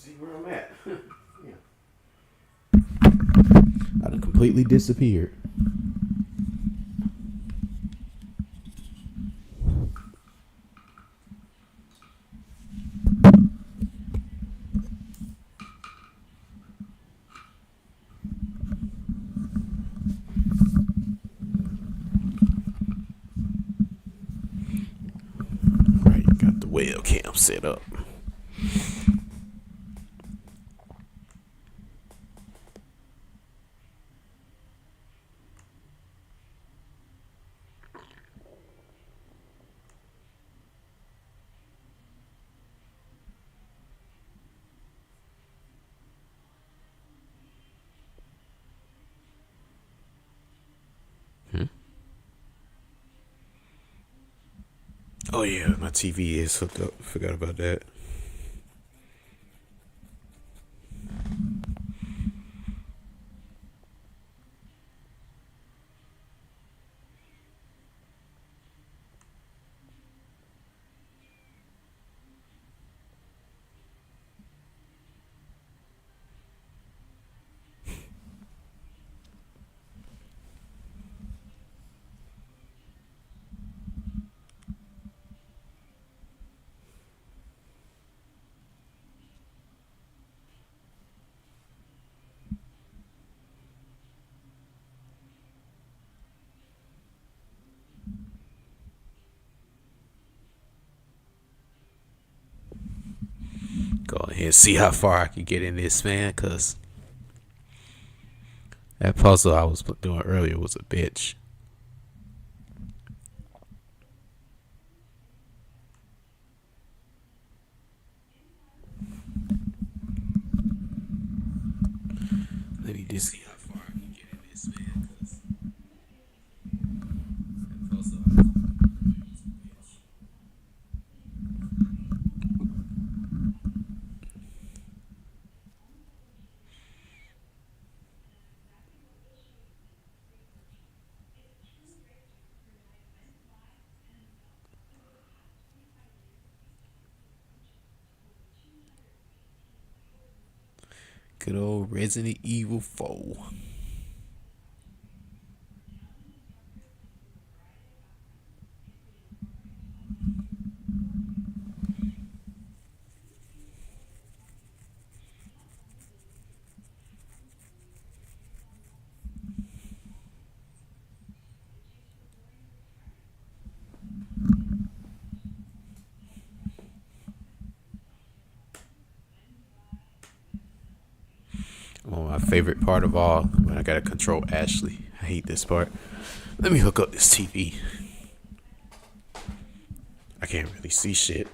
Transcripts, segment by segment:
See where I'm at. Yeah. I done completely disappeared. Right, got the webcam set up. Oh yeah, my TV is hooked up. Forgot about that. Go ahead and see how far I can get in this, man, cause that puzzle I was doing earlier was a bitch. Let me just see how far I can get in this, man, cause that puzzle I was doing earlier was a bitch. Good old Resident Evil 4. Oh, my favorite part of all, when I gotta control Ashley. I hate this part. Let me hook up this TV. I can't really see shit.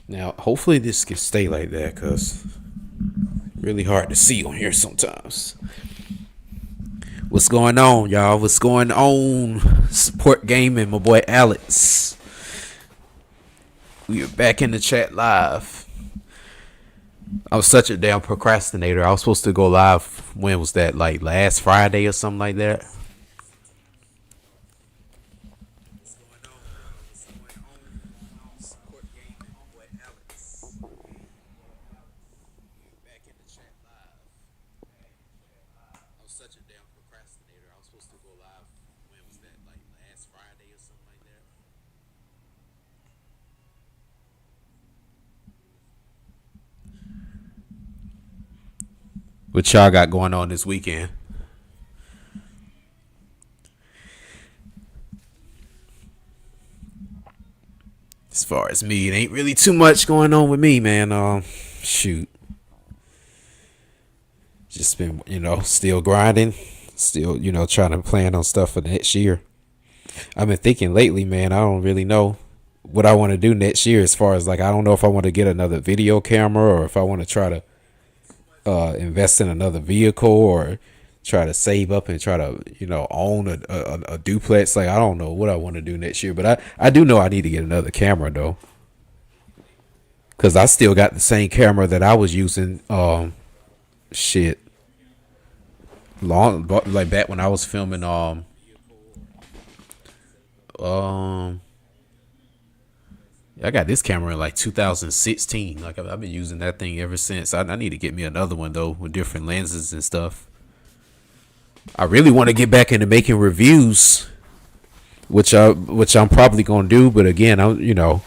Now, hopefully this can stay like that, cause really hard to see on here sometimes. What's going on, y'all? What's going on? Support Gaming, my boy Alex. We are back in the chat live. I was such a damn procrastinator. I was supposed to go live. When was that? Like last Friday or something like that. What y'all got going on this weekend? As far as me, it ain't really too much going on with me, man. Shoot. Just been, still grinding. Still, trying to plan on stuff for next year. I've been thinking lately, man, I don't really know what I want to do next year as far as like, I don't know if I want to get another video camera or if I want to try to invest in another vehicle or try to save up and try to own a duplex. Like, I don't know what I want to do next year, but I do know I need to get another camera though, because I still got the same camera that I was using shit, long like back when I was filming um I got this camera in like 2016. Like I've been using that thing ever since. I need to get me another one though with different lenses and stuff. I really want to get back into making reviews, which I'm probably gonna do. But again, I'm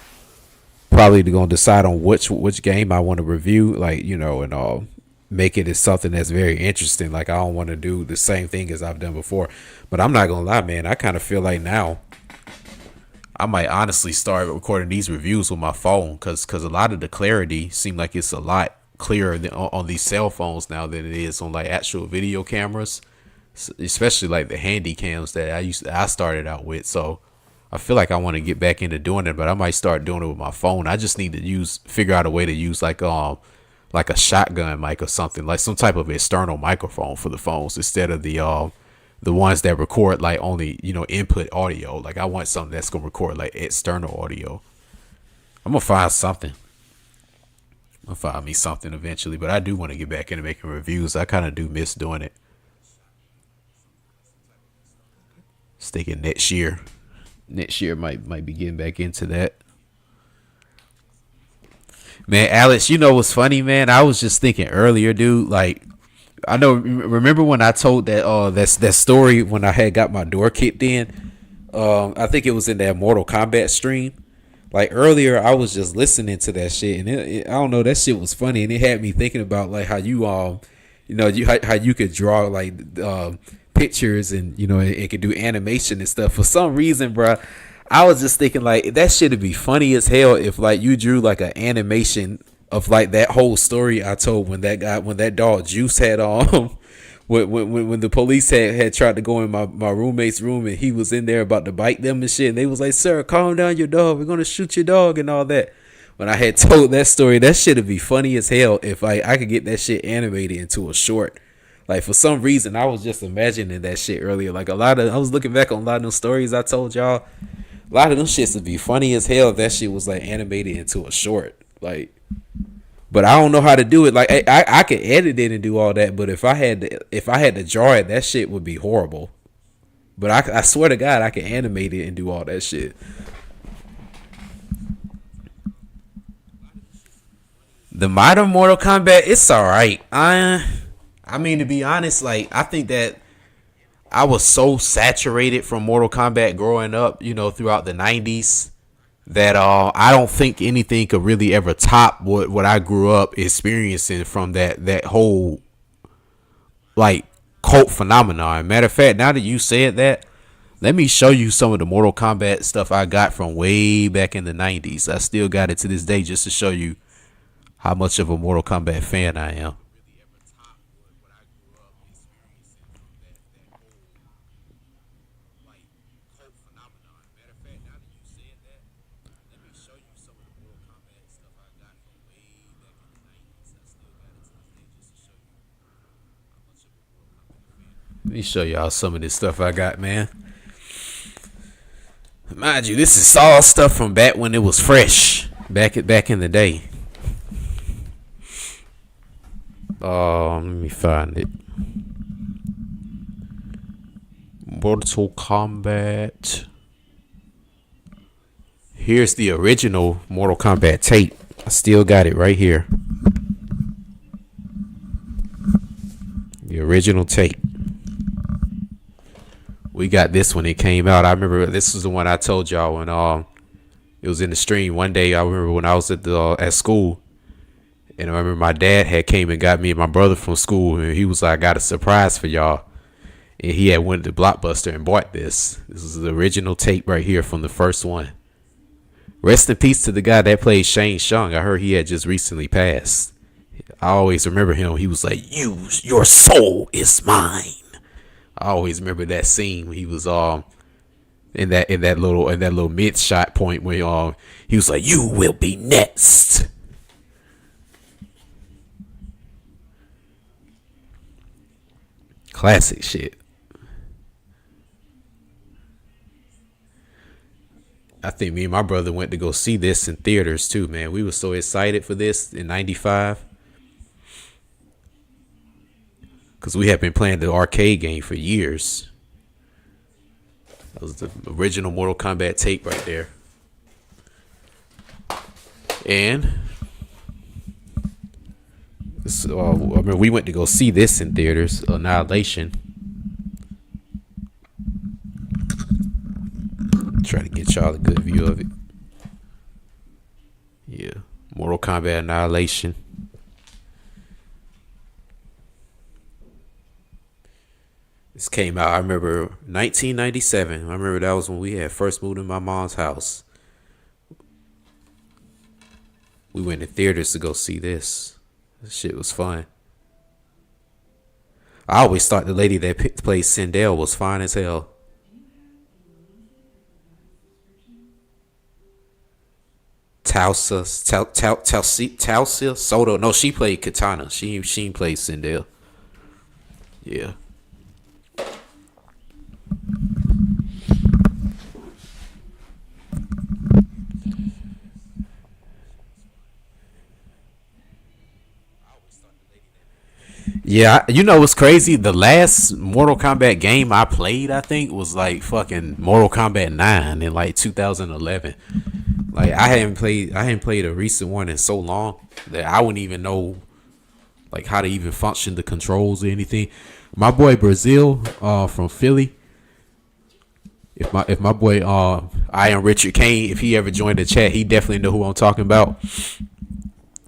probably gonna decide on which game I want to review. Like and make it as something that's very interesting. Like I don't want to do the same thing as I've done before. But I'm not gonna lie, man. I kind of feel like now I might honestly start recording these reviews with my phone because a lot of the clarity seemed like it's a lot clearer on these cell phones now than it is on like actual video cameras, especially like the handy cams that I started out with. So I feel like I want to get back into doing it, but I might start doing it with my phone. I just need to figure out a way to use like a shotgun mic or something, like some type of external microphone for the phones instead of the ones that record like only input audio. Like I want something that's gonna record like external audio. I'm gonna find something. I'll find me something eventually, but I do want to get back into making reviews. I kind of do miss doing it. Thinking next year. Next year might be getting back into that. Man, Alex, you know what's funny, man? I was just thinking earlier, dude. Like, I know. Remember when I told that story when I had got my door kicked in? I think it was in that Mortal Kombat stream. Like earlier, I was just listening to that shit, and I don't know, that shit was funny, and it had me thinking about like how how you could draw like pictures, and it could do animation and stuff. For some reason, bro, I was just thinking like that shit would be funny as hell if like you drew like an animation of like that whole story I told when that dog Juice had when the police had tried to go in my roommate's room, and he was in there about to bite them and shit, and they was like, "Sir, calm down your dog. We're gonna shoot your dog," and all that. When I had told that story, that shit would be funny as hell if I could get that shit animated into a short. Like for some reason, I was just imagining that shit earlier. Like I was looking back on a lot of those stories I told y'all. A lot of them shits would be funny as hell if that shit was like animated into a short. Like, but I don't know how to do it. Like I could edit it and do all that, but if I had to draw it, that shit would be horrible. But I swear to God, I can animate it and do all that shit. The modern Mortal Kombat, it's all right. I mean, to be honest, like I think that I was so saturated from Mortal Kombat growing up, throughout the 90s, that I don't think anything could really ever top what I grew up experiencing from that whole like cult phenomenon. Matter of fact, now that you said that, let me show you some of the Mortal Kombat stuff I got from way back in the 90s. I still got it to this day just to show you how much of a Mortal Kombat fan I am. Let me show y'all some of this stuff I got, man. Mind you, this is all stuff from back when it was fresh, back in the day. Let me find it. Mortal Kombat. Here's the original Mortal Kombat tape. I still got it right here. The original tape. We got this when it came out. I remember this was the one I told y'all when it was in the stream one day. I remember when I was at school, and I remember my dad had came and got me and my brother from school, and he was like, "I got a surprise for y'all." And he had went to Blockbuster and bought this. This is the original tape right here from the first one. Rest in peace to the guy that played Shang Tsung. I heard he had just recently passed. I always remember him. He was like, your soul is mine." I always remember that scene when he was in that little mid shot point where he was like, "You will be next." Classic shit. I think me and my brother went to go see this in theaters too, man. We were so excited for this in '95. because we have been playing the arcade game for years. That was the original Mortal Kombat tape right there. And I mean, we went to go see this in theaters, Annihilation. Try to get y'all a good view of it. Yeah, Mortal Kombat Annihilation. This came out, I remember, 1997. I remember that was when we had first moved in my mom's house. We went to theaters to go see this. This shit was fun. I always thought the lady that played Sindel was fine as hell. Tausia Soto. No, she played Katana. She played Sindel. Yeah. Yeah, you know what's crazy? The last Mortal Kombat game I played, I think, was like fucking Mortal Kombat 9 in like 2011. Like I hadn't played a recent one in so long that I wouldn't even know like how to even function the controls or anything. My boy Brazil, from Philly. If my boy I am Richard Kane, if he ever joined the chat, he definitely know who I'm talking about.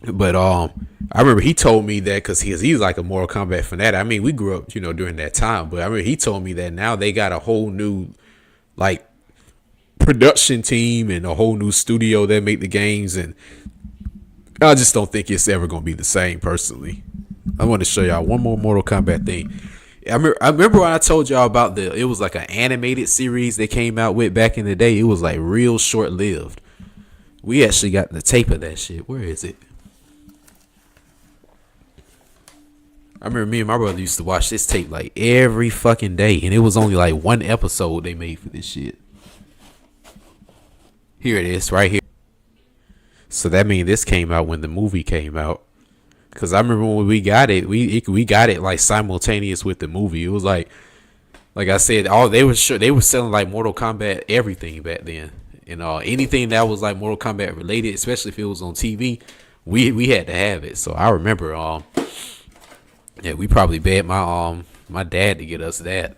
But I remember he told me that because he's like a Mortal Kombat fanatic. I mean, we grew up, during that time. But I remember he told me that now they got a whole new like production team and a whole new studio that make the games, and I just don't think it's ever gonna be the same. Personally, I want to show y'all one more Mortal Kombat thing. I remember when I told y'all about it was like an animated series they came out with back in the day. It was like real short lived. We actually got the tape of that shit. Where is it? I remember me and my brother used to watch this tape like every fucking day, and it was only like one episode they made for this shit. Here it is, right here. So that means this came out when the movie came out. Cause I remember when we got it, we got it like simultaneous with the movie. It was like I said, they were selling like Mortal Kombat everything back then, and anything that was like Mortal Kombat related, especially if it was on TV, we had to have it. So I remember, yeah, we probably begged my dad to get us that.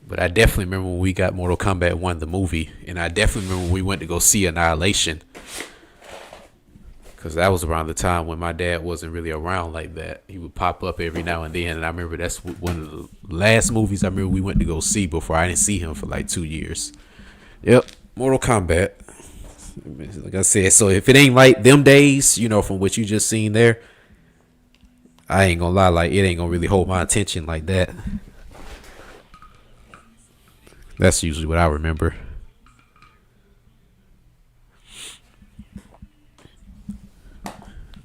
But I definitely remember when we got Mortal Kombat 1, the movie, and I definitely remember when we went to go see Annihilation. Because that was around the time when my dad wasn't really around like that. He would pop up every now and then, and I remember that's one of the last movies I remember we went to go see before I didn't see him for like 2 years. Yep, Mortal Kombat. Like I said, so if it ain't like them days, from what you just seen there, I ain't gonna lie, like it ain't gonna really hold my attention like that. That's usually what I remember.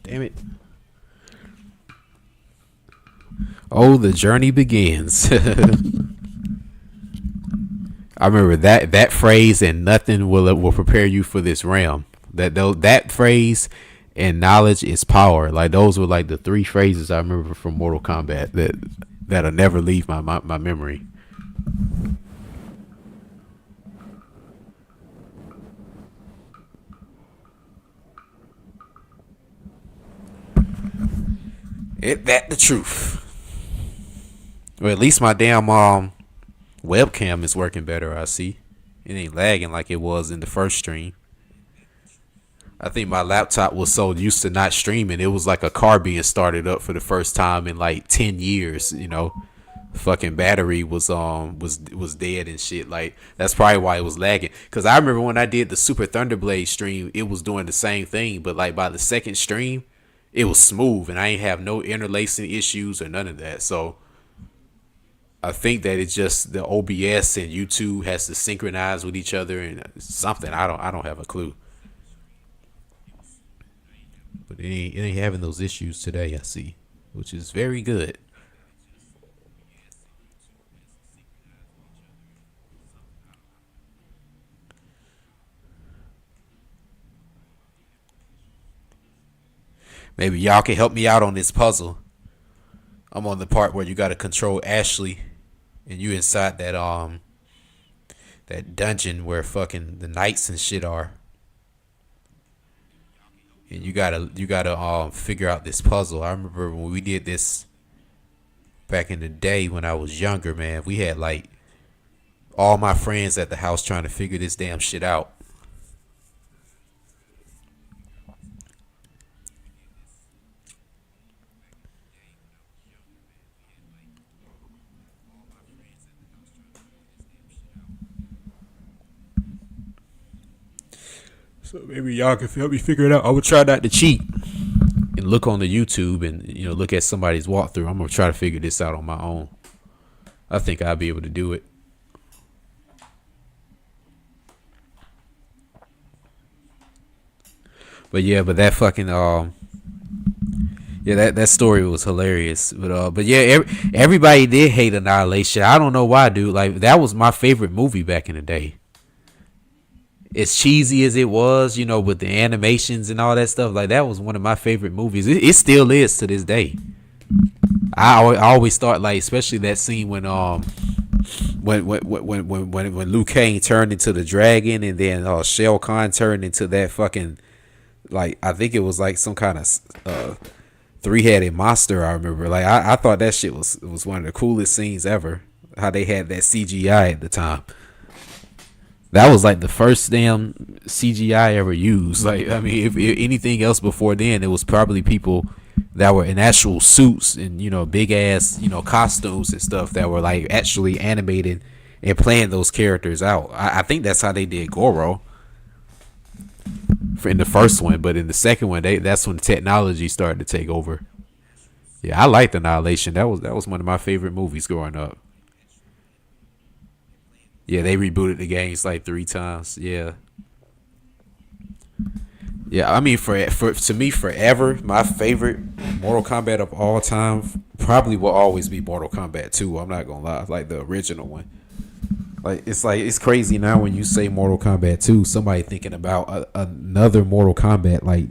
Damn it. Oh, the journey begins. I remember that phrase, and nothing will prepare you for this realm. That phrase and knowledge is power. Like those were like the three phrases I remember from Mortal Kombat that'll never leave my memory. It that the truth. Well, at least my damn webcam is working better. I see it ain't lagging like it was in the first stream. I think my laptop was so used to not streaming, it was like a car being started up for the first time in like 10 years. Fucking battery was dead and shit. Like that's probably why it was lagging. Cause I remember when I did the Super Thunderblade stream, it was doing the same thing, but like by the second stream, it was smooth and I ain't have no interlacing issues or none of that. So I think that it's just the OBS and YouTube has to synchronize with each other and something. I don't have a clue. But it ain't having those issues today, I see, which is very good. Maybe y'all can help me out on this puzzle. I'm on the part where you got to control Ashley, and you inside that dungeon where fucking the knights and shit are, and you gotta figure out this puzzle. I remember when we did this back in the day when I was younger, man. We had like all my friends at the house trying to figure this damn shit out. So maybe y'all can help me figure it out. I would try not to cheat and look on the YouTube and look at somebody's walkthrough. I'm gonna try to figure this out on my own. I think I'll be able to do it. But yeah, but that fucking yeah, that story was hilarious. But yeah, everybody did hate Annihilation. I don't know why, dude. Like that was my favorite movie back in the day. As cheesy as it was, with the animations and all that stuff, like that was one of my favorite movies. It still is to this day. I always thought, like, especially that scene when Liu Kang turned into the dragon, and then Shao Kahn turned into that fucking, like, I think it was like some kind of three-headed monster. I remember, like, I thought that shit was one of the coolest scenes ever. How they had that CGI at the time. That was like the first damn CGI ever used. Like, I mean, if anything else before then, it was probably people that were in actual suits and big ass costumes and stuff that were like actually animated and playing those characters out. I think that's how they did Goro in the first one, but in the second one, that's when technology started to take over. Yeah, I liked Annihilation. That was one of my favorite movies growing up. Yeah, they rebooted the games like 3 times. Yeah, yeah. I mean, for to me, forever, my favorite Mortal Kombat of all time probably will always be Mortal Kombat 2. I'm not gonna lie, like the original one. Like it's crazy now when you say Mortal Kombat 2, somebody thinking about another Mortal Kombat like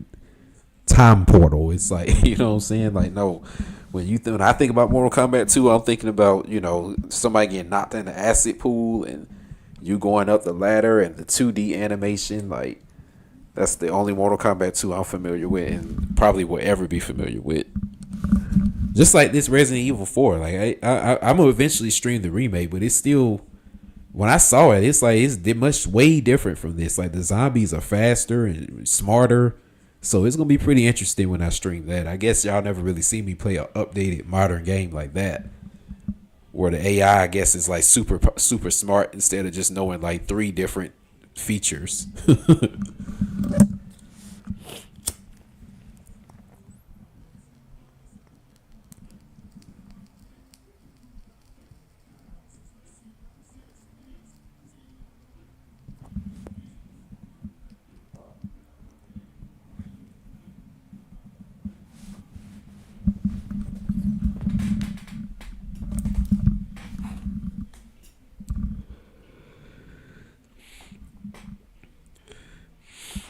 time portal. It's like you know what I'm saying. Like no, when I think about Mortal Kombat 2, I'm thinking about somebody getting knocked in the acid pool and you going up the ladder and the 2D animation. Like that's the only Mortal Kombat 2 I'm familiar with and probably will ever be familiar with. Just like this Resident Evil 4, like I'm gonna eventually stream the remake, but it's still, when I saw it, it's like it's much way different from this. Like the zombies are faster and smarter. So it's gonna be pretty interesting when I stream that. I guess y'all never really see me play an updated modern game like that, where the AI, I guess, is like super smart instead of just knowing like 3 different features.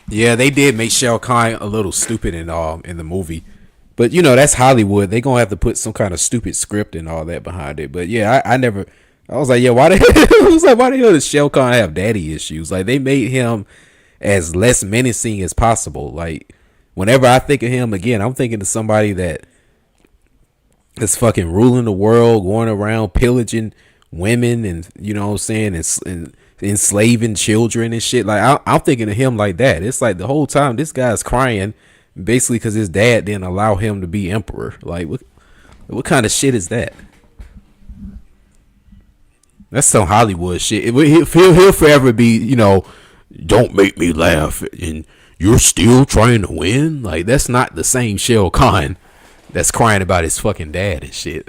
Yeah, they did make Shao Kahn a little stupid in the movie. But that's Hollywood. They gonna have to put some kind of stupid script and all that behind it. But yeah, I never. I was like, yeah, why the I was like, why the hell does Shao Kahn have daddy issues? Like they made him as less menacing as possible. Like whenever I think of him again, I'm thinking of somebody that is fucking ruling the world, going around pillaging women, and what I'm saying, and enslaving children and shit. Like I'm thinking of him like that. It's like the whole time this guy's crying, basically because his dad didn't allow him to be emperor. Like what kind of shit is that? That's some Hollywood shit. He'll forever be, don't make me laugh, and you're still trying to win. Like that's not the same Shao Kahn that's crying about his fucking dad and shit.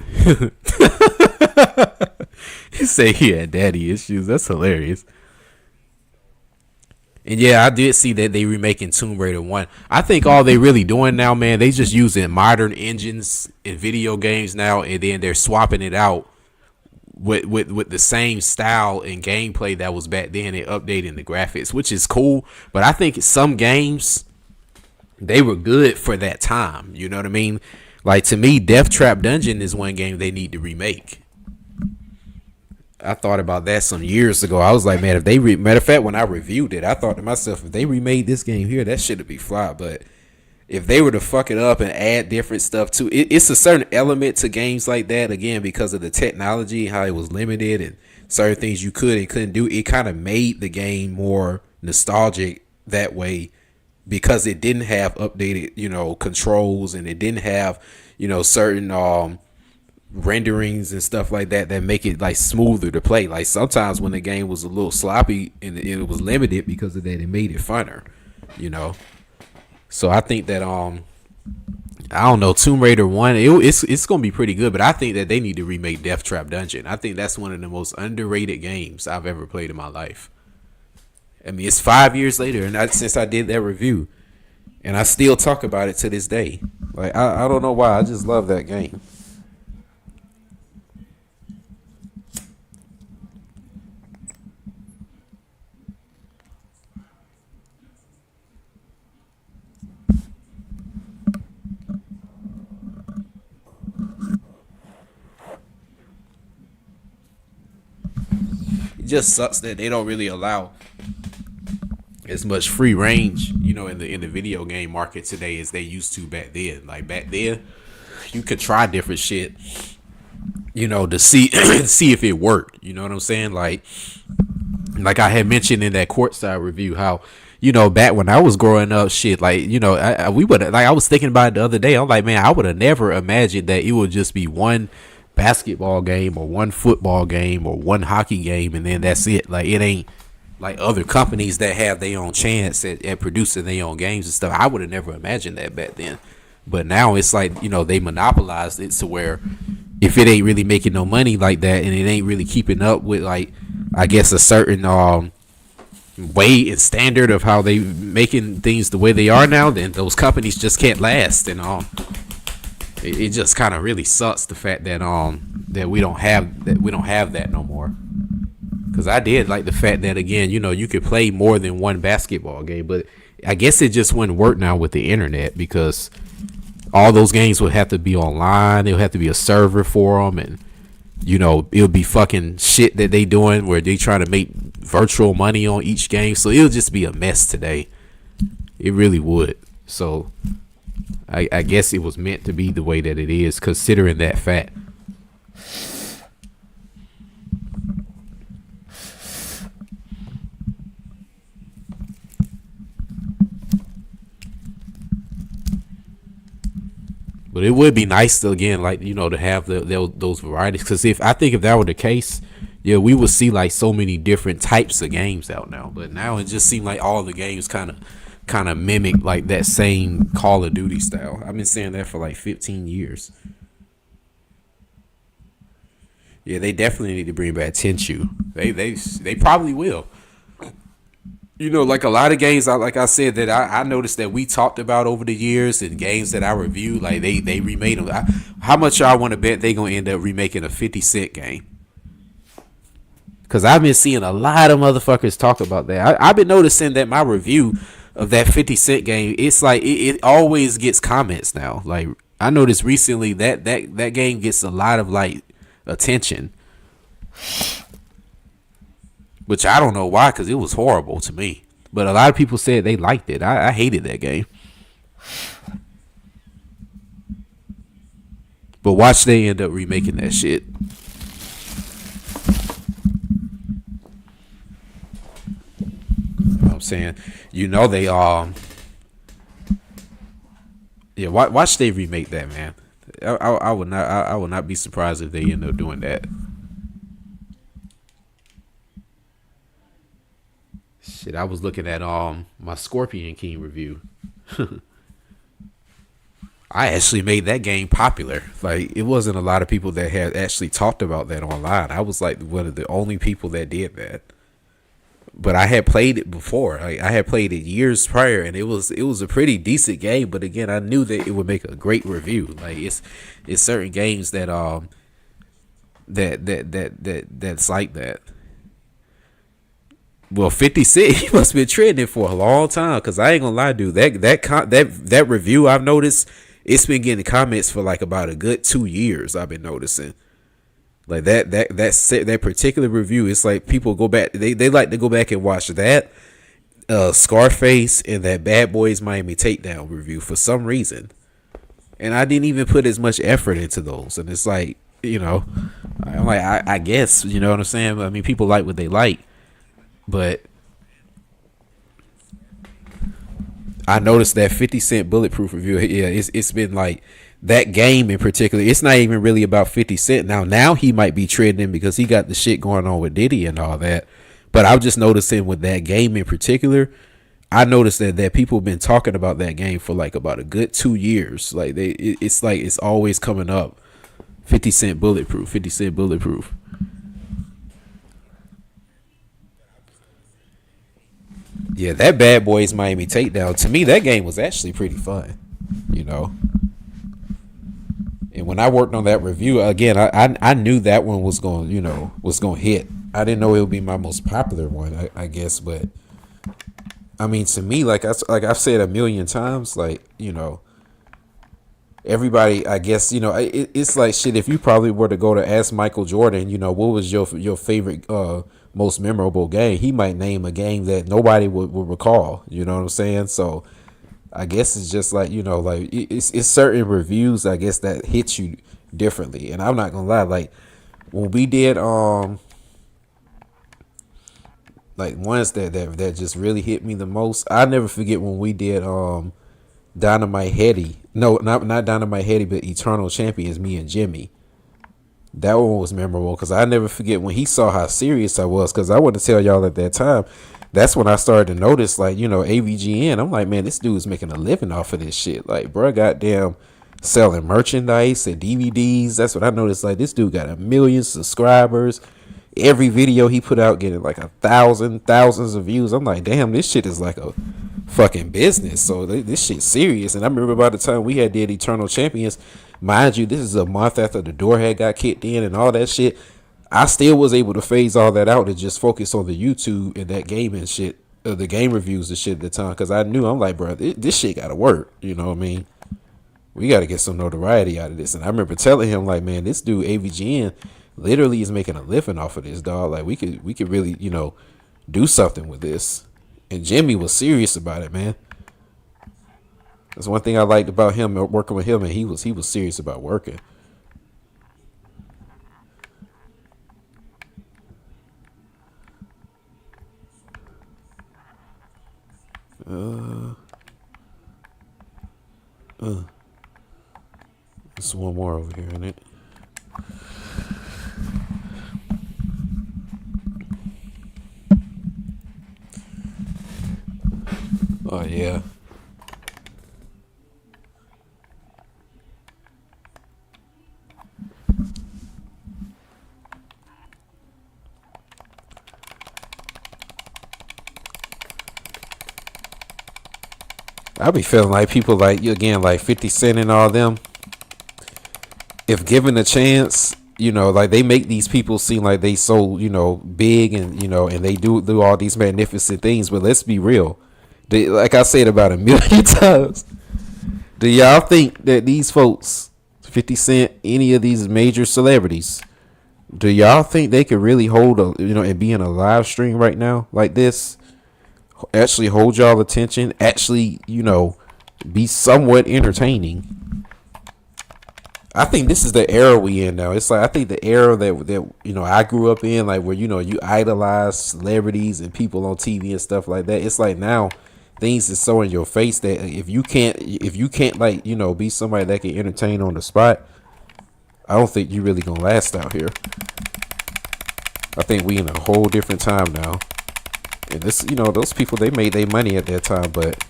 He said he had daddy issues. That's hilarious. And yeah, I did see that they remaking Tomb Raider 1. I think all they really doing now, man, they just using modern engines in video games now, and then they're swapping it out with the same style and gameplay that was back then and updating the graphics, which is cool. But I think some games, they were good for that time. You know what I mean? Like to me, Death Trap Dungeon is one game they need to remake. I thought about that some years ago. I was like, man, if they matter of fact, when I reviewed it, I thought to myself, if they remade this game here, that shit would be fly. But if they were to fuck it up and add different stuff to it, it's a certain element to games like that. Again, because of the technology, how it was limited, and certain things you could and couldn't do. It kind of made the game more nostalgic that way because it didn't have updated, controls, and it didn't have, certain renderings and stuff like that that make it like smoother to play. Like sometimes when the game was a little sloppy and it was limited because of that, it made it funner, you know. So I think that I don't know, Tomb Raider 1, it's gonna be pretty good, but I think that they need to remake Death Trap Dungeon. I think that's one of the most underrated games I've ever played in my life. I mean, it's 5 years later, and since I did that review, and I still talk about it to this day. Like I don't know why, I just love that game. It just sucks that they don't really allow as much free range, in the video game market today as they used to back then. Like back then, you could try different shit, to see see if it worked. You know what I'm saying? Like I had mentioned in that courtside review, how back when I was growing up, shit, like we would like I was thinking about it the other day. I'm like, man, I would have never imagined that it would just be one basketball game or one football game or one hockey game, and then that's it. Like it ain't like other companies that have their own chance at producing their own games and stuff. I would have never imagined that back then. But now it's like, they monopolized it to where if it ain't really making no money like that, and it ain't really keeping up with, like, I guess a certain way and standard of how they making things the way they are now, then those companies just can't last. And it just kind of really sucks, the fact that that we don't have that no more. Because I did like the fact that, again, you could play more than one basketball game, but I guess it just wouldn't work now with the internet, because all those games would have to be online. There'll have to be a server for them, and it'll be fucking shit that they doing where they trying to make virtual money on each game. So it'll just be a mess today. It really would. So I guess it was meant to be the way that it is, considering that fact. But it would be nice to, again, like, to have those varieties. Because if that were the case, yeah, we would see like so many different types of games out now. But now it just seemed like all the games kind of mimic like that same Call of Duty style. I've been saying that for like 15 years. Yeah, they definitely need to bring back Tenchu. They probably will. Like a lot of games, like I said, that I noticed that we talked about over the years, and games that I reviewed, like they remade them. How much y'all want to bet they gonna end up remaking a 50 Cent game? Because I've been seeing a lot of motherfuckers talk about that. I've been noticing that my review of that 50 Cent game, it's like it always gets comments now. Like I noticed recently that game gets a lot of like attention. Which I don't know why, because it was horrible to me. But a lot of people said they liked it. I hated that game. But watch they end up remaking that shit. You know what I'm saying? They yeah, watch they remake that, man. I would not be surprised if they end up doing that. Shit, I was looking at my Scorpion King review. I actually made that game popular. Like, it wasn't a lot of people that had actually talked about that online. I was like one of the only people that did that. But I had played it before. I had played it years prior, and it was a pretty decent game. But again, I knew that it would make a great review. Like it's certain games that that's like that. Well, 50 Cent, he must have been trending for a long time, because I ain't gonna lie, dude. That review, I've noticed, it's been getting comments for like about a good 2 years. I've been noticing like that particular review. It's like people go back. They like to go back and watch that Scarface and that Bad Boys Miami Takedown review for some reason. And I didn't even put as much effort into those. And it's like, I'm like, I guess, you know what I'm saying? I mean, people like what they like, but I noticed that 50 Cent Bulletproof review. Yeah, it's been like that game in particular. It's not even really about 50 Cent now. He might be trending because he got the shit going on with Diddy and all that. But I'm just noticing with that game in particular, I noticed that people have been talking about that game for like about a good 2 years. Like it's like it's always coming up. 50 Cent Bulletproof. 50 Cent Bulletproof. Yeah, that Bad Boys Miami Takedown. To me, that game was actually pretty fun. You know. And when I worked on that review again, I knew that one was going was going to hit. I didn't know it would be my most popular one, I guess, but I mean, to me, like I've said a million times, like everybody, I guess, it's like shit. If you probably were to go to ask Michael Jordan, what was your favorite, most memorable game, he might name a game that nobody would recall. You know what I'm saying? So I guess it's just like like it's certain reviews, I guess, that hit you differently. And I'm not gonna lie, like when we did like ones that just really hit me the most. I never forget when we did Dynamite Heady. No, not Dynamite Heady, but Eternal Champions, me and Jimmy. That one was memorable because I never forget when he saw how serious I was, because I want to tell y'all at that time, that's when I started to notice, like, AVGN. I'm like, man, this dude's making a living off of this shit. Like, bro, goddamn, selling merchandise and DVDs. That's what I noticed. Like, this dude got 1 million subscribers. Every video he put out getting like thousands of views. I'm like, damn, this shit is like a fucking business. So this shit's serious. And I remember by the time we had did Eternal Champions, mind you, this is a month after the door had got kicked in and all that shit. I still was able to phase all that out and just focus on the YouTube and that gaming shit, the game reviews and shit at the time. Because I knew, I'm like, bro, this shit got to work. You know what I mean? We got to get some notoriety out of this. And I remember telling him, like, man, this dude AVGN literally is making a living off of this, dog. Like, we could really, do something with this. And Jimmy was serious about it, man. That's one thing I liked about him, working with him, and he was serious about working. There's one more over here, isn't it? Oh yeah. I be feeling like people like you again, like 50 Cent and all them. If given a chance, like they make these people seem like they so big and and they do all these magnificent things. But let's be real. Like I said about 1 million times, do y'all think that these folks, 50 Cent, any of these major celebrities, do y'all think they could really hold and be in a live stream right now like this? Actually hold y'all attention, actually, be somewhat entertaining. I think this is the era we in now. It's like, I think the era that I grew up in, like where you idolize celebrities and people on TV and stuff like that. It's like now things is so in your face that if you can't like be somebody that can entertain on the spot, I don't think you really gonna last out here. I think we in a whole different time now. And this, those people, they made their money at that time, but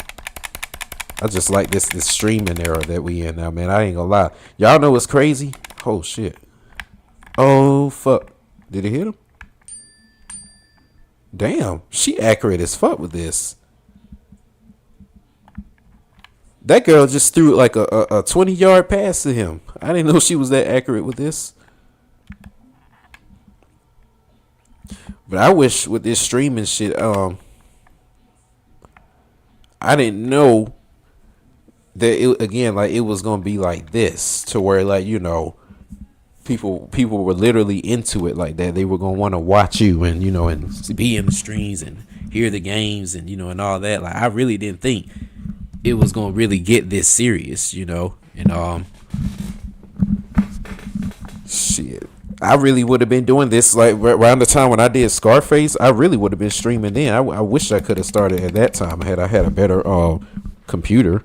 I just like this streaming era that we in now, man. I ain't gonna lie. Y'all know what's crazy? Oh shit. Oh fuck. Did it hit him? Damn, she accurate as fuck with this. That girl just threw like a 20-yard pass to him. I didn't know she was that accurate with this. But I wish with this streaming shit, I didn't know that it, again, like it was gonna be like this to where like people were literally into it like that. They were gonna want to watch you and and be in the streams and hear the games and and all that. Like I really didn't think it was gonna really get this serious, and shit. I really would have been doing this like around the time when I did Scarface. I really would have been streaming then. I wish I could have started at that time. I had a better computer.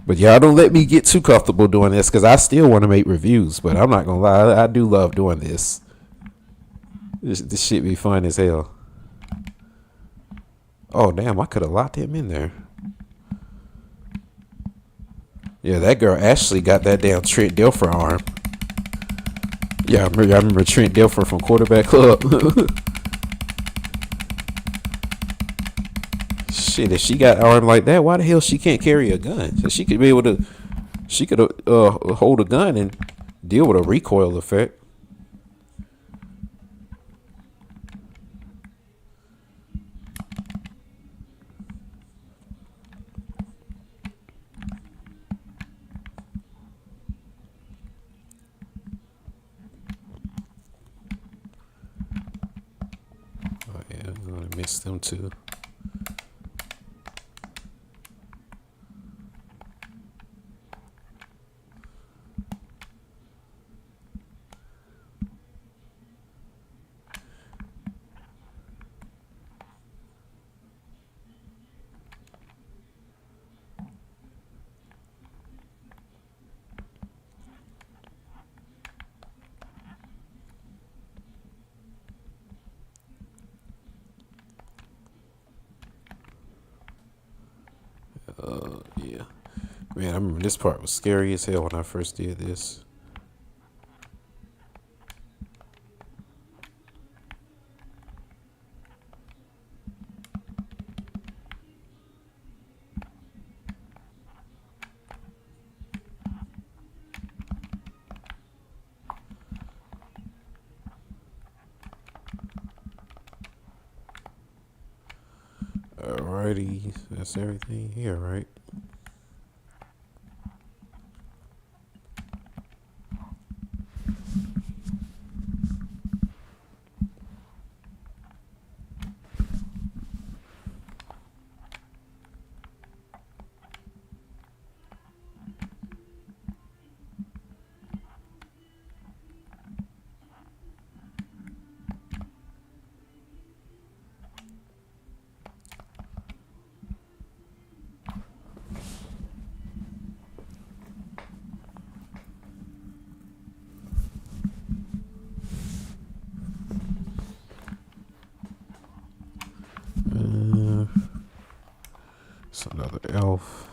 But y'all don't let me get too comfortable doing this because I still want to make reviews. But I'm not gonna lie, I do love doing this. This shit be fun as hell. Oh damn, I could have locked him in there. Yeah, that girl Ashley got that damn Trent Dilfer arm. Yeah, I remember Trent Dilfer from Quarterback Club. Shit, if she got arm like that, why the hell she can't carry a gun? So she could be able to, she could hold a gun and deal with a recoil effect. Oh yeah, I'm gonna miss them too. Yeah. Man, I remember this part was scary as hell when I first did this. Alrighty, that's everything here, right? It's another elf.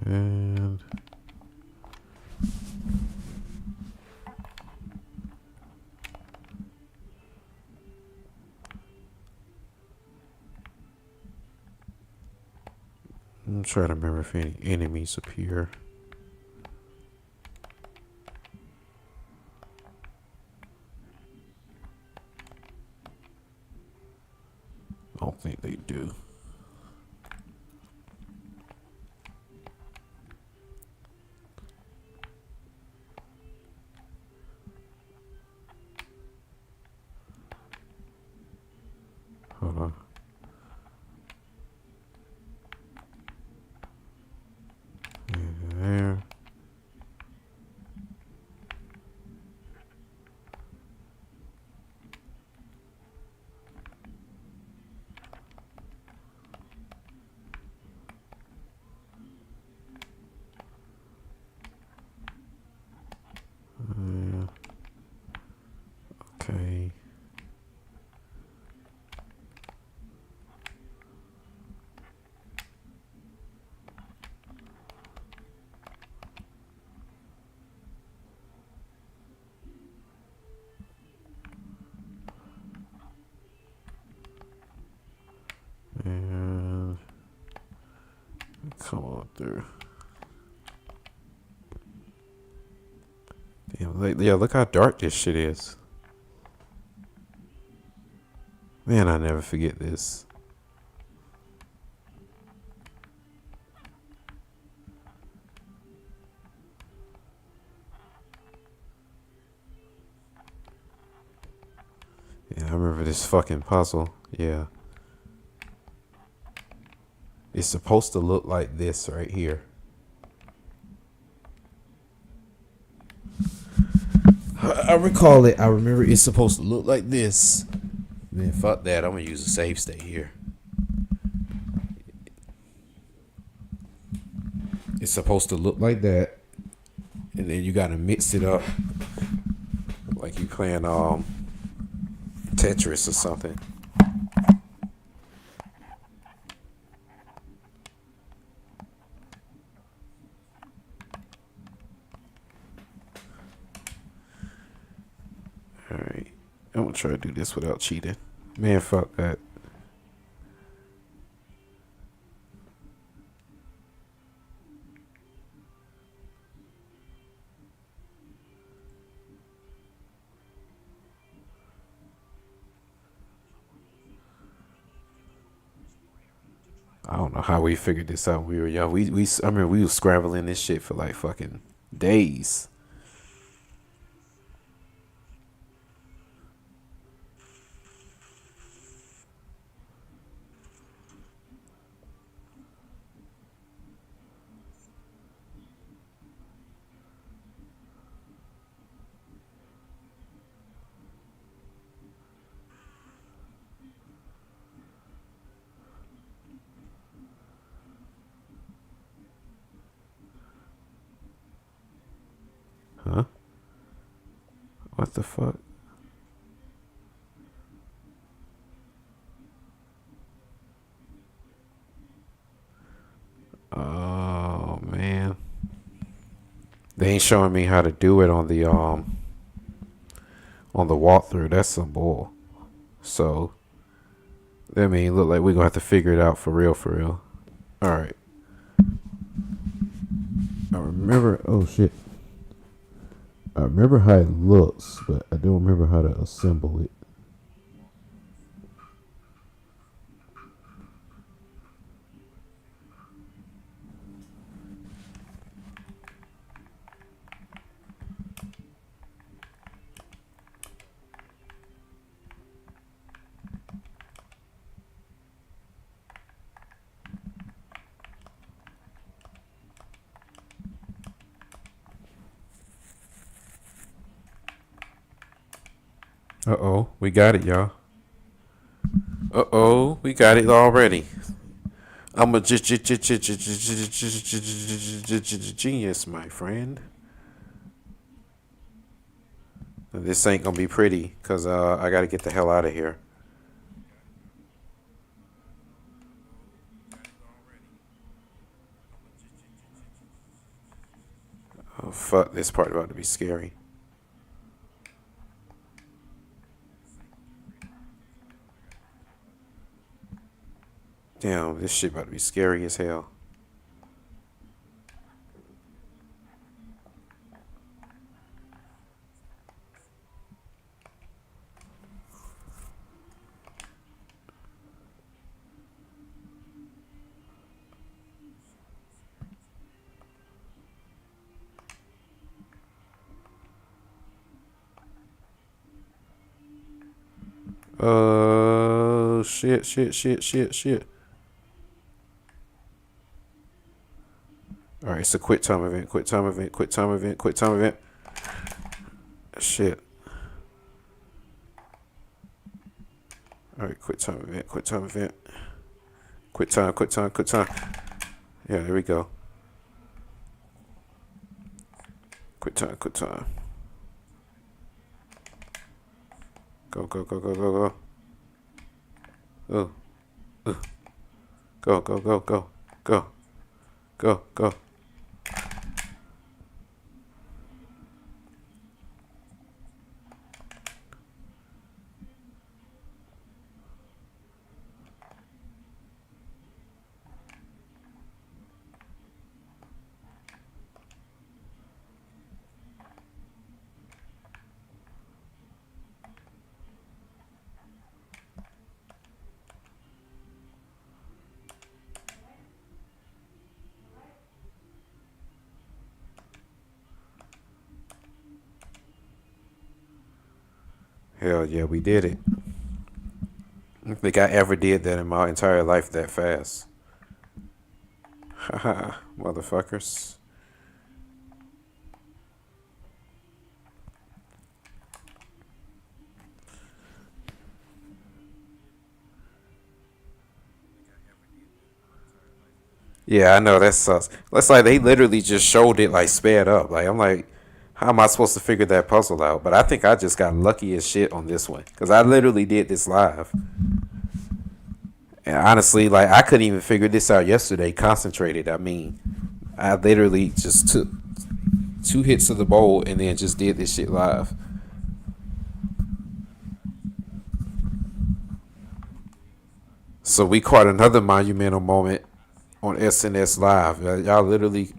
And I'm trying to remember if any enemies appear. I don't think they do. Hold on. There. Okay. And come on through. Yeah, look how dark this shit is. Man, I never forget this. Yeah, I remember this fucking puzzle. Yeah. It's supposed to look like this right here. I recall it. I remember it's supposed to look like this. Man, fuck that. I'm gonna use a save state here. It's supposed to look like that, and then you gotta mix it up like you playing Tetris or something. All right, I'm gonna try to do this without cheating. Man, fuck that. I don't know how we figured this out when we were young. I remember we was scrambling this shit for like fucking days. Huh? What the fuck? Oh man. They ain't showing me how to do it on the walkthrough. That's some bull. So that mean look like we're gonna have to figure it out for real, for real. Alright. I remember oh shit. I remember how it looks, but I don't remember how to assemble it. Uh oh, we got it, y'all. Uh oh, we got it already. I'm a genius, my friend. This ain't gonna be pretty, cause I gotta get the hell out of here. Oh fuck, this part about to be scary. Damn, this shit about to be scary as hell. Shit. All right, it's a quit time event. Quit time event. Quit time event. Quit time event. Shit. All right, quit time event. Quit time event. Quit time. Quit time. Quit time. Yeah, there we go. Quit time. Quit time. Go, go, go, go, go, go. Oh, go, go, go, go, go, go, go. Hell yeah, we did it. I don't think I ever did that in my entire life that fast. Haha, motherfuckers. Yeah, I know that sucks. That's like they literally just showed it like sped up. Like I'm like, how am I supposed to figure that puzzle out? But I think I just got lucky as shit on this one because I literally did this live. And honestly, like I couldn't even figure this out yesterday. Concentrated. I mean, I literally just took two hits of the bowl and then just did this shit live. So we caught another monumental moment on SNS Live. Y'all literally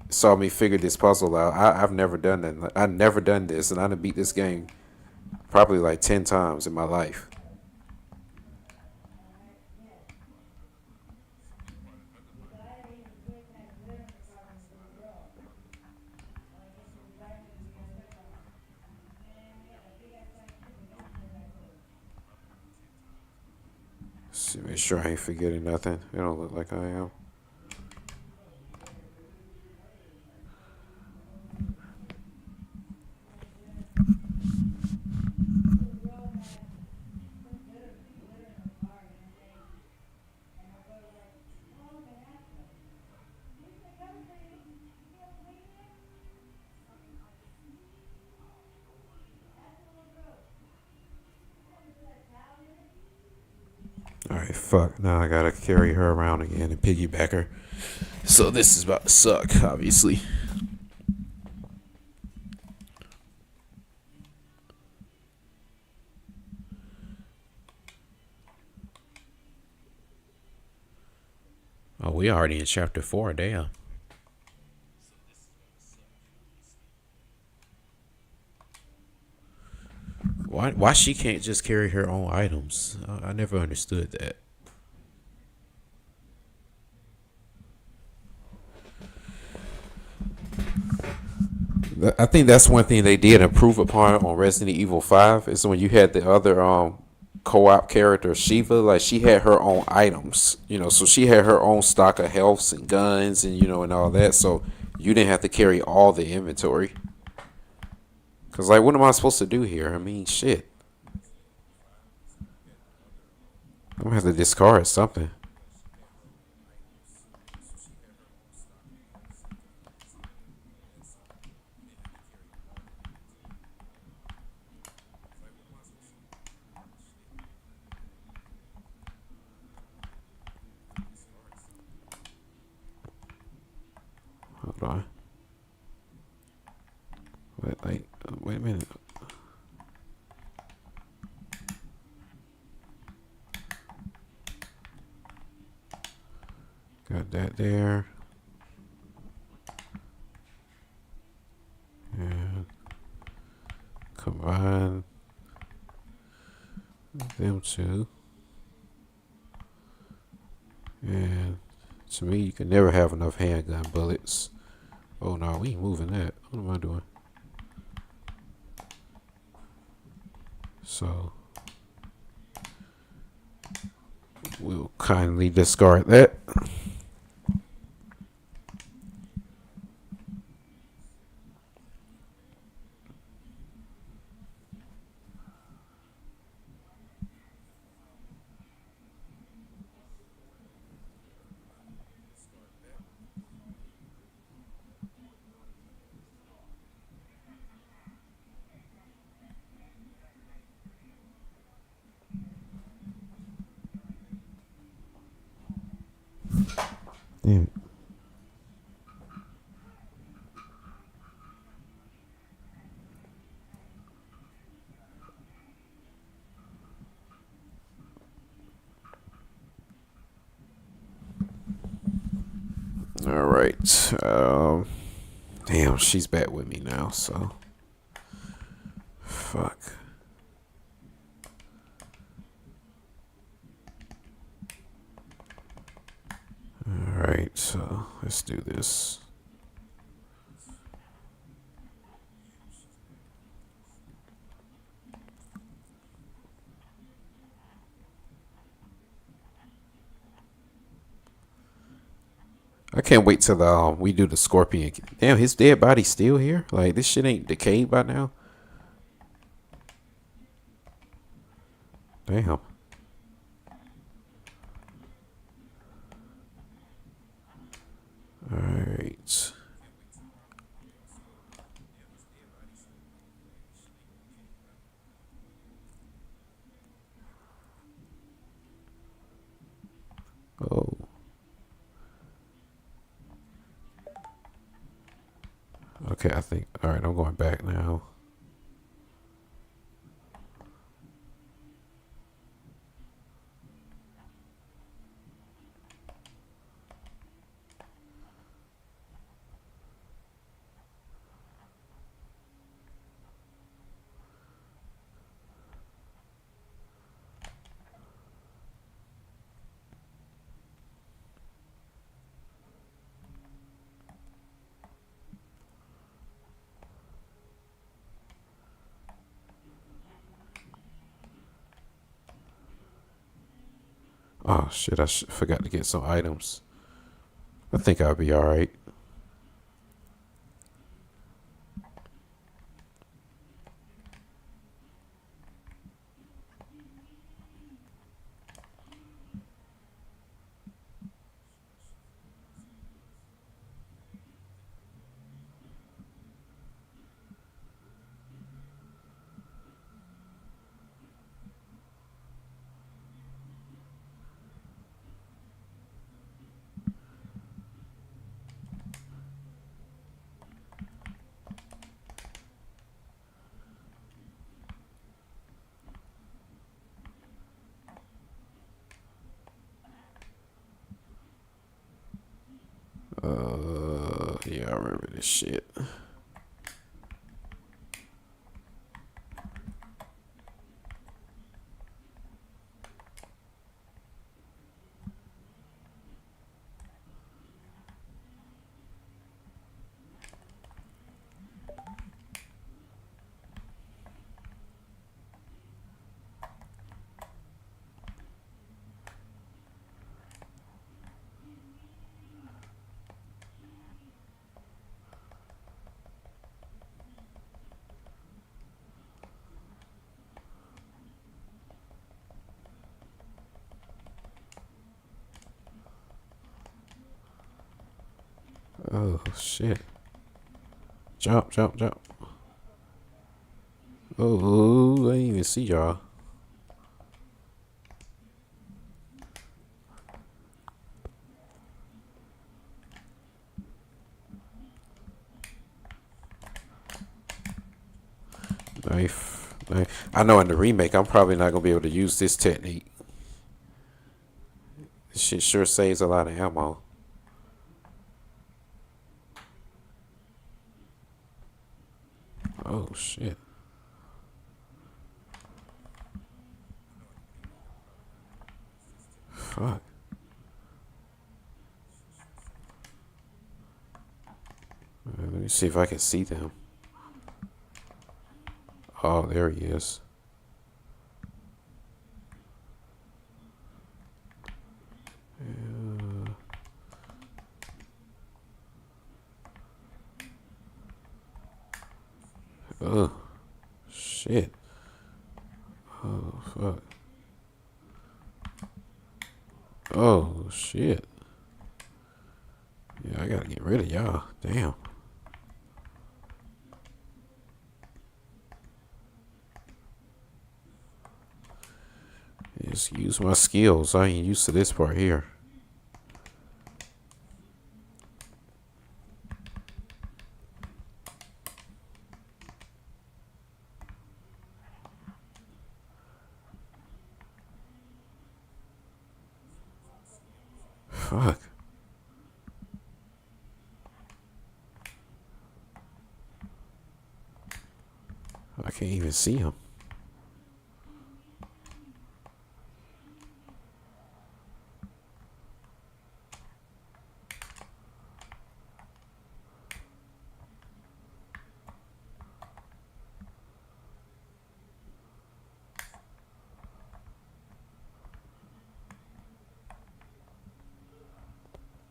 saw me figure this puzzle out. I've never done that. I've never done this, and I done beat this game probably like 10 times in my life. See, make sure I ain't forgetting nothing. It don't look like I am. All right, fuck. Now I gotta carry her around again and piggyback her. So this is about to suck, obviously. Oh, we already in chapter 4. Damn. Why she can't just carry her own items? I never understood that. I think that's one thing they did improve upon on Resident Evil 5 is when you had the other co-op character Shiva, like she had her own items, so she had her own stock of healths and guns and and all that, so you didn't have to carry all the inventory. Cause like, what am I supposed to do here? I mean, shit, I'm gonna have to discard something. Hold on, wait a minute. Got that there. And combine them two. And to me, you can never have enough handgun bullets. Oh no, we ain't moving that. What am I doing? So we'll kindly discard that. Damn it. All right. Damn, she's back with me now. So, fuck. All right. So let's do this. I can't wait till we do the Scorpion. Damn, his dead body's still here. Like this shit ain't decayed by now. Damn. All right. Oh. Okay, I think. All right, I'm going back now. Oh shit! Forgot to get some items. I think I'll be all right. Yeah, I remember this shit. Oh shit! Jump, jump, jump! Oh, I didn't even see y'all. Knife, knife. I know in the remake, I'm probably not gonna be able to use this technique. This shit sure saves a lot of ammo. Oh shit! Fuck. Let me see if I can see them. Oh, there he is. Oh shit! Oh fuck! Oh shit! Yeah, I gotta get rid of y'all. Damn. Just use my skills. I ain't used to this part here. Fuck. I can't even see him.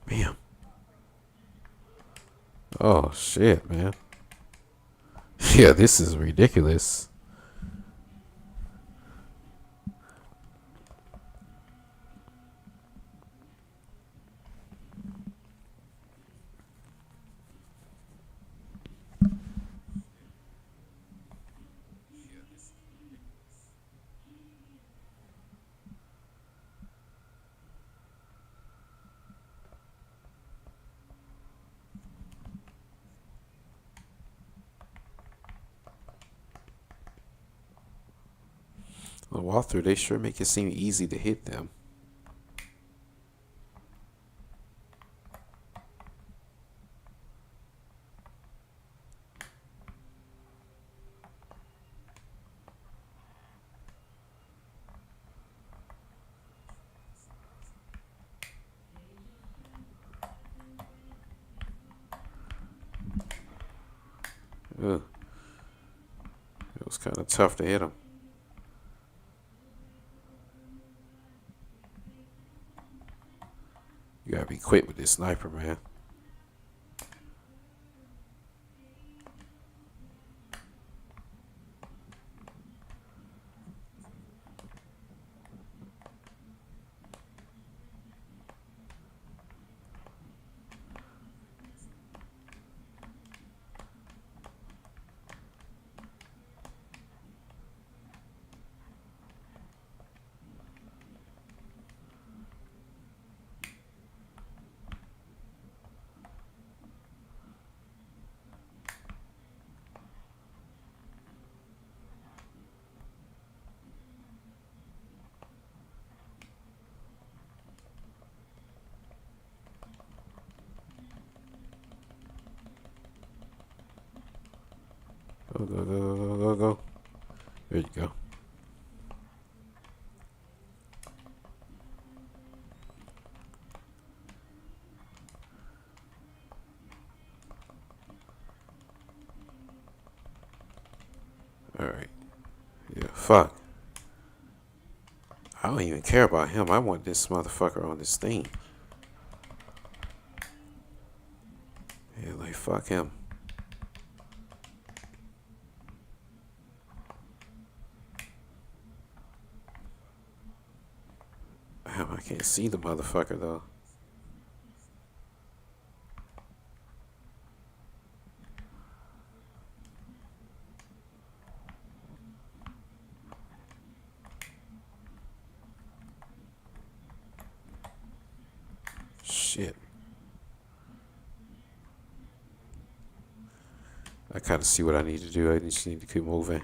Bam. Oh shit, man. Yeah, this is ridiculous. The walkthrough, they sure make it seem easy to hit them. Ugh. It was kind of tough to hit them. You gotta be quick with this sniper, man. Go, go, go, go, go, go. There you go. Alright. Yeah, fuck. I don't even care about him. I want this motherfucker on this thing. Yeah, like, fuck him. Damn, I can't see the motherfucker, though. Shit. I kind of see what I need to do. I just need to keep moving.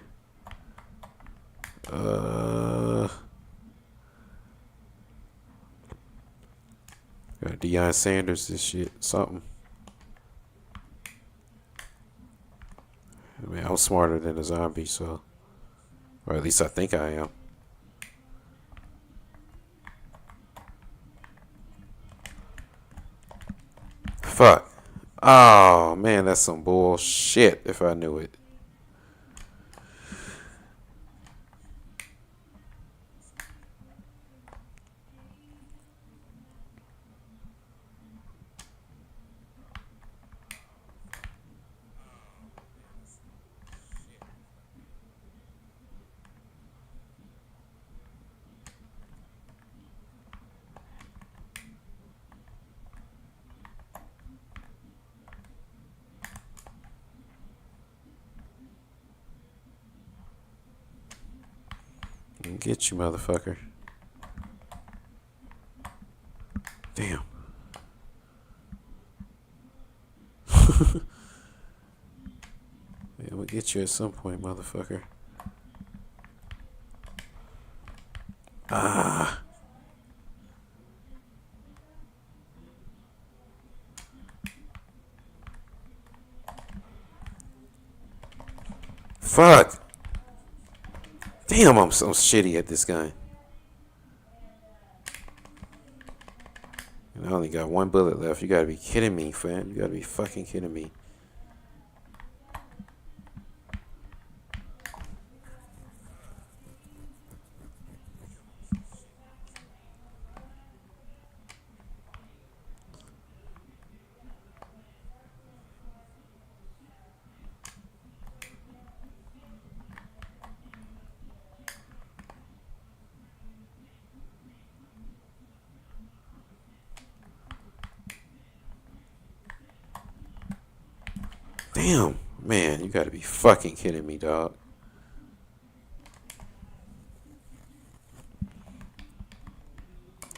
Got Deion Sanders, this shit, something. I mean, I'm smarter than a zombie, so. Or at least I think I am. Fuck. Oh, man, that's some bullshit if I knew it. Get you, motherfucker. Damn. Yeah, we'll get you at some point, motherfucker. Ah. Fuck. Damn, I'm so shitty at this guy. And I only got one bullet left. You gotta be kidding me, fam. You gotta be fucking kidding me. Damn, man, you gotta be fucking kidding me, dog.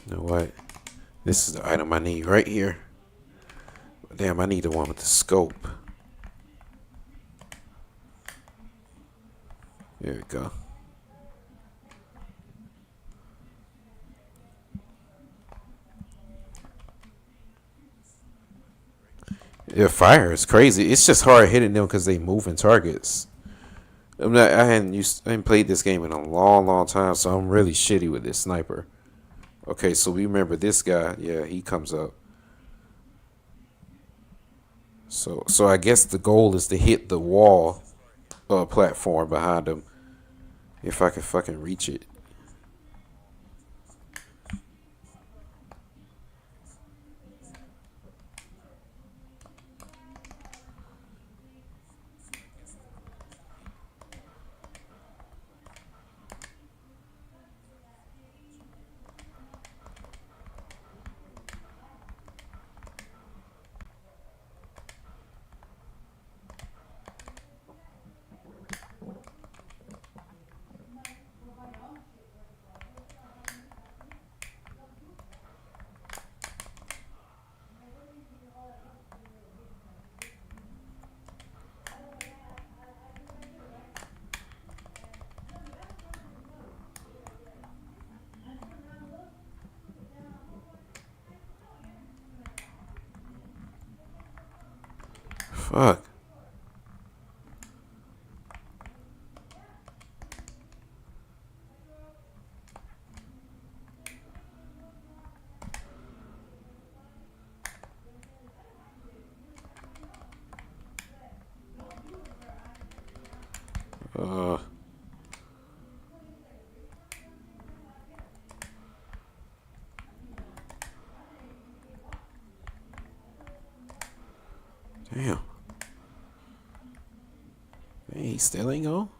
You know what? This is the item I need right here. Damn, I need the one with the scope. There we go. Yeah, fire is crazy. It's just hard hitting them because they moving targets. I'm not. I hadn't played this game in a long, long time, so I'm really shitty with this sniper. Okay, so we remember this guy. Yeah, he comes up. So I guess the goal is to hit the wall platform behind him. If I can fucking reach it. Fuck. Uh. Damn. Hey, he still ain't go.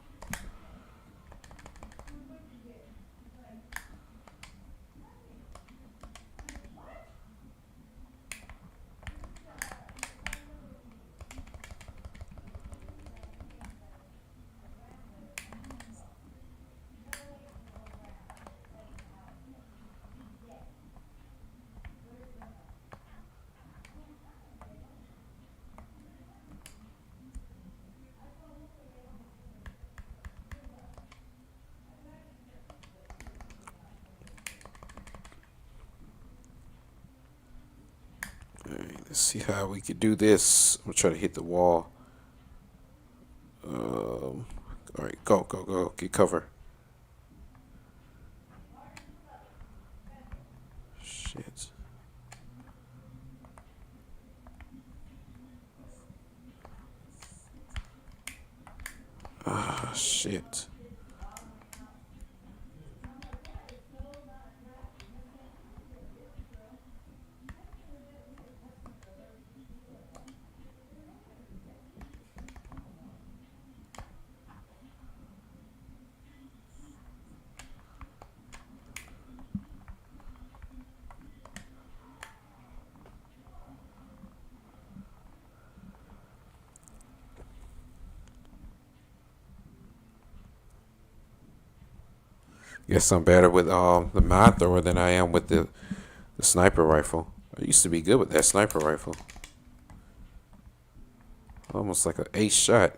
Alright, let's see how we could do this. I'm gonna try to hit the wall. Alright, go, go, go. Get cover. Shit. Ah, shit. Guess I'm better with the mine thrower than I am with the sniper rifle. I used to be good with that sniper rifle. Almost like an ace shot.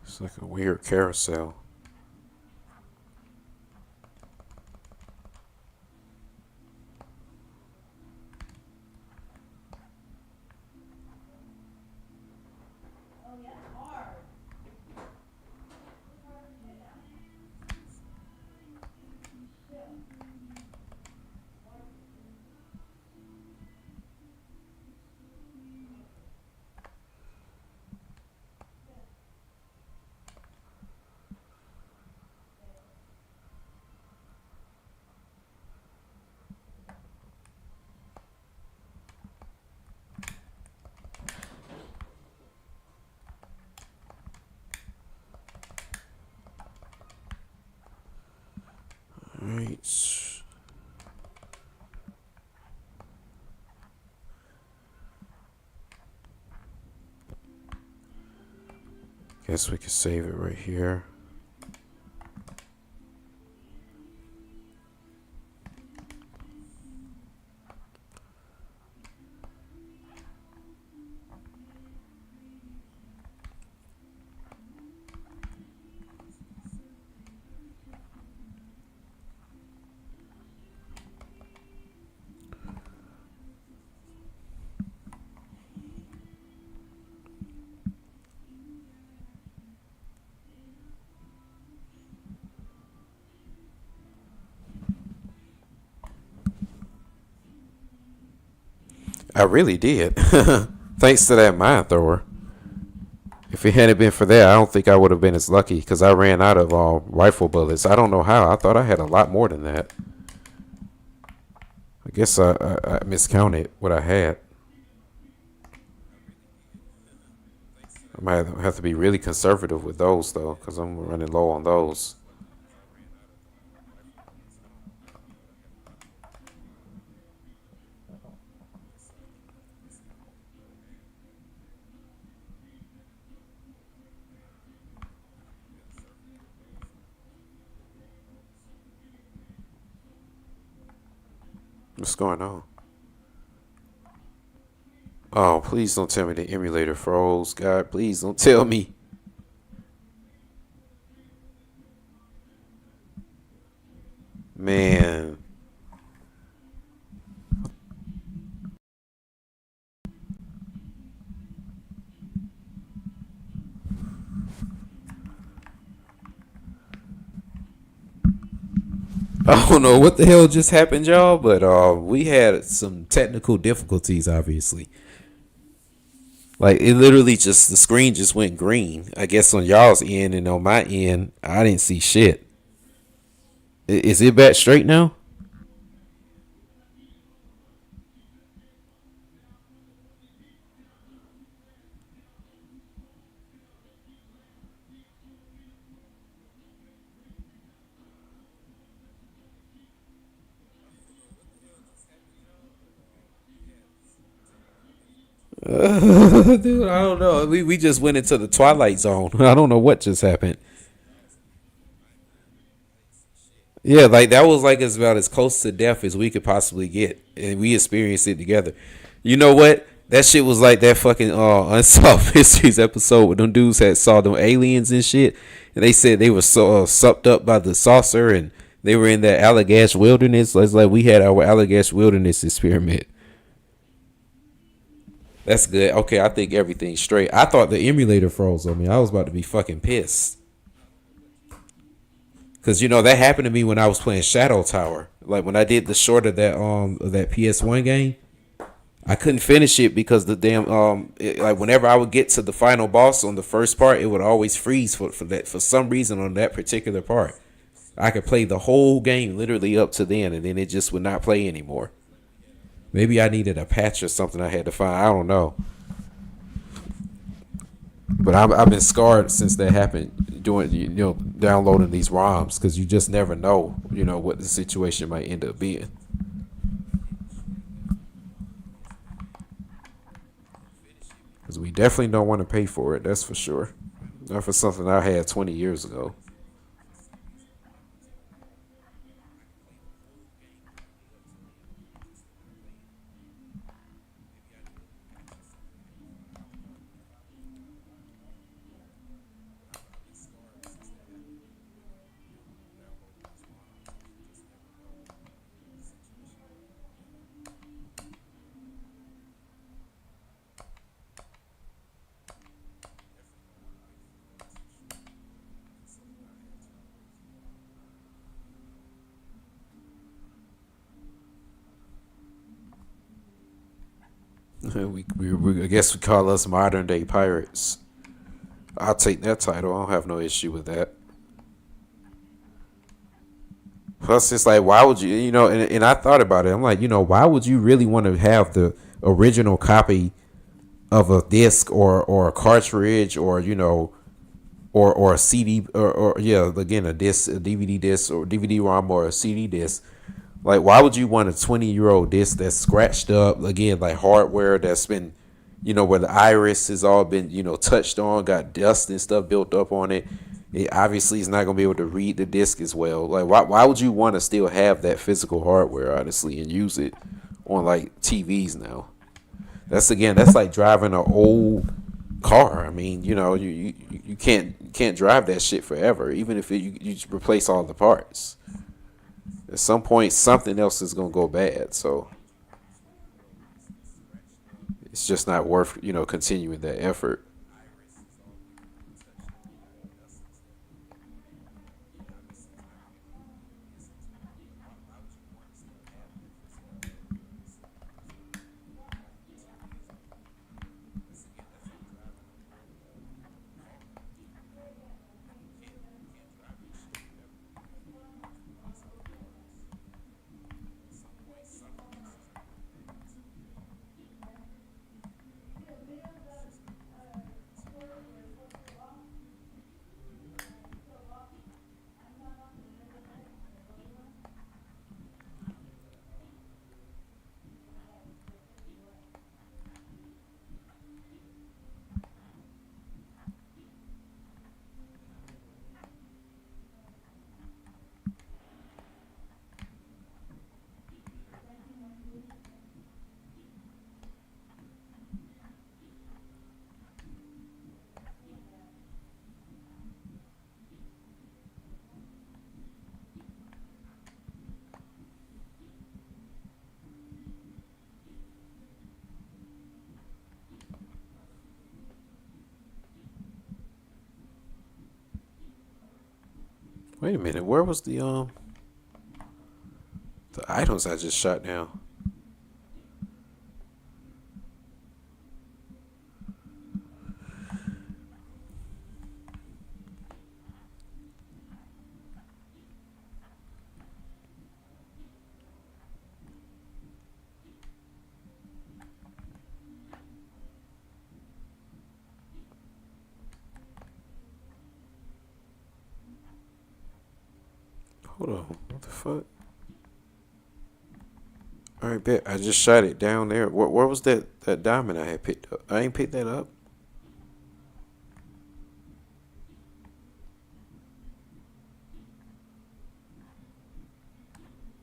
It's like a weird carousel. points. Guess we can save it right here. I really did. Thanks to that mine thrower. If it hadn't been for that, I don't think I would have been as lucky because I ran out of rifle bullets. I don't know how. I thought I had a lot more than that. I guess I miscounted what I had. I might have to be really conservative with those though, because I'm running low on those. What's going on? Oh, please don't tell me the emulator froze. God, please don't tell me. Man. I don't know what the hell just happened, y'all, but we had some technical difficulties, obviously. Like, it literally just, the screen just went green. I guess on y'all's end, and on my end, I didn't see shit. Is it back straight now? Dude, I don't know. We just went into the twilight zone. I don't know what just happened. Yeah, like that was like as about as close to death as we could possibly get, and we experienced it together. You know what? That shit was like that fucking unsolved mysteries episode where them dudes had saw them aliens and shit, and they said they were so sucked up by the saucer, and they were in that Allagash wilderness. It's like we had our Allagash wilderness experiment. That's good. Okay, I think everything's straight. I thought the emulator froze on me. I was about to be fucking pissed. Cause you know that happened to me when I was playing Shadow Tower. Like when I did the short of that PS1 game, I couldn't finish it because the damn like whenever I would get to the final boss on the first part, it would always freeze for that for some reason on that particular part. I could play the whole game literally up to then, and then it just would not play anymore. Maybe I needed a patch or something I had to find. I don't know. But I've been scarred since that happened. Doing downloading these ROMs because you just never know what the situation might end up being. Because we definitely don't want to pay for it. That's for sure. Not for something I had 20 years ago. I guess we call us modern day pirates. I'll take that title. I don't have no issue with that. Plus, it's like, why would and I thought about it. I'm like, why would you really want to have the original copy of a disc or a cartridge or, or a CD or yeah, again a disc, a DVD disc or DVD ROM or a CD disc. Like, why would you want a 20-year old disc that's scratched up again, like hardware that's been, where the iris has all been, touched on, got dust and stuff built up on it. It obviously is not gonna be able to read the disc as well. Like, why would you want to still have that physical hardware, honestly, and use it on like TVs now? That's like driving an old car. I mean, you can't drive that shit forever, even if you replace all the parts. At some point, something else is gonna go bad. So it's just not worth continuing that effort. Wait a minute, where was the items I just shot down? Hold on, what the fuck? All right, bet I just shot it down there. Where was that diamond I had picked up? I ain't picked that up.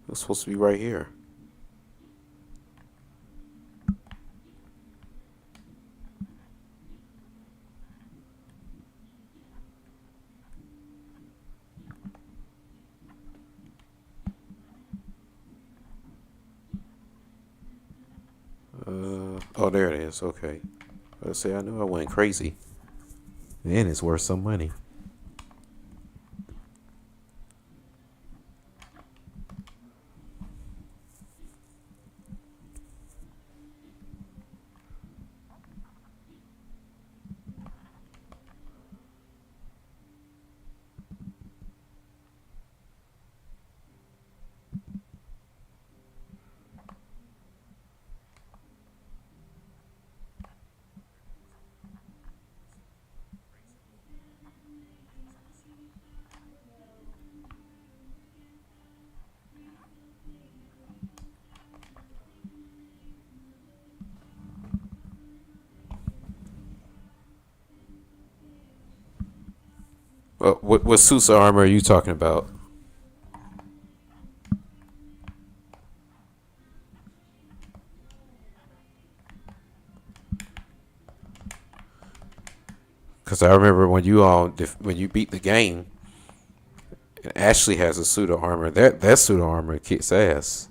It was supposed to be right here. Oh, there it is. Okay. Let's say I knew I went crazy. And it's worth some money. What suits of armor are you talking about? Because I remember when you beat the game, it Ashley has a suit of armor. That suit of armor kicks ass.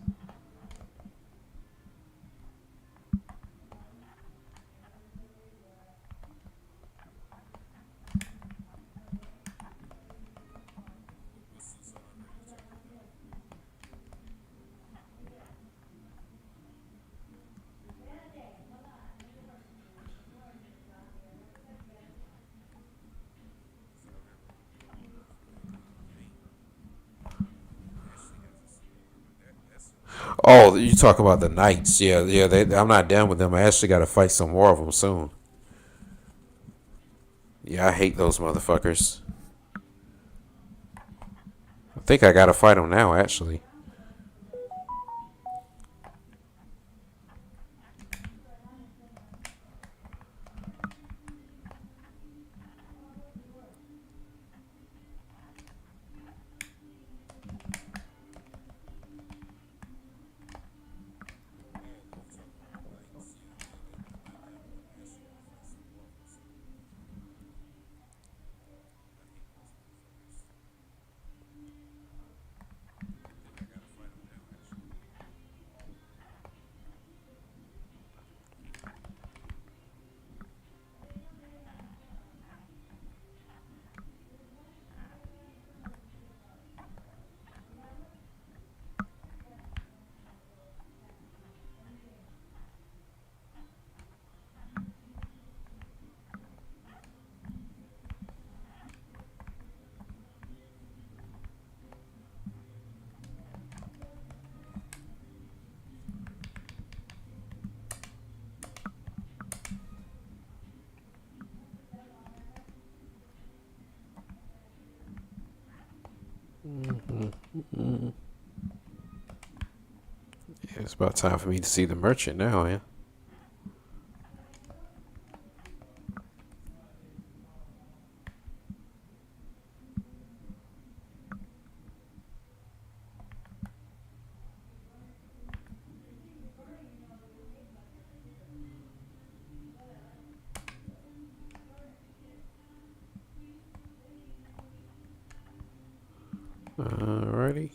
Oh, you talk about the knights? Yeah, yeah. I'm not done with them. I actually got to fight some more of them soon. Yeah, I hate those motherfuckers. I think I gotta fight them now, actually. Yeah, it's about time for me to see the merchant now, man. Alrighty.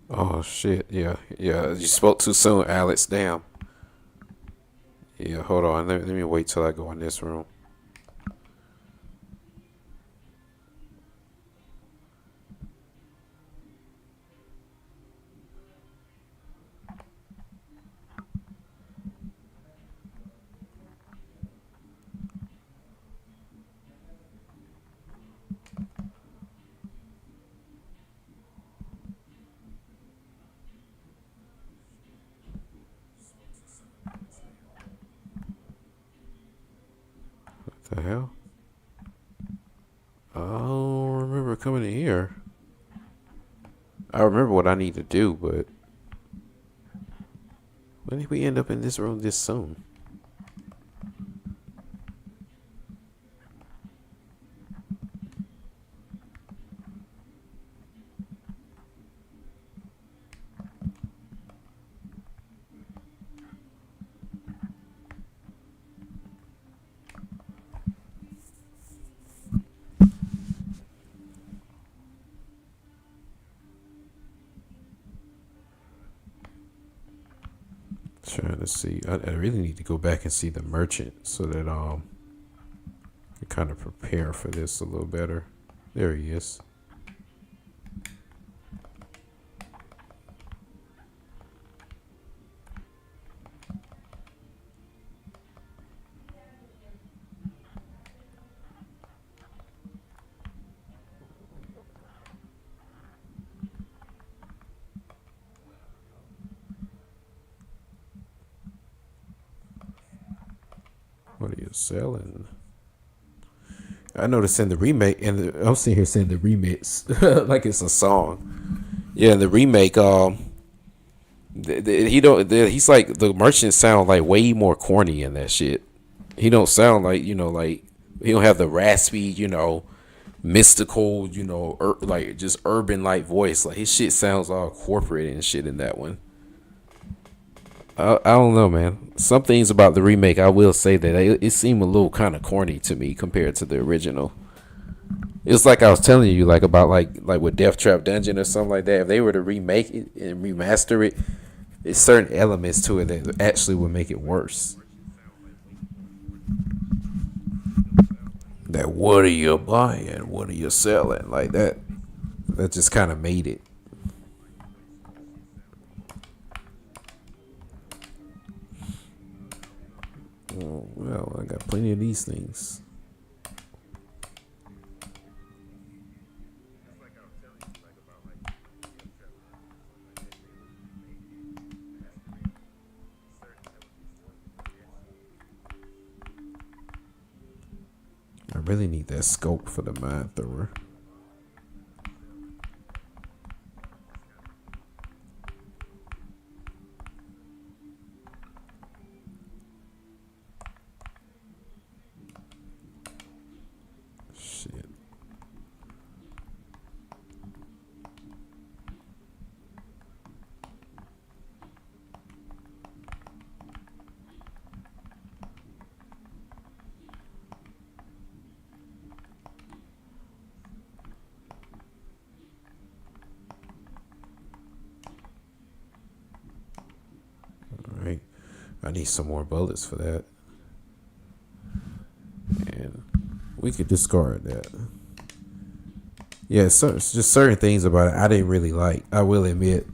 Oh shit, yeah, yeah. You spoke too soon, Alex. Damn. Yeah, hold on. Let me wait till I go in this room. What the hell? I don't remember coming in here. I remember what I need to do, but when did we end up in this room this soon? Trying to see. I really need to go back and see the merchant so that I kind of prepare for this a little better. There he is. What are you selling? I noticed in the remake, and I'm sitting here saying the remix like it's a song. Yeah, in the remake, he don't. He's like the merchant sound like way more corny in that shit. He don't sound like like he don't have the raspy mystical like just urban like voice. Like his shit sounds all corporate and shit in that one. I don't know, man. Some things about the remake, I will say that it seemed a little kind of corny to me compared to the original. It's like I was telling you, like about like with Death Trap Dungeon or something like that. If they were to remake it and remaster it, it's certain elements to it that actually would make it worse. That what are you buying? What are you selling? Like that. That just kind of made it. Oh, well, I got plenty of these things. really need that scope for the mind thrower. Shit. All right. I need some more bullets for that. And we could discard that. Yeah, so it's just certain things about it I didn't really like. I will admit.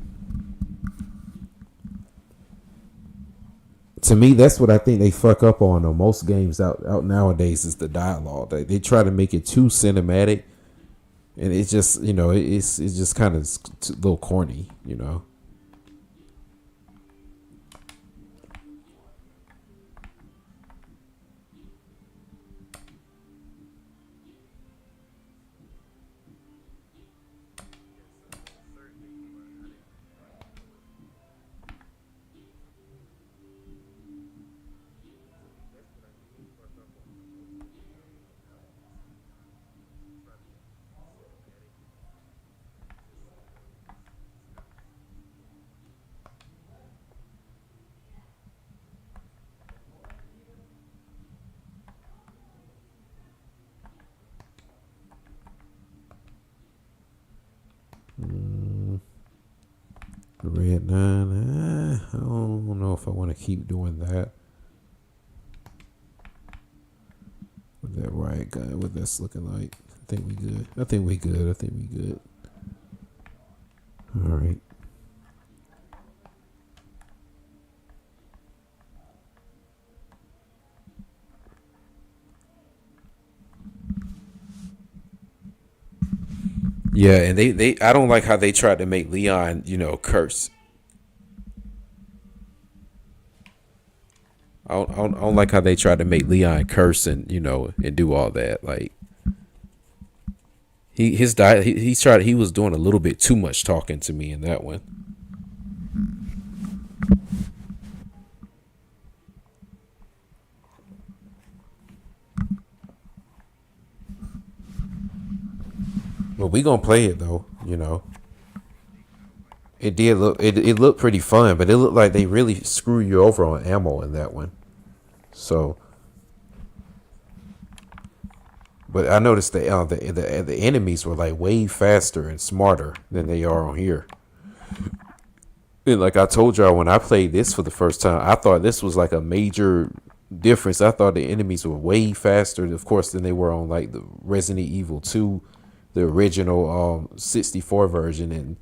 To me, that's what I think they fuck up on. Most games out nowadays is the dialogue. They try to make it too cinematic, and it's just it's just kind of a little corny. Red 9. I don't know if I want to keep doing that. With that riot gun, what that's looking like. I think we good. I think we good. I think we good. All right. Yeah, and they I don't like how they tried to make Leon, curse. I don't like how they tried to make Leon curse and do all that. Like he was doing a little bit too much talking to me in that one. But we gonna play it though. It looked pretty fun, but it looked like they really screw you over on ammo in that one. So, but I noticed the enemies were like way faster and smarter than they are on here. And like I told y'all when I played this for the first time, I thought this was like a major difference. I thought the enemies were way faster, of course, than they were on like the Resident Evil 2, the original 64 version, and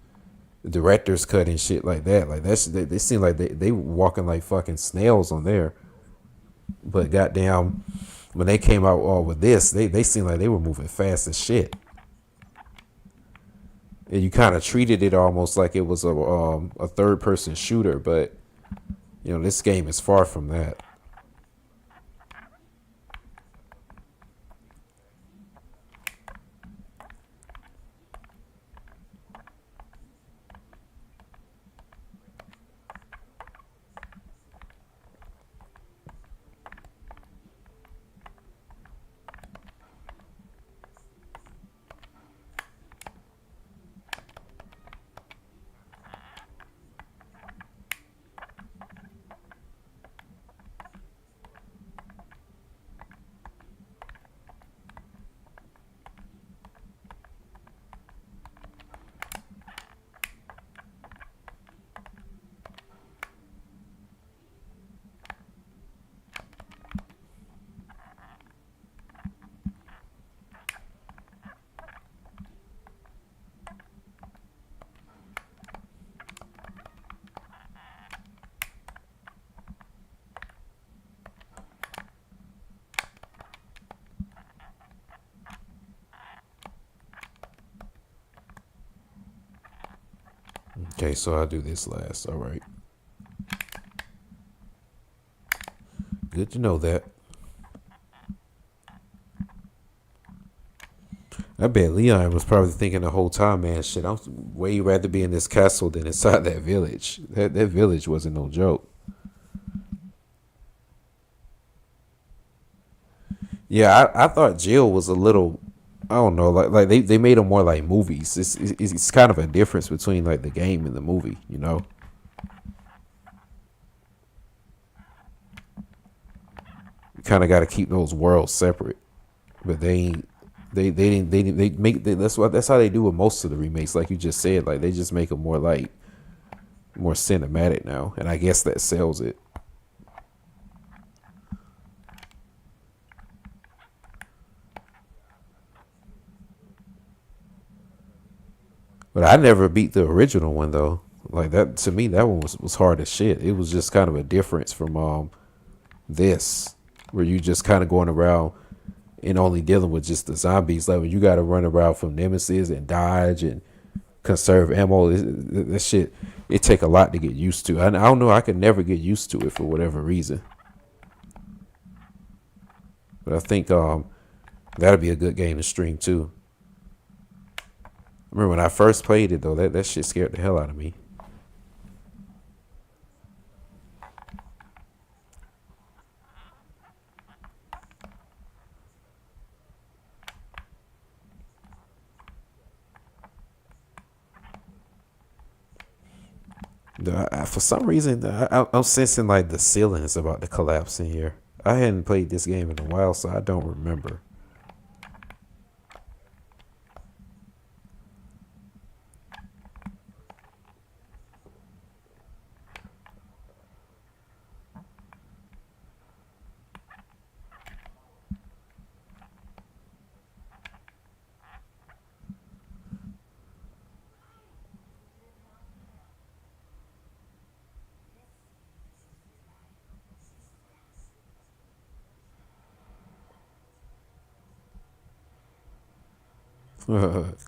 the director's cut and shit like that. Like they seem like they were walking like fucking snails on there. But goddamn, when they came out with this, they seemed like they were moving fast as shit. And you kind of treated it almost like it was a third person shooter, but this game is far from that. Okay, so I'll do this last. All right. Good to know that. I bet Leon was probably thinking the whole time, man, shit, I'm way rather be in this castle than inside that village. That village wasn't no joke. Yeah, I thought Jill was a little, I don't know, like they made them more like movies. It's kind of a difference between like the game and the movie, you know. You kind of got to keep those worlds separate, but they ain't. They make that's how they do with most of the remakes. Like you just said, like they just make them more like more cinematic now, and I guess that sells it. But I never beat the original one though. Like that to me, that one was hard as shit. It was just kind of a difference from this, where you just kind of going around and only dealing with just the zombies. Like when you got to run around from nemesis and dodge and conserve ammo. That shit, it take a lot to get used to. I don't know. I could never get used to it for whatever reason. But I think that'll be a good game to stream too. I remember when I first played it though, that shit scared the hell out of me. For some reason, I'm sensing like the ceiling is about to collapse in here. I hadn't played this game in a while, so I don't remember.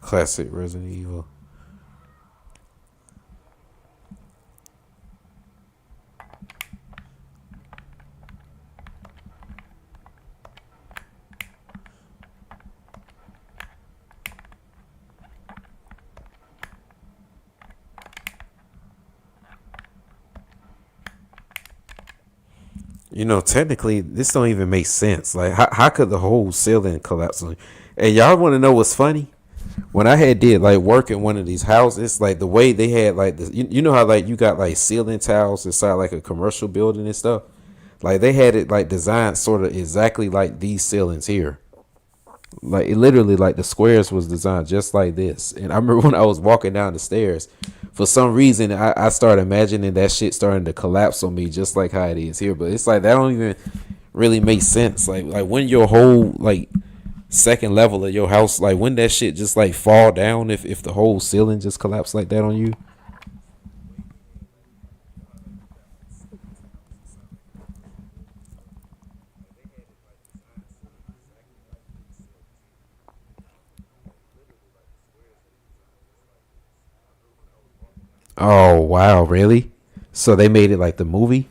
Classic Resident Evil. You know, technically, this don't even make sense. Like, how could the whole ceiling collapse? And y'all want to know what's funny? When I had did like work in one of these houses, like the way they had like this, you know how like you got like ceiling tiles inside like a commercial building and stuff. Like they had it like designed sort of exactly like these ceilings here. Like it literally like the squares was designed just like this. And I remember when I was walking down the stairs, for some reason I started imagining that shit starting to collapse on me just like how it is here. But it's like that don't even really make sense. Like when your whole like second level of your house, like when that shit just like fall down if the whole ceiling just collapse like that on you. Oh wow, really? So they made it like the movie?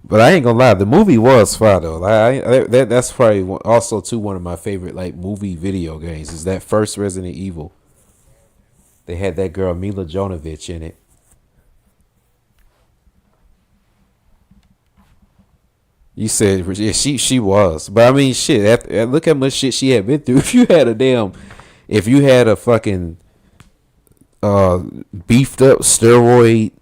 But I ain't gonna lie, the movie was fire though. Like, that's probably also too one of my favorite like movie video games. Is that first Resident Evil? They had that girl Mila Jovovich in it. You said yeah, she was, but I mean shit. Look how much shit she had been through. If you had a fucking uh beefed up steroid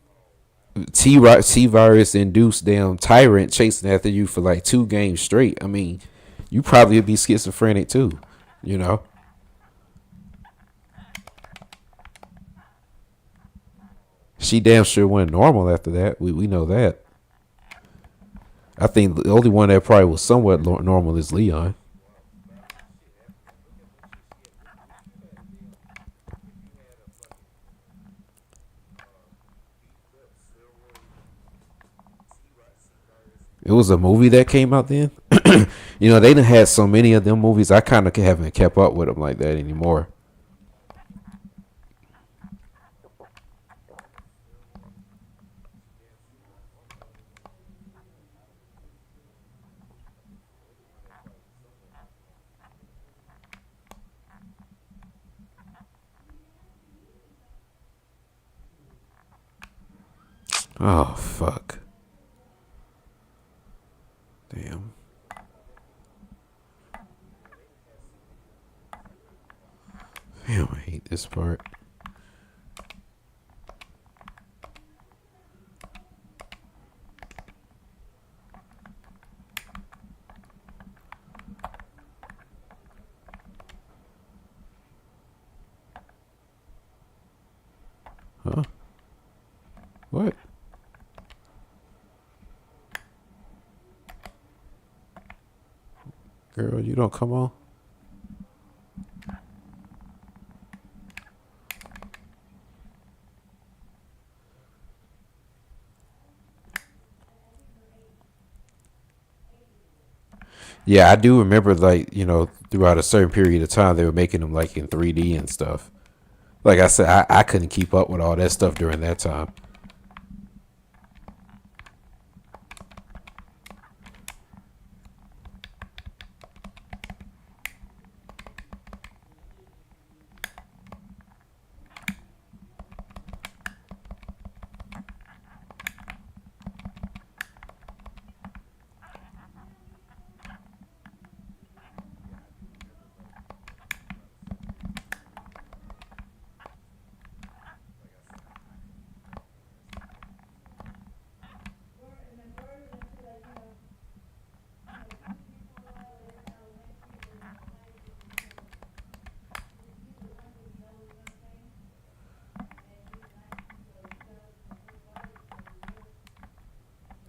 T virus induced damn tyrant chasing after you for like 2 games straight. I mean, you probably would be schizophrenic too. You know, she damn sure went normal after that. We know that. I think the only one that probably was somewhat normal is Leon. It was a movie that came out then. You know, they done had so many of them movies. I kind of haven't kept up with them like that anymore. Oh fuck. Damn. Damn, I hate this part. Huh? What? Girl, you don't come on? Yeah, I do remember, like, throughout a certain period of time, they were making them, like, in 3D and stuff. Like I said, I couldn't keep up with all that stuff during that time.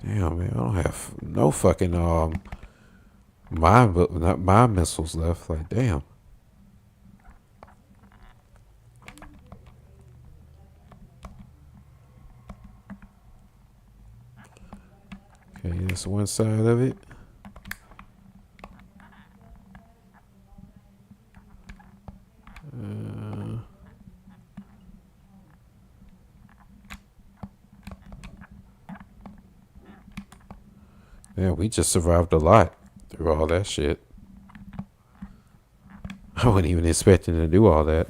Damn, man, I don't have no fucking not mind missiles left. Like, damn. Okay, that's one side of it. Yeah, we just survived a lot through all that shit. I wasn't even expecting to do all that.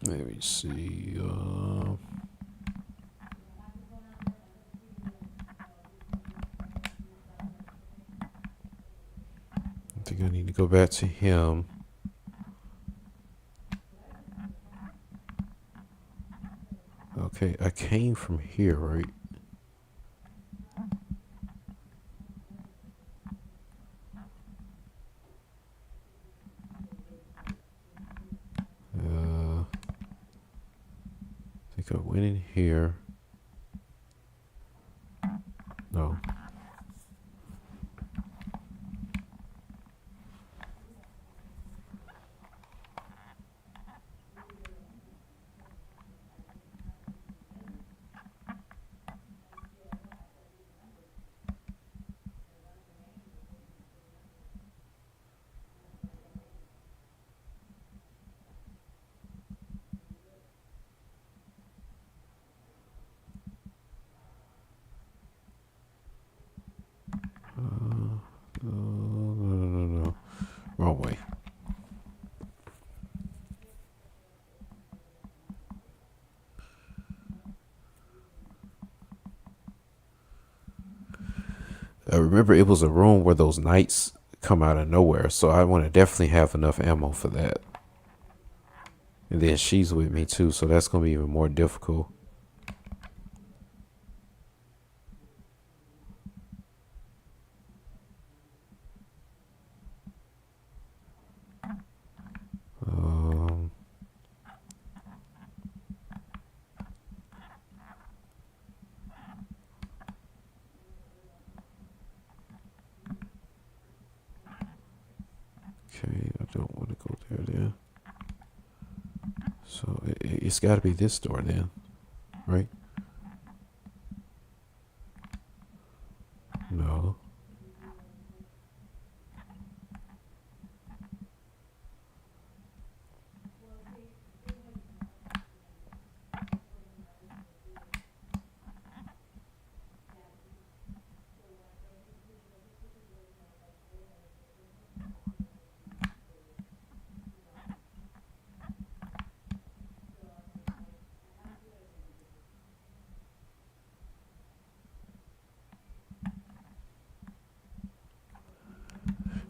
Let me see. I think I need to go back to him. Okay, I came from here, right? I think I went in here. No. No. Wrong way. I remember it was a room where those knights come out of nowhere, so I want to definitely have enough ammo for that. And then she's with me too, so that's gonna be even more difficult. So it's got to be this door then, right? No.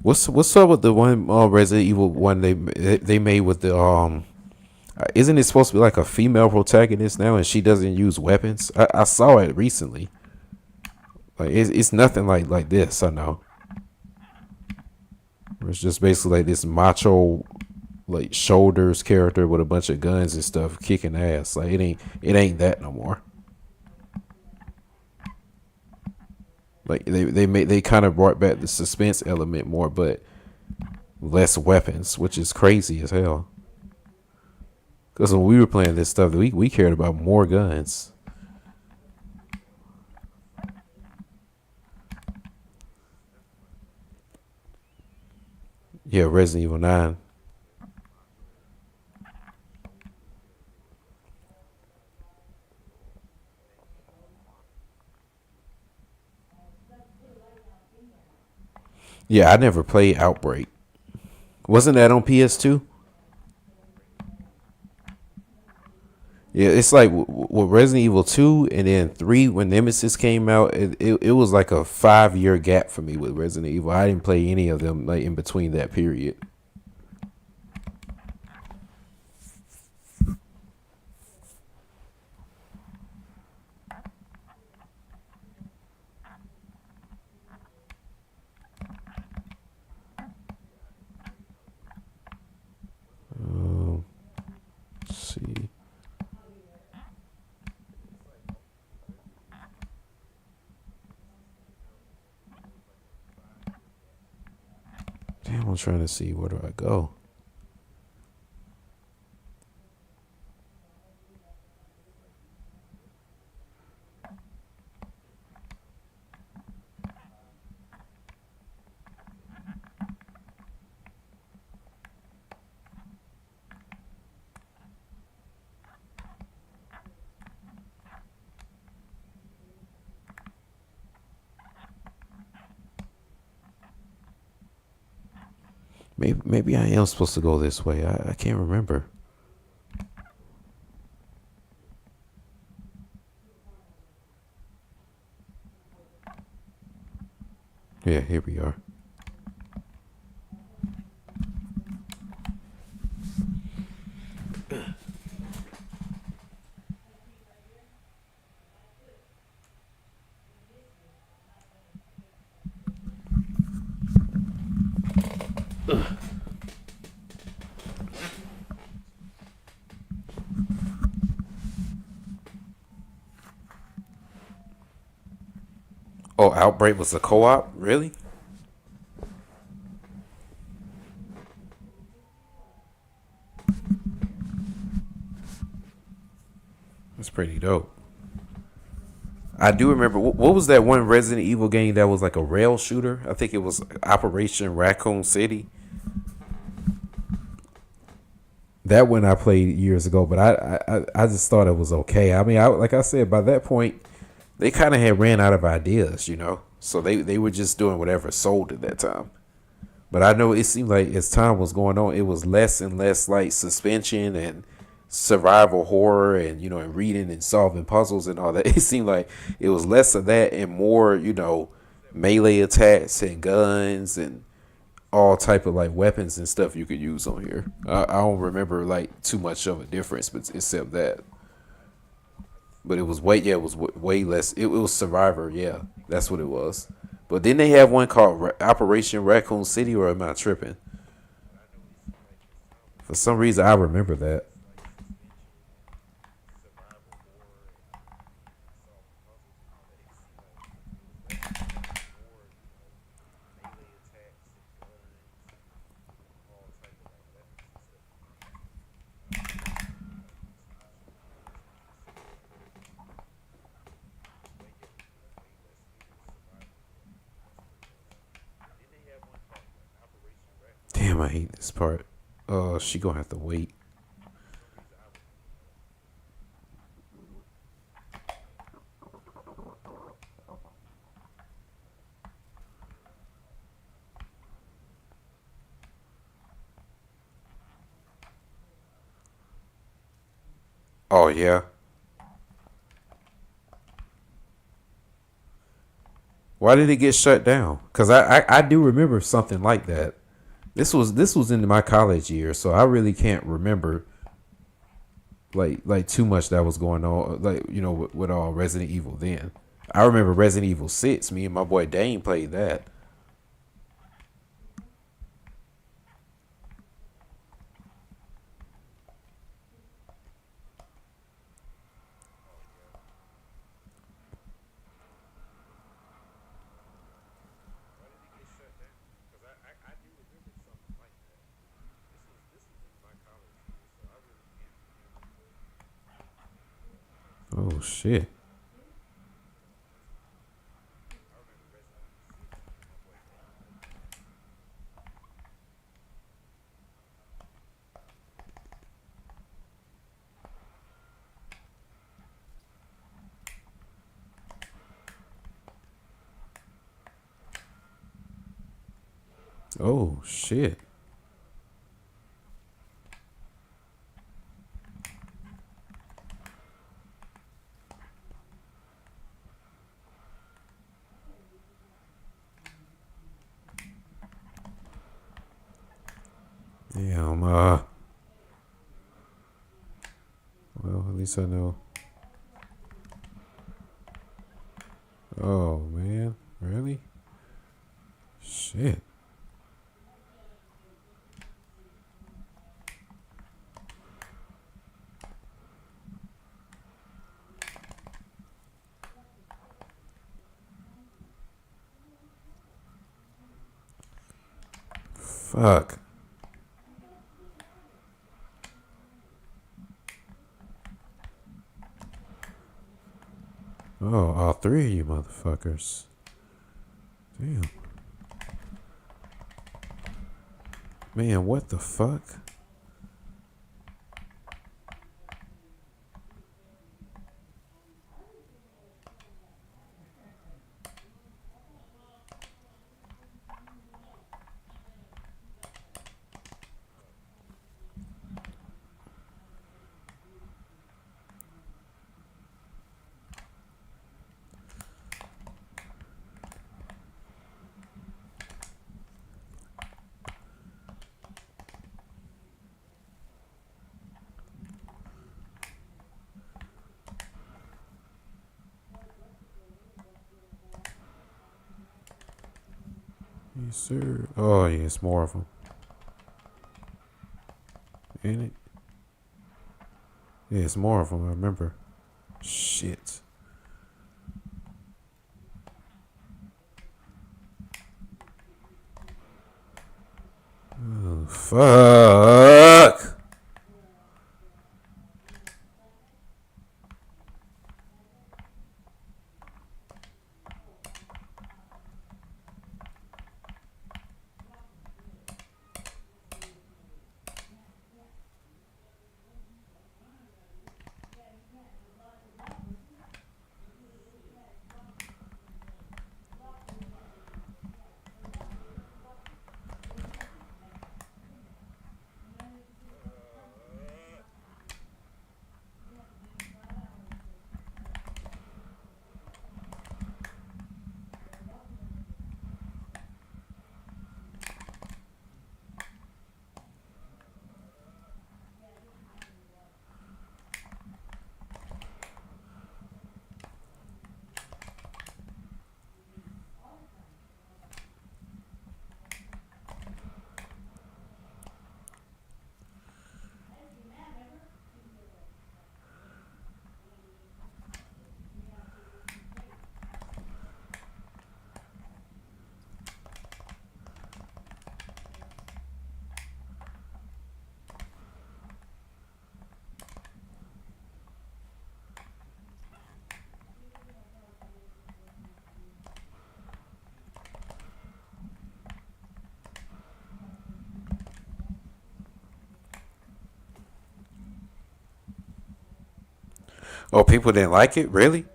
What's up with the one Resident Evil one they made with the isn't it supposed to be like a female protagonist now and she doesn't use weapons? I saw it recently. Like it's nothing like this. I know. It's just basically like this macho like shoulders character with a bunch of guns and stuff kicking ass. Like it ain't that no more. Like they kind of brought back the suspense element more, but less weapons, which is crazy as hell. Because when we were playing this stuff, we cared about more guns. Yeah, Resident Evil 9. Yeah, I never played Outbreak. Wasn't that on PS2? Yeah, it's like with Resident Evil 2 and then 3 when Nemesis came out, it was like a 5 year gap for me with Resident Evil. I didn't play any of them like in between that period. Um, let's see. Damn, I'm trying to see where do I go. Maybe I am supposed to go this way. I can't remember. Yeah, here we are. Oh, Outbreak was a co-op? Really? That's pretty dope. I do remember what was that one Resident Evil game that was like a rail shooter? I think it was Operation Raccoon City. That one I played years ago, but I just thought it was okay. I mean, like I said, by that point, they kind of had ran out of ideas, So they were just doing whatever sold at that time. But I know it seemed like as time was going on, it was less and less like suspension and survival horror and and reading and solving puzzles and all that. It seemed like it was less of that and more melee attacks and guns and all type of like weapons and stuff you could use on here. I don't remember like too much of a difference, but except that. But it was it was way less. It was Survivor, yeah, that's what it was. But then they have one called Operation Raccoon City, or am I tripping? For some reason, I remember that. Damn, I hate this part. She gonna have to wait. Oh yeah. Why did it get shut down? Cause I do remember something like that. This was in my college year, so I really can't remember like too much that was going on. Like with all Resident Evil then. I remember Resident Evil 6. Me and my boy Dane played that. Oh shit. Oh shit. Damn. Well, at least I know. Oh man, really? Shit. Fuck. Oh, all three of you motherfuckers. Damn. Man, what the fuck? Yes, sir. Oh, yeah, it's more of them. Ain't it? Yeah, it's more of them. I remember. Shit. Oh, fuck. Oh, people didn't like it, really?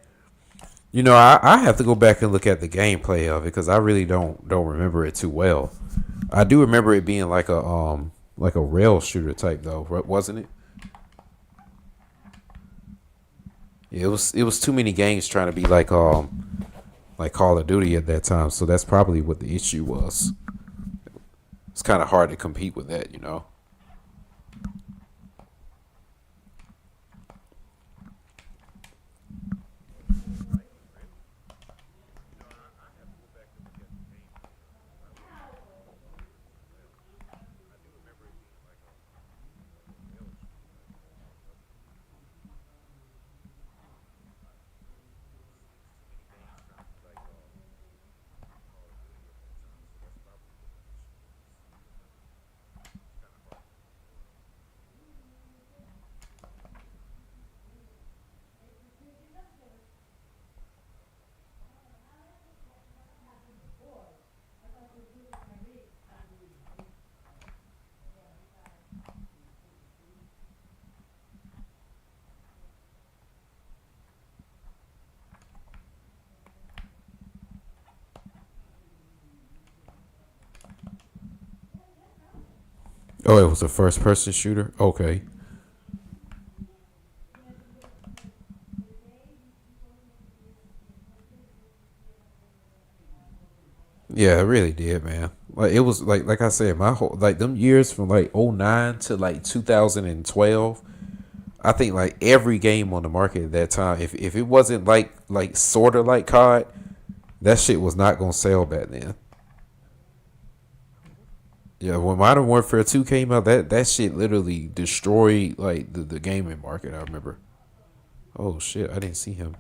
You know, I have to go back and look at the gameplay of it because I really don't remember it too well. I do remember it being like a rail shooter type though, wasn't it? Yeah, it was too many games trying to be like Call of Duty at that time, so that's probably what the issue was. It's kind of hard to compete with that, you know. Oh, it was a first person shooter. Okay. Yeah, it really did, man. Like it was like I said, my whole like them years from like '09 to like 2012. I think like every game on the market at that time, if it wasn't like sort of like COD, that shit was not gonna sell back then. Yeah, when Modern Warfare 2 came out, that shit literally destroyed like the gaming market. I remember. Oh shit, I didn't see him.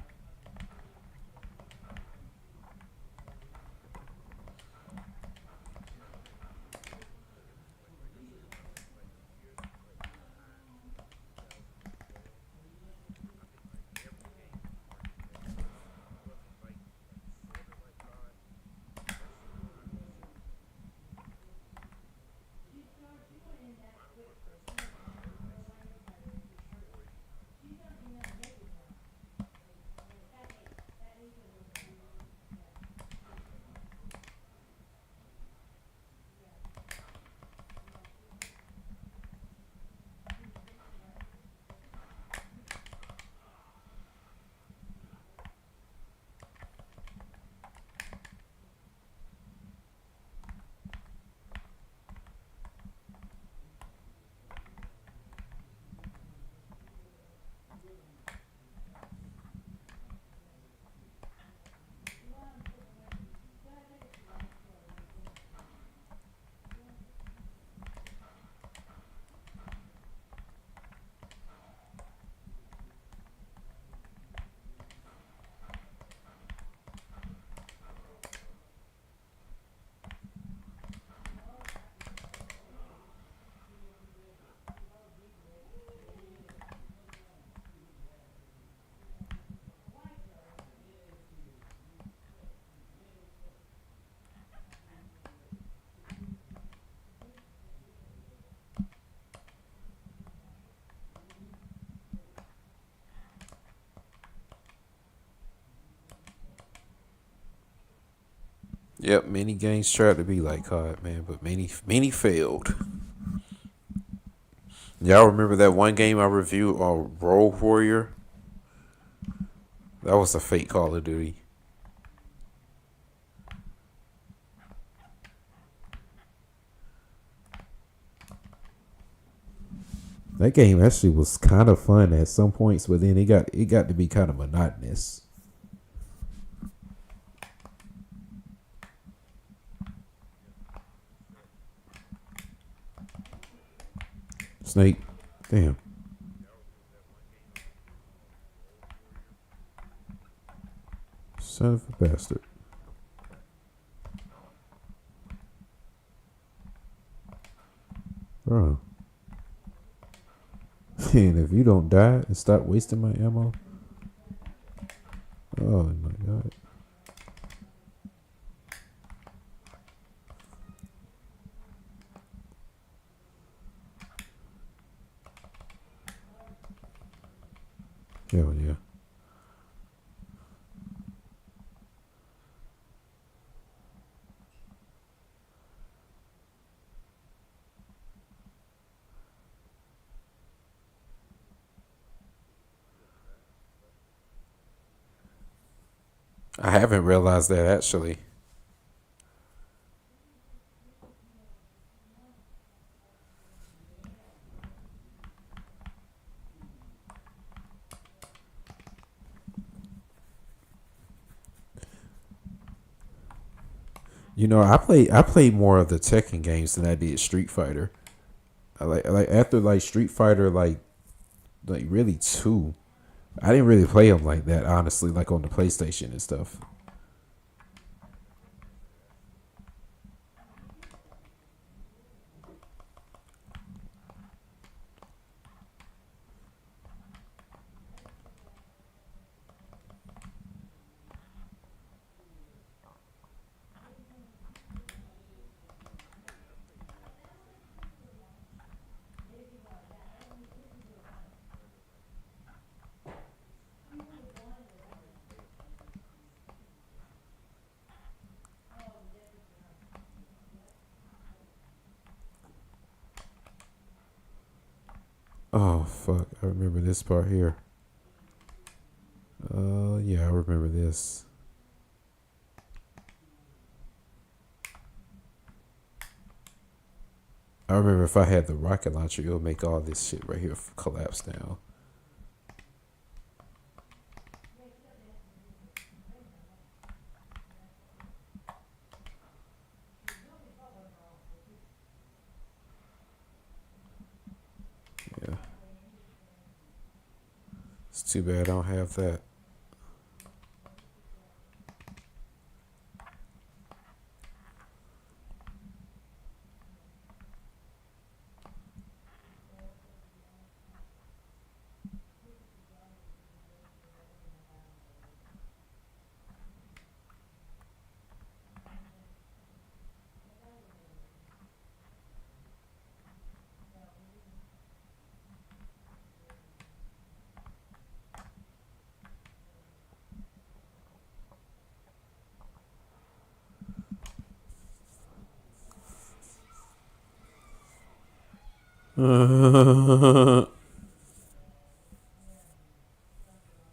Yep, many games tried to be like COD, man, but many failed. Y'all remember that one game I reviewed, Rogue Warrior? That was a fake Call of Duty. That game actually was kind of fun at some points, but then it got to be kind of monotonous. Snake, damn, son of a bastard, bro. And if you don't die and stop wasting my ammo, oh my god. Hell yeah. I haven't realized that actually. I played more of the Tekken games than I did Street Fighter. I like after like Street Fighter like really two. I didn't really play them like that honestly, like on the PlayStation and stuff. Oh fuck! I remember this part here. Yeah, I remember this. I remember if I had the rocket launcher, it would make all this shit right here collapse down. Yeah, it's too bad I don't have that.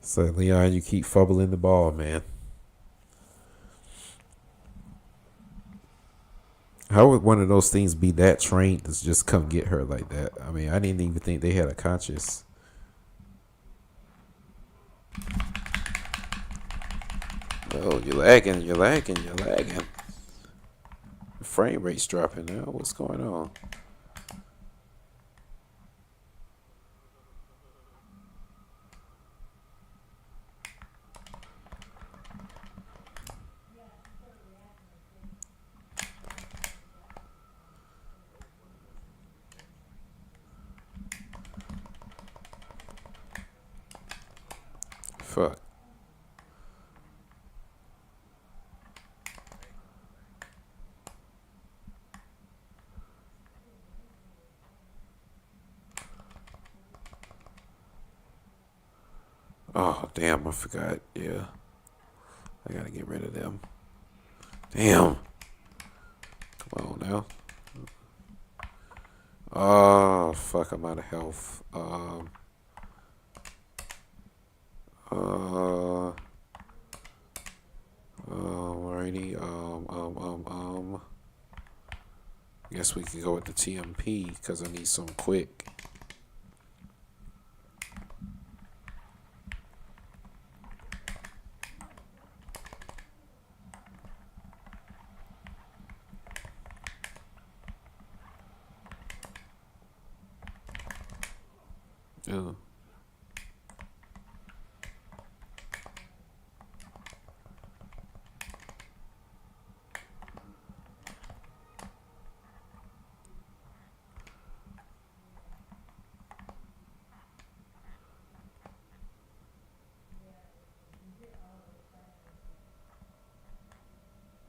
So Leon, you keep fumbling the ball, man. How would one of those things be that trained to just come get her like that? I mean, I didn't even think they had a conscious. Oh, you're lagging, you're lagging, you're lagging. The frame rate's dropping now. What's going on? Fuck. Oh, damn, I forgot. Yeah, I gotta get rid of them. Damn. Come on now. Oh, fuck, I'm out of health. Uh, alrighty. Guess we can go with the TMP because I need some quick. Yeah.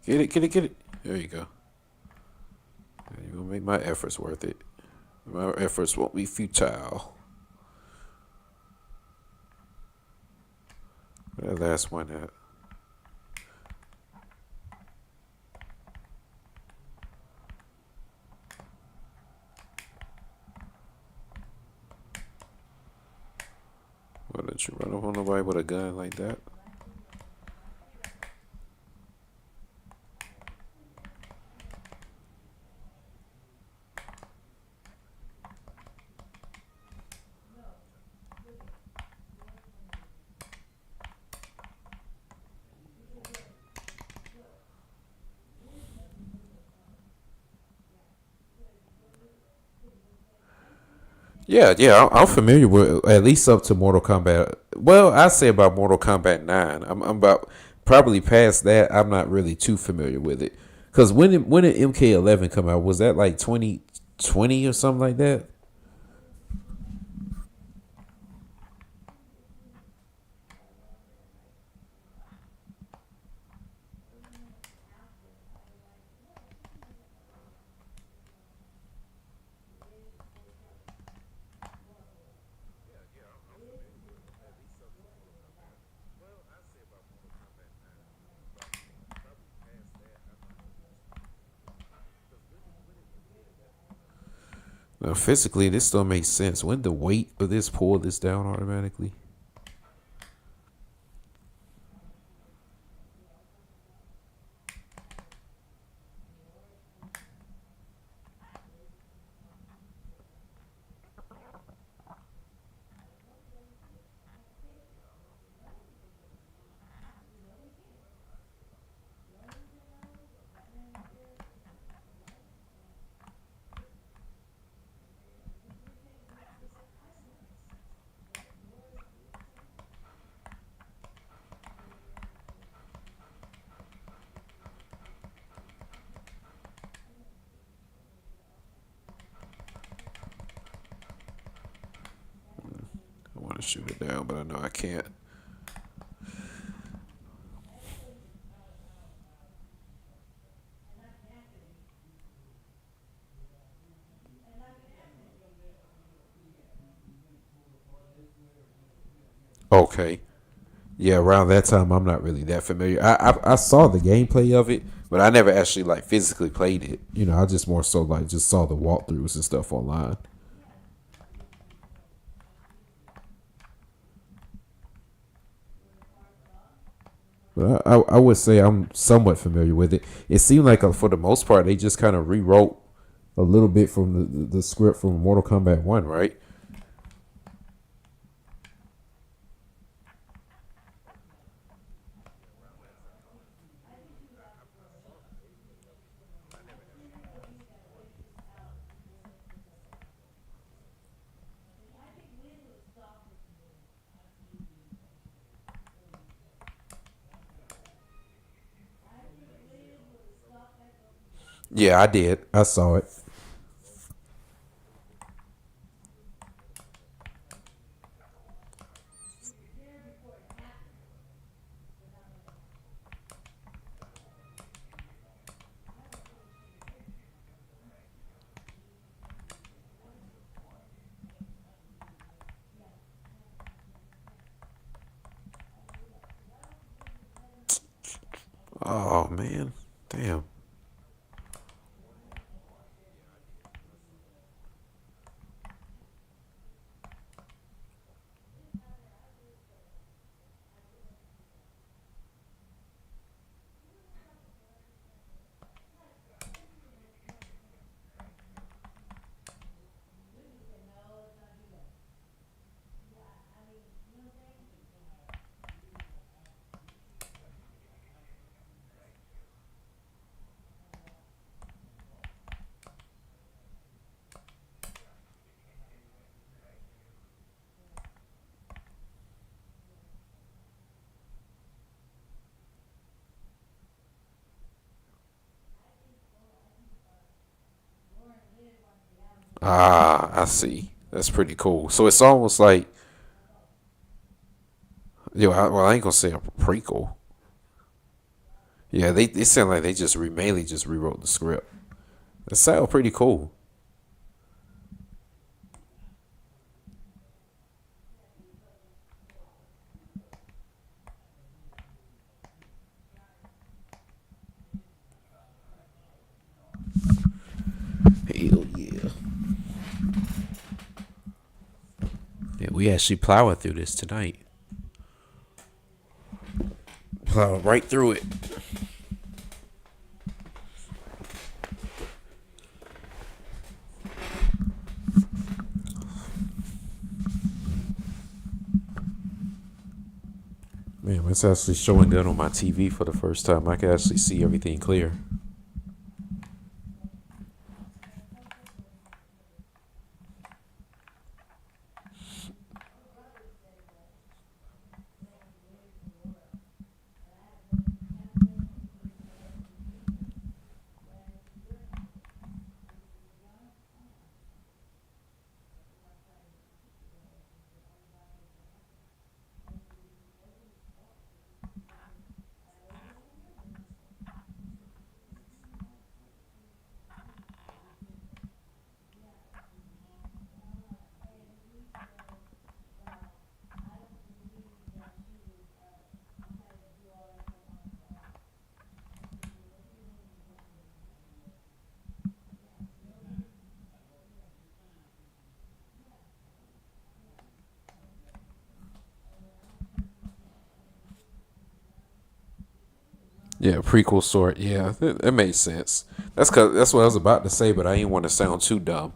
Get it, get it, get it. There you go. You're gonna make my efforts worth it. My efforts won't be futile. That last one. Why don't you run up on nobody with a gun like that? Yeah, yeah, I'm familiar with at least up to Mortal Kombat. Well, I say about Mortal Kombat 9. I'm about probably past that. I'm not really too familiar with it. Cause when did MK11 come out? Was that like 2020 or something like that? Now, physically, this still makes sense. When the weight of this pull this down automatically? I want to shoot it down, but I know I can't. Okay. Yeah, around that time, I'm not really that familiar. I saw the gameplay of it, but I never actually like physically played it. I just more so like just saw the walkthroughs and stuff online. But I would say I'm somewhat familiar with it. It seemed like for the most part they just kind of rewrote a little bit from the script from Mortal Kombat 1, right? Yeah, I did. I saw it. Oh man, damn. Ah, I see. That's pretty cool. So it's almost like well, I ain't gonna say a prequel. Yeah, they sound like they just mainly just rewrote the script. It sounds pretty cool. we actually plowing through this tonight. Plowing right through it. Man, it's actually showing good on my TV for the first time. I can actually see everything clear. Yeah, prequel sort. Yeah, that makes sense. That's what I was about to say, but I didn't want to sound too dumb.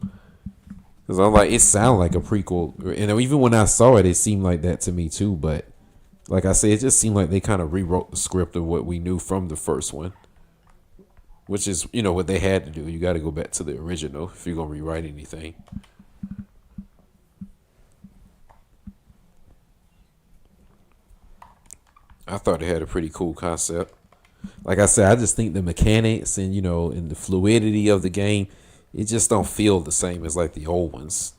Because I'm like, it sounded like a prequel, and even when I saw it, it seemed like that to me too. But like I said, it just seemed like they kind of rewrote the script of what we knew from the first one, which is what they had to do. You got to go back to the original if you're gonna rewrite anything. I thought it had a pretty cool concept. Like I said, I just think the mechanics and and the fluidity of the game, it just don't feel the same as like the old ones.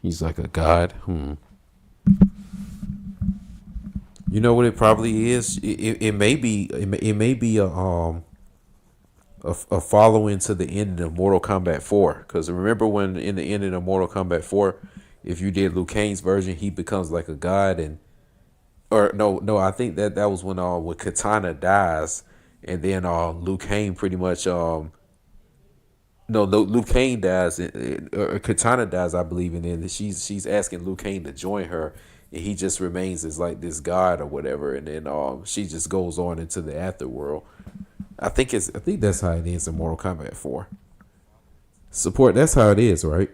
He's like a god. You know what it probably is? It may be it may be a following to the ending of Mortal Kombat 4. Because remember when in the ending of Mortal Kombat 4, if you did Liu Kang's version, he becomes like a god, and or no, I think that was when Katana dies, and then Liu Kang pretty much no, Liu Kang dies, or Katana dies, I believe, and then she's asking Liu Kang to join her, and he just remains as like this god or whatever, and then she just goes on into the afterworld. I think that's how it is in Mortal Kombat 4. Support. That's how it is, right?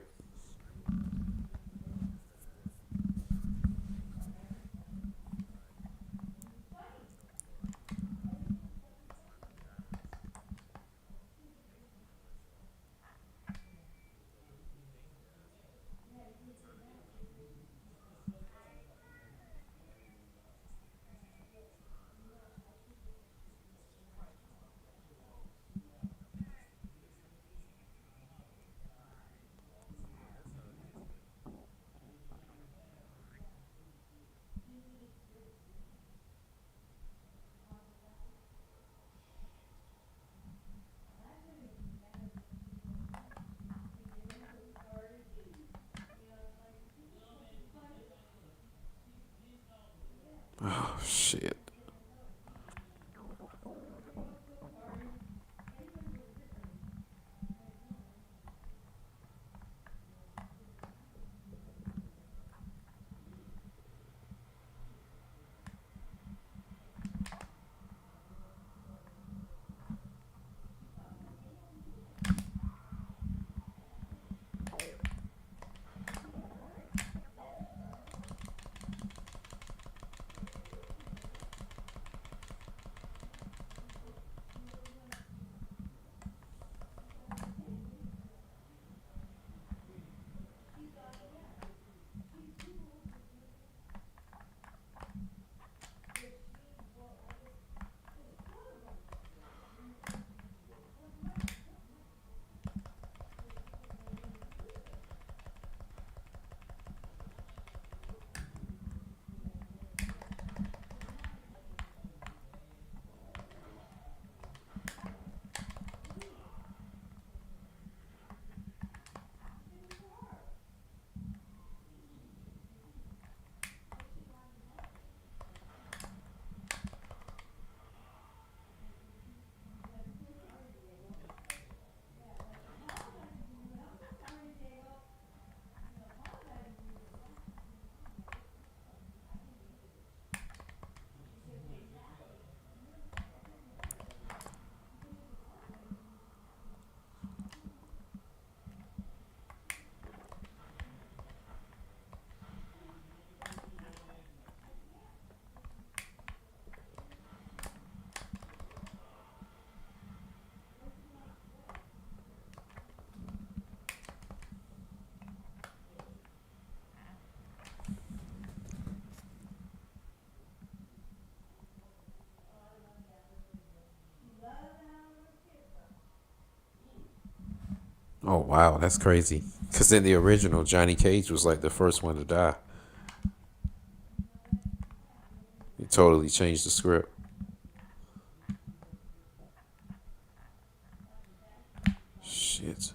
Oh wow, that's crazy. Because in the original, Johnny Cage was like the first one to die. He totally changed the script. Shit.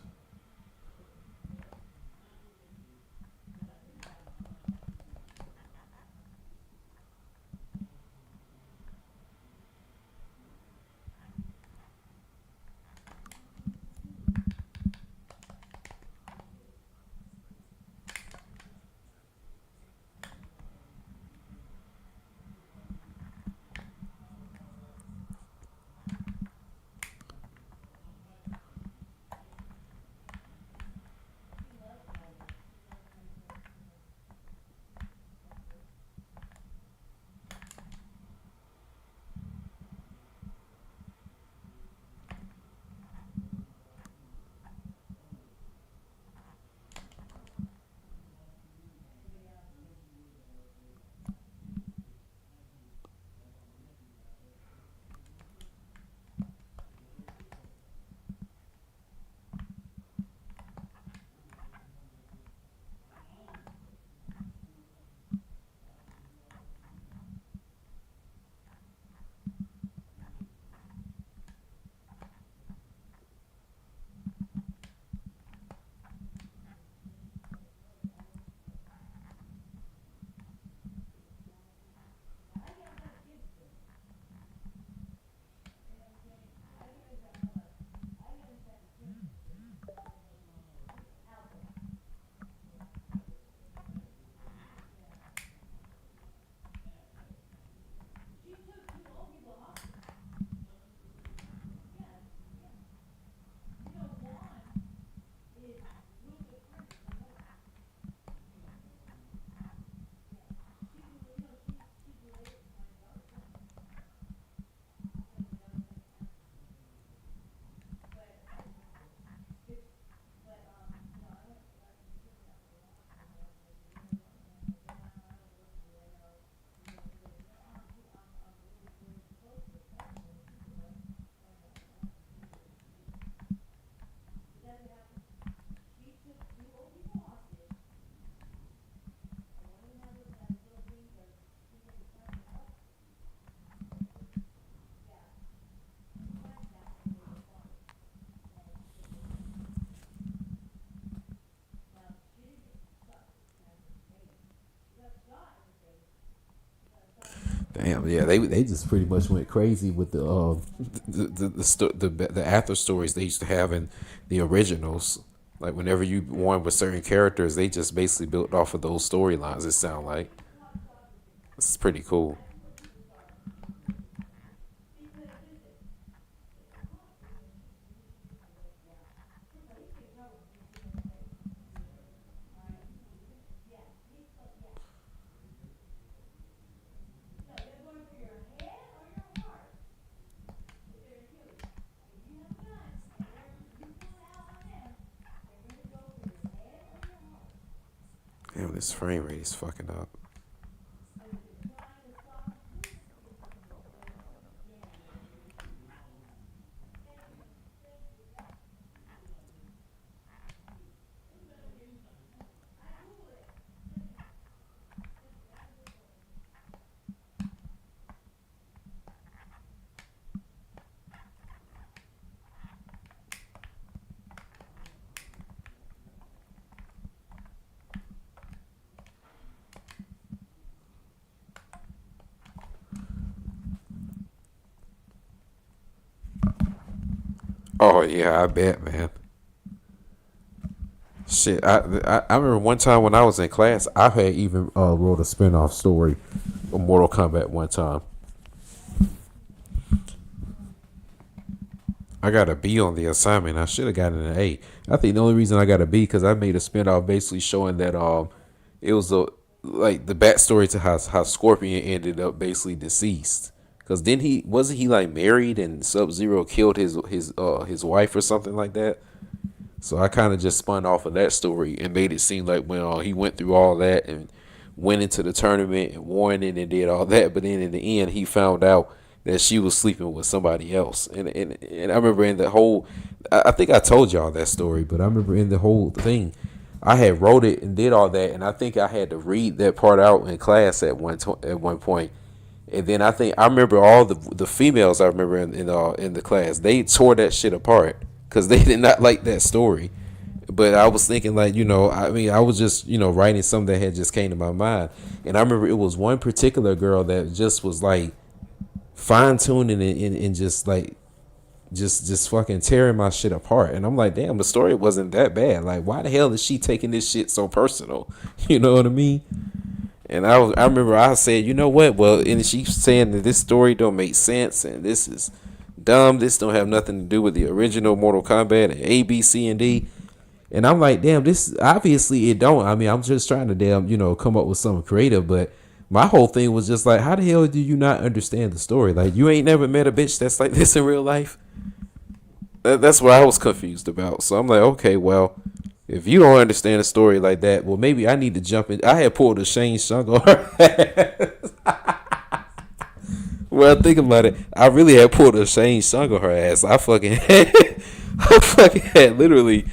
Damn, yeah, they just pretty much went crazy with the after stories they used to have in the originals. Like whenever you won with certain characters, they just basically built off of those storylines. It sound like it's pretty cool. Damn, this frame rate is fucking up. Oh yeah, I bet, man. Shit, I remember one time when I was in class, I had even wrote a spinoff story of Mortal Kombat one time. I got a B on the assignment. I should have gotten an A. I think the only reason I got a B because I made a spinoff basically showing that it was a like the backstory to how Scorpion ended up basically deceased. Cause then he wasn't he like married and Sub Zero killed his wife or something like that. So I kind of just spun off of that story and made it seem like when he went through all that and went into the tournament and won it and did all that, but then in the end he found out that she was sleeping with somebody else. And I remember in the whole, I think I told y'all that story, but I remember in the whole thing, I had wrote it and did all that, and I think I had to read that part out in class at one point. And then I remember all the females I remember in the class, they tore that shit apart because they did not like that story. But I was thinking, like, I mean, I was just, writing something that had just came to my mind. And I remember it was one particular girl that just was like fine tuning and just like just fucking tearing my shit apart. And I'm like, damn, the story wasn't that bad. Like, why the hell is she taking this shit so personal? You know what I mean? And I remember I said, you know what? Well, and she's saying that this story don't make sense and this is dumb. This don't have nothing to do with the original Mortal Kombat and A, B, C, and D. And I'm like, damn, this obviously it don't. I mean, I'm just trying to come up with something creative. But my whole thing was just like, how the hell do you not understand the story? Like, you ain't never met a bitch that's like this in real life. That's what I was confused about. So I'm like, okay, well, if you don't understand a story like that, well, maybe I need to jump in. I had pulled a Shane Shung on her ass. Well, think about it. I really had pulled a Shane Shung on her ass. I fucking had literally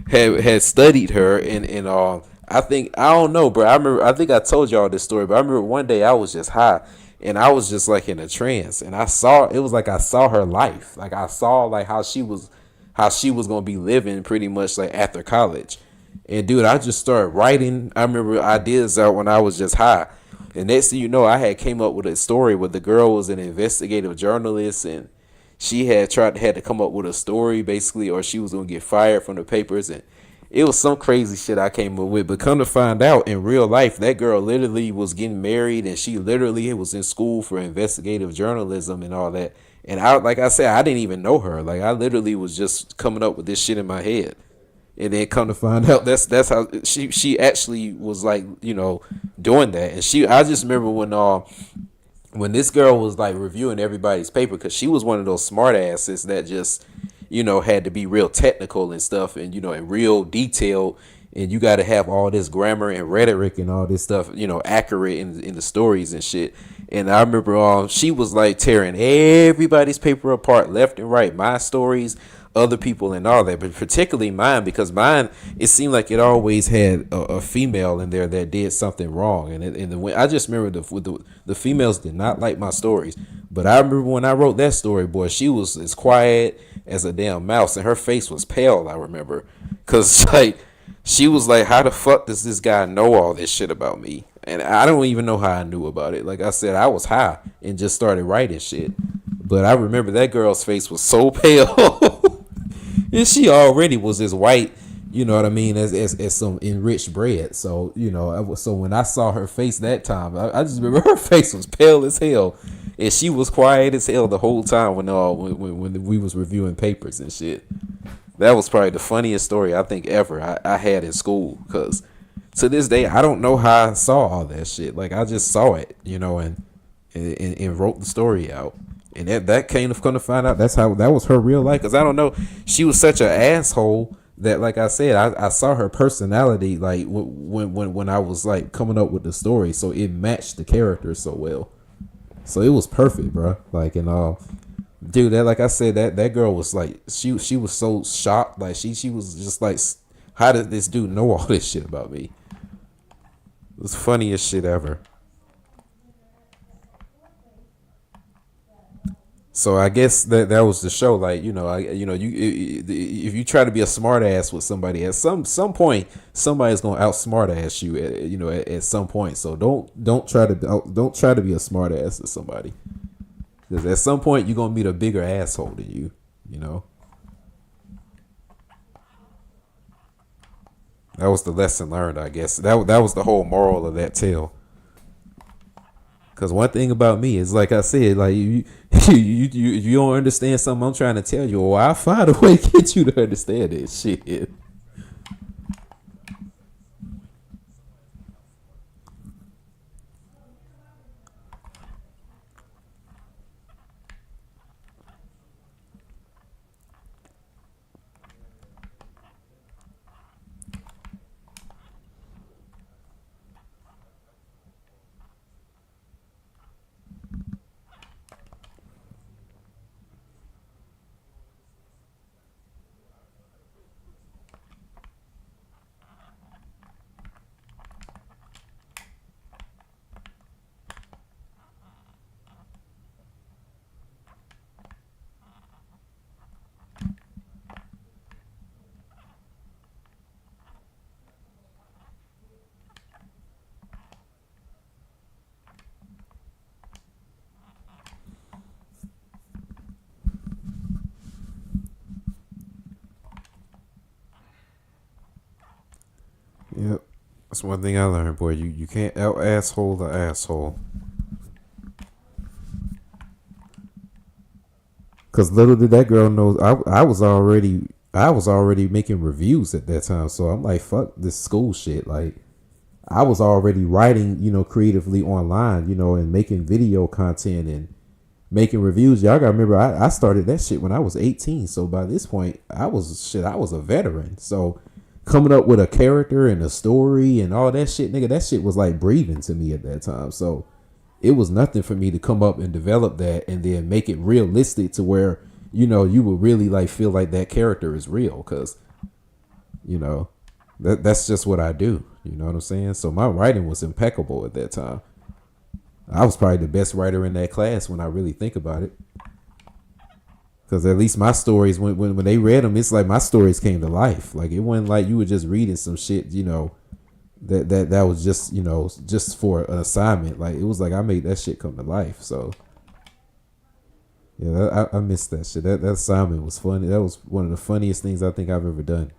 had studied her and I think I don't know, bro. I think I told y'all this story, but I remember one day I was just high and I was just like in a trance and it was like I saw her life. Like I saw like how she was gonna be living pretty much like after college. And dude, I just started writing. I remember ideas out when I was just high. And next thing you know, I had came up with a story where the girl was an investigative journalist and she had to come up with a story basically, or she was gonna get fired from the papers, and it was some crazy shit I came up with. But come to find out, in real life, that girl literally was getting married, and she literally was in school for investigative journalism and all that. And like I said, I didn't even know her. Like I literally was just coming up with this shit in my head, and then come to find out that's how she actually was like doing that. And I just remember when this girl was like reviewing everybody's paper, because she was one of those smart asses that just had to be real technical and stuff, and and real detailed, and you got to have all this grammar and rhetoric and all this stuff accurate in the stories and shit. And I remember she was like tearing everybody's paper apart left and right, my stories, other people, and all that, but particularly mine, because mine, it seemed like it always had a female in there that did something wrong. I just remember the females did not like my stories. But I remember when I wrote that story, boy, she was as quiet as a damn mouse, and her face was pale. I remember, cause like she was like, "How the fuck does this guy know all this shit about me?" And I don't even know how I knew about it. Like I said, I was high and just started writing shit. But I remember that girl's face was so pale. And she already was as white, you know what I mean, as some enriched bread. So, so when I saw her face that time, I just remember her face was pale as hell. And she was quiet as hell the whole time when we was reviewing papers and shit. That was probably the funniest story I think ever I had in school. Because to this day, I don't know how I saw all that shit. Like, I just saw it, and wrote the story out. And that came to come to find out that was her real life. Because I don't know, she was such an asshole that, like I said, I saw her personality like when I was like coming up with the story, so it matched the character so well. So it was perfect, bro. Like, and dude, that, like I said, that girl was like, she was so shocked. Like she was just like, how did this dude know all this shit about me? It was the funniest shit ever. So I guess that was the show. Like, if you try to be a smart ass with somebody, at some point somebody's gonna outsmart ass you at some point. So don't try to be a smart ass with somebody, because at some point you're gonna meet a bigger asshole than you. That was the lesson learned, I guess. That was the whole moral of that tale. Because one thing about me is, like I said, like you don't understand something I'm trying to tell you, or I'll find a way to get you to understand it. Shit. That's one thing I learned, boy. You can't out asshole the asshole. Cause little did that girl know, I was already making reviews at that time. So I'm like, fuck this school shit. Like I was already writing, creatively online, and making video content and making reviews. Y'all gotta remember, I started that shit when I was 18. So by this point, I was a veteran. So coming up with a character and a story and all that shit, nigga, that shit was like breathing to me at that time. So it was nothing for me to come up and develop that and then make it realistic to where, you would really like feel like that character is real. Cause, you know, that's just what I do. You know what I'm saying? So my writing was impeccable at that time. I was probably the best writer in that class when I really think about it. Because at least my stories, when they read them, it's like my stories came to life. Like it wasn't like you were just reading some shit, that was just, just for an assignment. Like it was like I made that shit come to life. So yeah, I missed that shit. That assignment was funny. That was one of the funniest things I think I've ever done.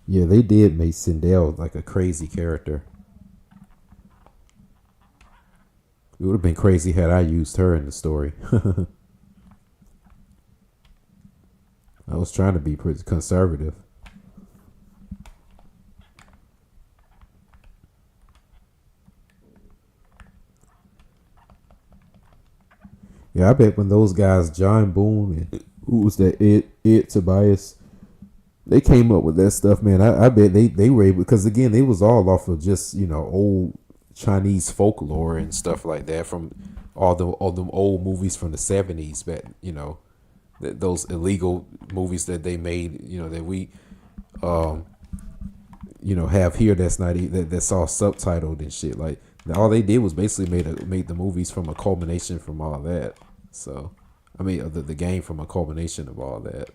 Yeah, they did make Sindel like a crazy character. It would have been crazy had I used her in the story. I was trying to be pretty conservative. Yeah, I bet when those guys, John Boone and who was that, Ed Tobias, they came up with that stuff, man. I bet they were able, because again, they was all off of just, old Chinese folklore and stuff like that from all them old movies from the 70s, but those illegal movies that they made, that we um have here, that's not that's all subtitled and shit. Like all they did was basically made the movies from a culmination from all that. So I mean the game from a culmination of all that.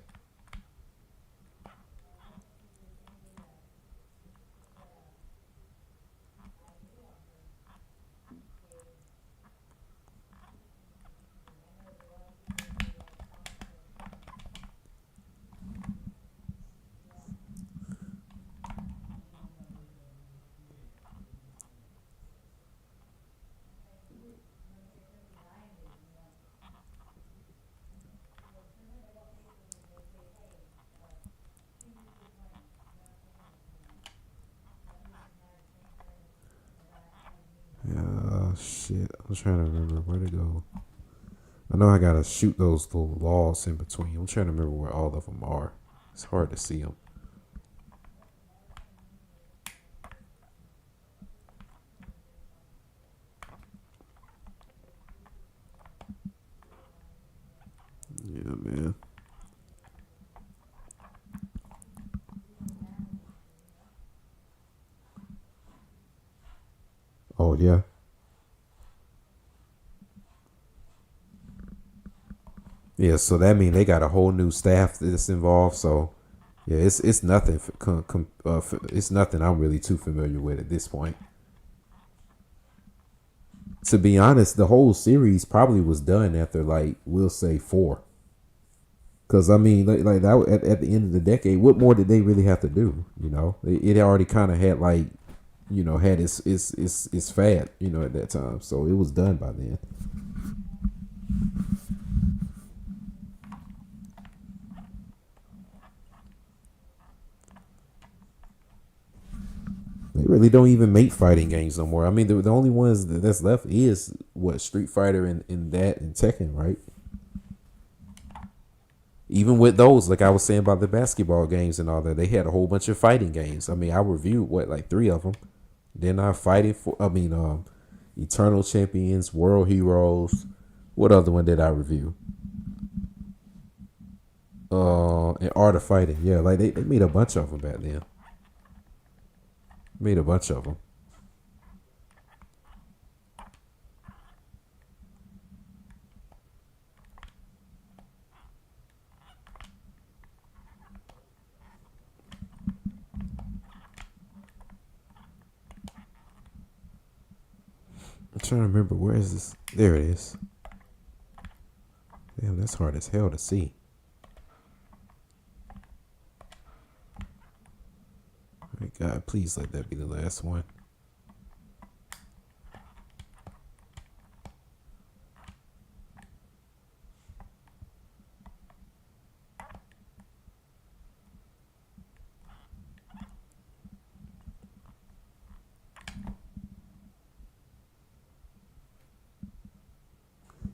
Yeah, shit. I was trying to remember where to go. I know I gotta shoot those little laws in between. I'm trying to remember where all of them are. It's hard to see them. Yeah, man. Oh yeah. Yeah, so that means they got a whole new staff that's involved. So yeah, it's nothing. It's nothing I'm really too familiar with at this point. To be honest, the whole series probably was done after like we'll say four. Because I mean, like that at the end of the decade, what more did they really have to do? It already kind of had like, had its fad, at that time. So it was done by then. They really don't even make fighting games no more. I mean, the only ones that's left is what Street Fighter and that and Tekken, right? Even with those, like I was saying about the basketball games and all that, they had a whole bunch of fighting games. I mean, I reviewed what like three of them. Then I fighting for. I mean, Eternal Champions, World Heroes. What other one did I review? And Art of Fighting. Yeah, like they made a bunch of them back then. Made a bunch of them. trying to remember where is this. There it is. Damn, that's hard as hell to see. My God, please let that be the last one.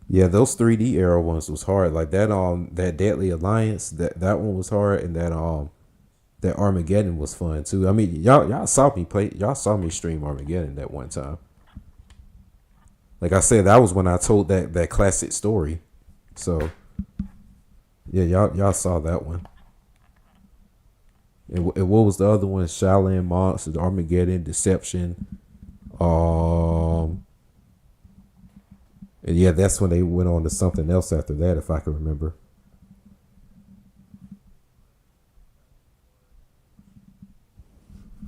Yeah, those 3D era ones was hard. Like that Deadly Alliance, that one was hard, and that Armageddon was fun too. I mean, y'all saw me stream Armageddon that one time. Like I said, that was when I told that classic story. So yeah, y'all saw that one. And what was the other one? Shaolin Monks, Armageddon, Deception. Um, and yeah, that's when they went on to something else after that, if I can remember.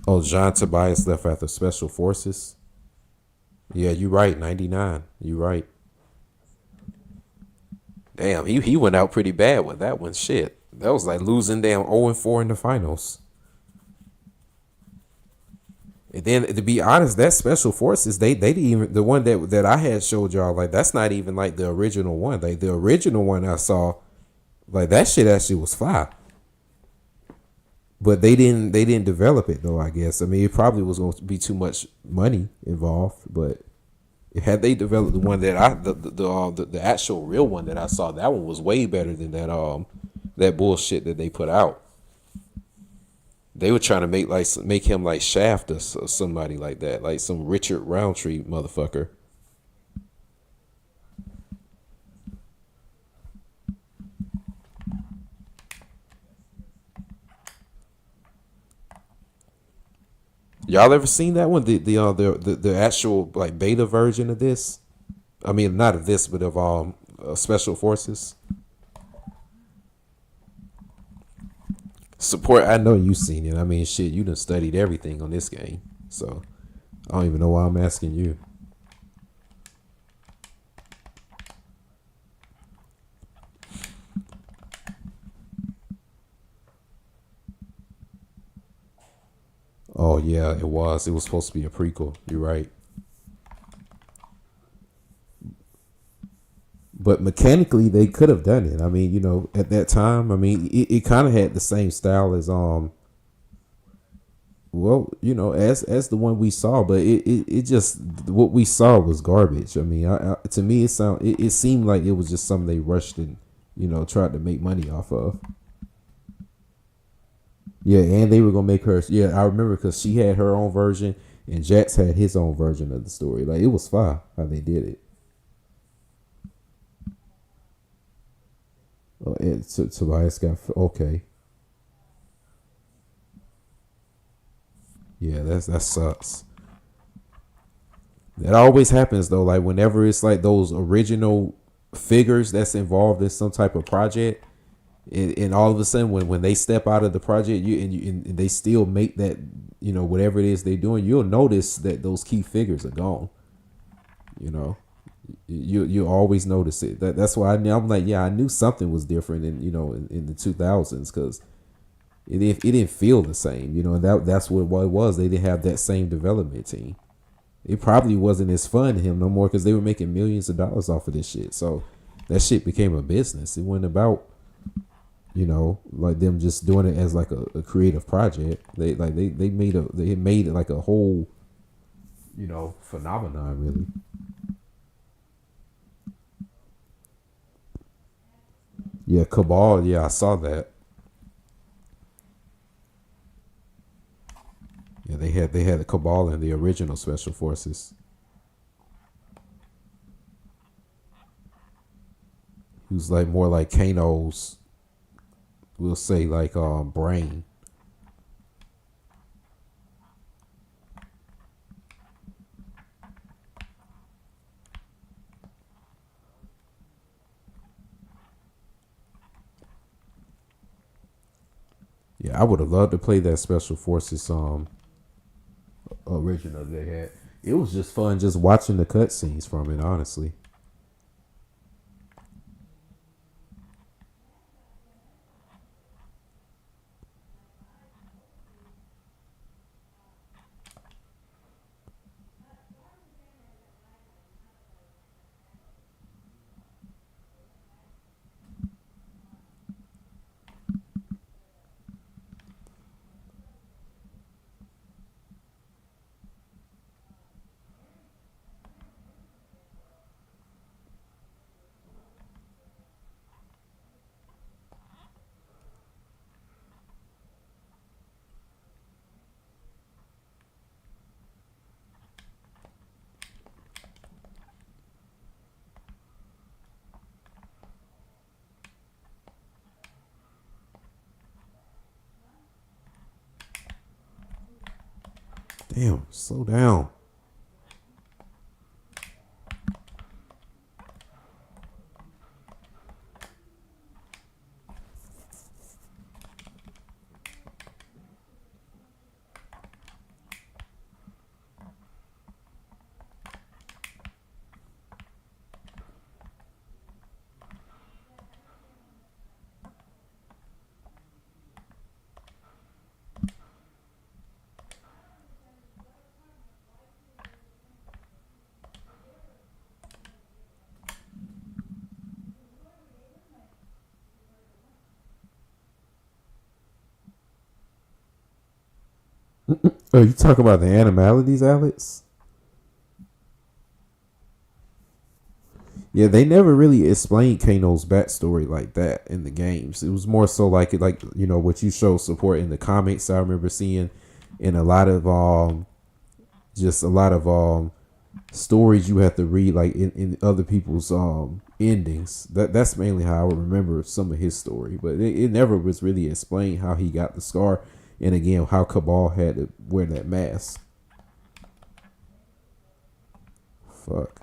Oh, John Tobias left after Special Forces. Yeah, you right. 99. You right. Damn, he went out pretty bad with that one. Shit, that was like losing damn 0-4 in the finals. And then to be honest, that Special Forces they didn't even the one that I had showed y'all like that's not even like the original one. Like the original one I saw, like that shit actually was fire. But they didn't develop it though. I guess I mean it probably was going to be too much money involved. But had they developed the one that the actual real one that I saw, that one was way better than that bullshit that they put out. They were trying to make him like Shaft or somebody like that, like some Richard Roundtree motherfucker. Y'all ever seen that one? The actual like beta version of this? I mean, not of this, but of Special Forces support. I know you seen it. I mean, shit, you done studied everything on this game, so I don't even know why I'm asking you. Oh yeah, it was. It was supposed to be a prequel. You're right. But mechanically, they could have done it. I mean, at that time, I mean, it kind of had the same style as well, as the one we saw, but it just what we saw was garbage. I mean, to me, it seemed like it was just something they rushed and tried to make money off of. Yeah, and they were gonna make her. Yeah, I remember because she had her own version and Jax had his own version of the story. Like it was fine how they did it. Tobias got okay. Yeah, that sucks. That always happens though. Like whenever it's like those original figures that's involved in some type of project, and all of a sudden when they step out of the project, and they still make that whatever it is they're doing, you'll notice that those key figures are gone. You know, you always notice it. That's why I'm like, yeah, I knew something was different in the 2000s because it didn't feel the same. And that's what it was. They didn't have that same development team. It probably wasn't as fun to him no more because they were making millions of dollars off of this shit. So that shit became a business. It wasn't about like them just doing it as like a creative project. They made it like a whole phenomenon really. Yeah, Cabal. Yeah, I saw that. Yeah, they had the Cabal in the original Special Forces. He was like more like Kano's. We'll say like brain. Yeah, I would have loved to play that Special Forces original they had. It was just fun just watching the cutscenes from it, honestly. Damn, slow down. Oh, you talk about the animalities, Alex? Yeah, they never really explained Kano's backstory like that in the games. It was more so like what you show support in the comics. I remember seeing in a lot of just a lot of stories you have to read like in other people's endings. That's mainly how I would remember some of his story, but it never was really explained how he got the scar, and again how Cabal had to wear that mask. Fuck.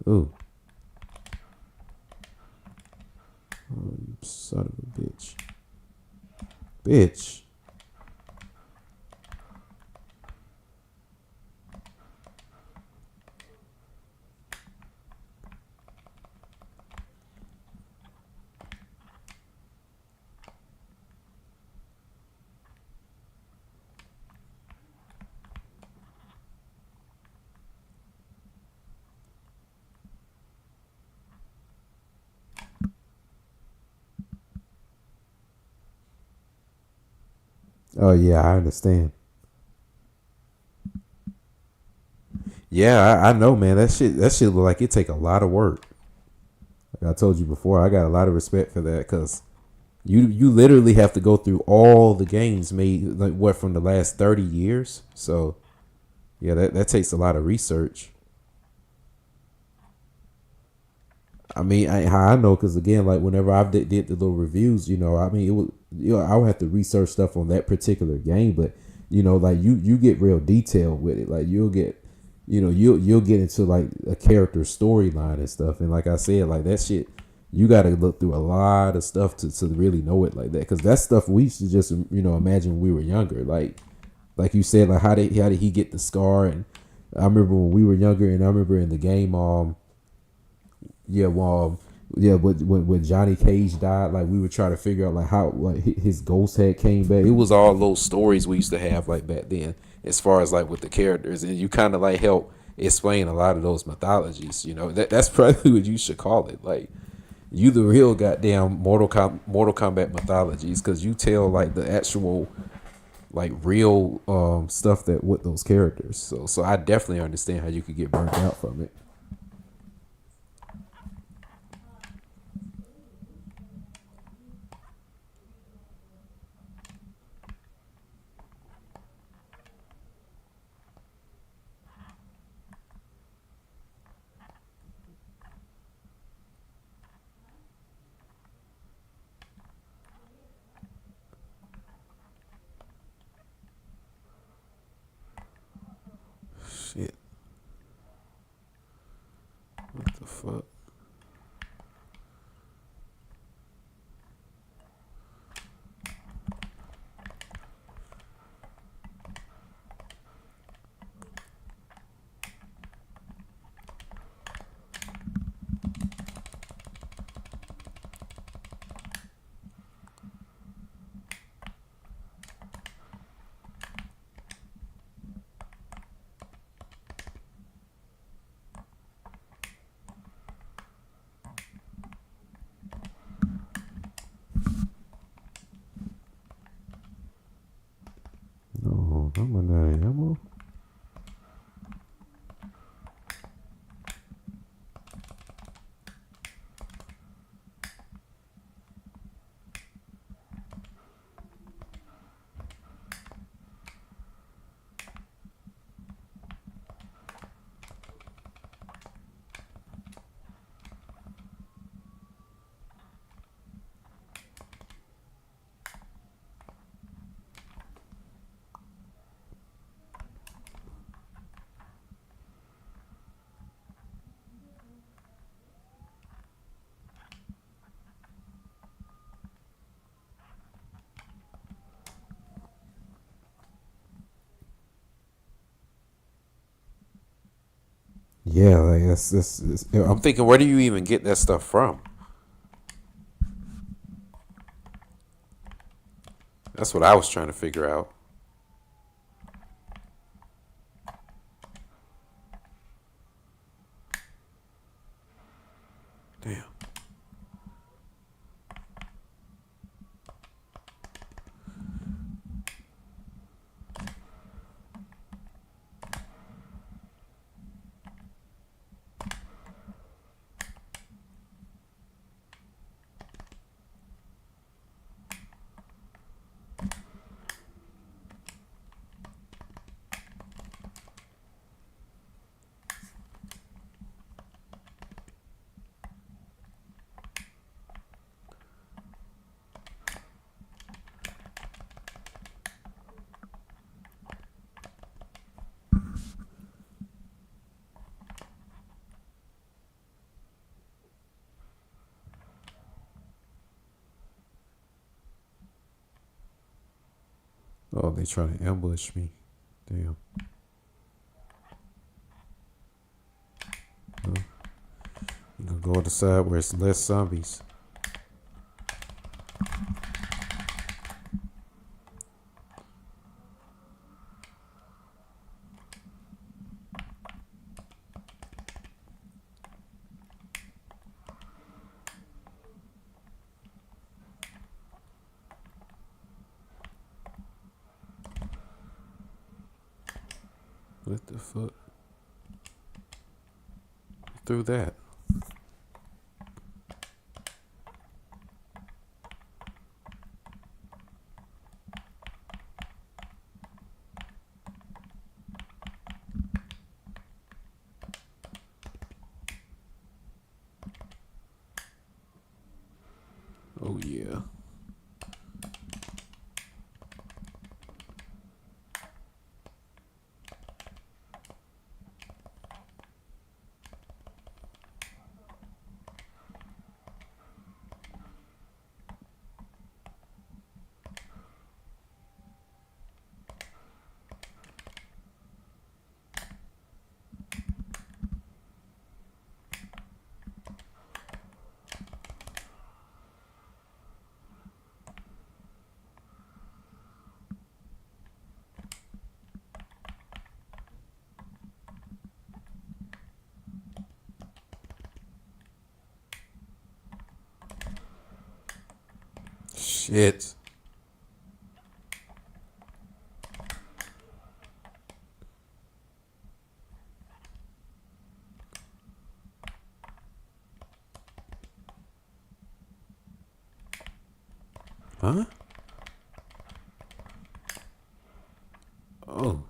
Ooh, son of a bitch. Bitch. Oh yeah, I understand. Yeah, I know, man. That shit look like it take a lot of work. Like I told you before, I got a lot of respect for that because you literally have to go through all the games made like what from the last 30 years. So yeah, that takes a lot of research. I mean, how I know because again, like whenever I did the little reviews, I mean, it was I would have to research stuff on that particular game, but like you get real detailed with it. Like you'll get, you'll get into like a character storyline and stuff. And like I said, like that shit, you got to look through a lot of stuff to really know it like that. Because that's stuff we used to just imagine when we were younger. Like you said, like how did he get the scar? And I remember when we were younger, and I remember in the game, yeah, yeah, when Johnny Cage died, like we were trying to figure out like how like his ghost had came back. It was all those stories we used to have like back then, as far as like with the characters, and you kind of like help explain a lot of those mythologies. That's probably what you should call it. Like you the real goddamn Mortal Kombat mythologies, because you tell like the actual like real stuff that with those characters. So I definitely understand how you could get burnt out from it. Shit. Yeah, like I'm thinking, where do you even get that stuff from? That's what I was trying to figure out. Damn. Oh, they trying to ambush me. Damn. Well, you gonna go on the side where it's less zombies. What the fuck? Through that. Oh yeah. Shit. Huh? Oh.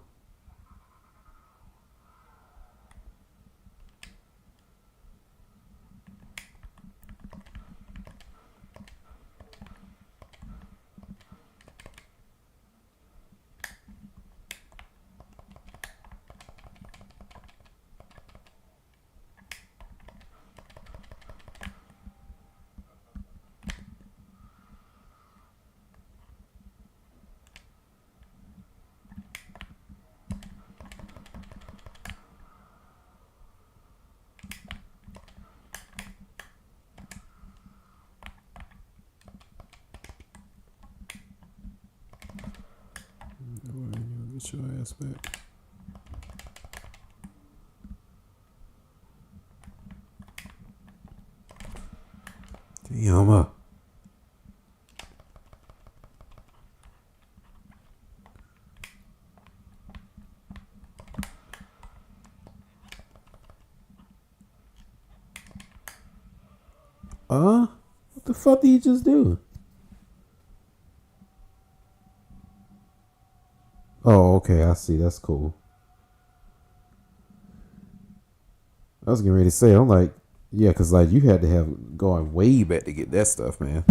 Get your ass back. Damn. What the fuck did you just do? Oh, okay, I see. That's cool. I was getting ready to say, I'm like, yeah, because like you had to have going way back to get that stuff, man.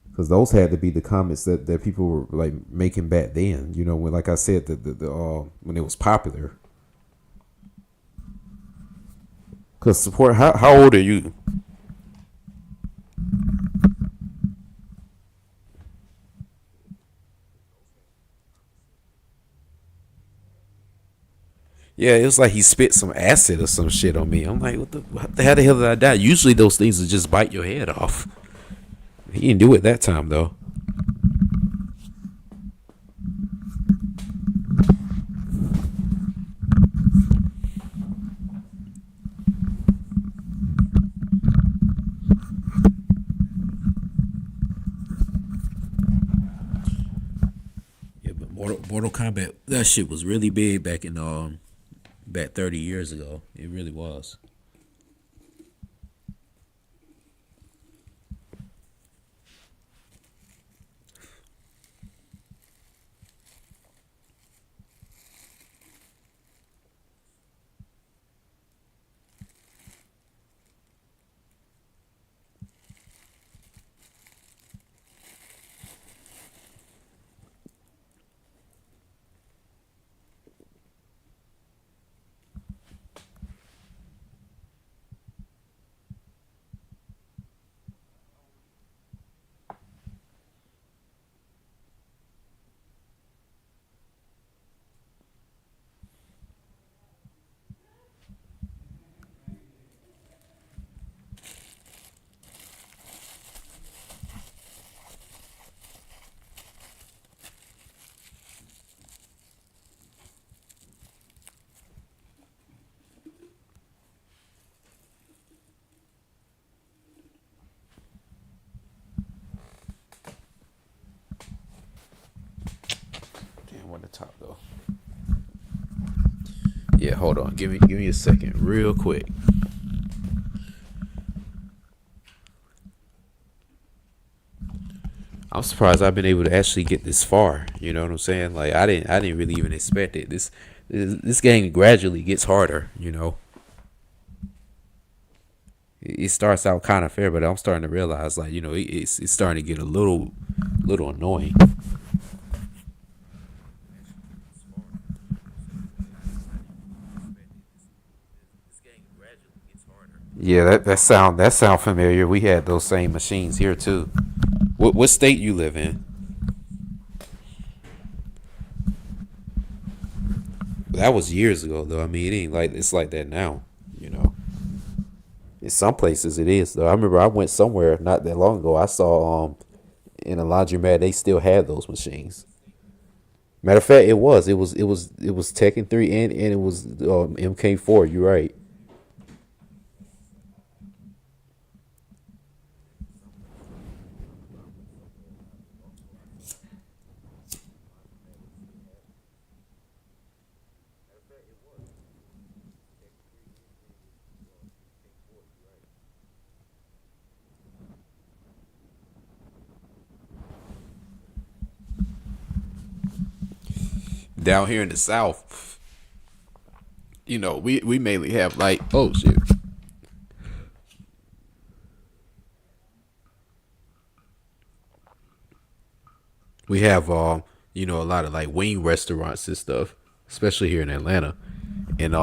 Because those had to be the comments that people were like making back then. You know, when like I said, when it was popular. Because support, how old are you? Yeah, it was like he spit some acid or some shit on me. I'm like, how the hell did I die? Usually those things will just bite your head off. He didn't do it that time though. Yeah, but Mortal Kombat, that shit was really big back in back 30 years ago. It really was. Damn, what the top though? Yeah, hold on. Give me a second, real quick. I'm surprised I've been able to actually get this far. You know what I'm saying? Like I didn't really even expect it. This game gradually gets harder. It starts out kind of fair, but I'm starting to realize like it's starting to get a little annoying. Yeah, that sound familiar. We had those same machines here too. What state you live in? That was years ago though. I mean, it ain't like it's like that now. You know, in some places it is though. I remember I went somewhere not that long ago. I saw in a laundromat they still had those machines. Matter of fact, it was Tekken 3 and it was MK4. You're right. Down here in the South, we mainly have like, oh shit, we have a lot of like wing restaurants and stuff, especially here in Atlanta. And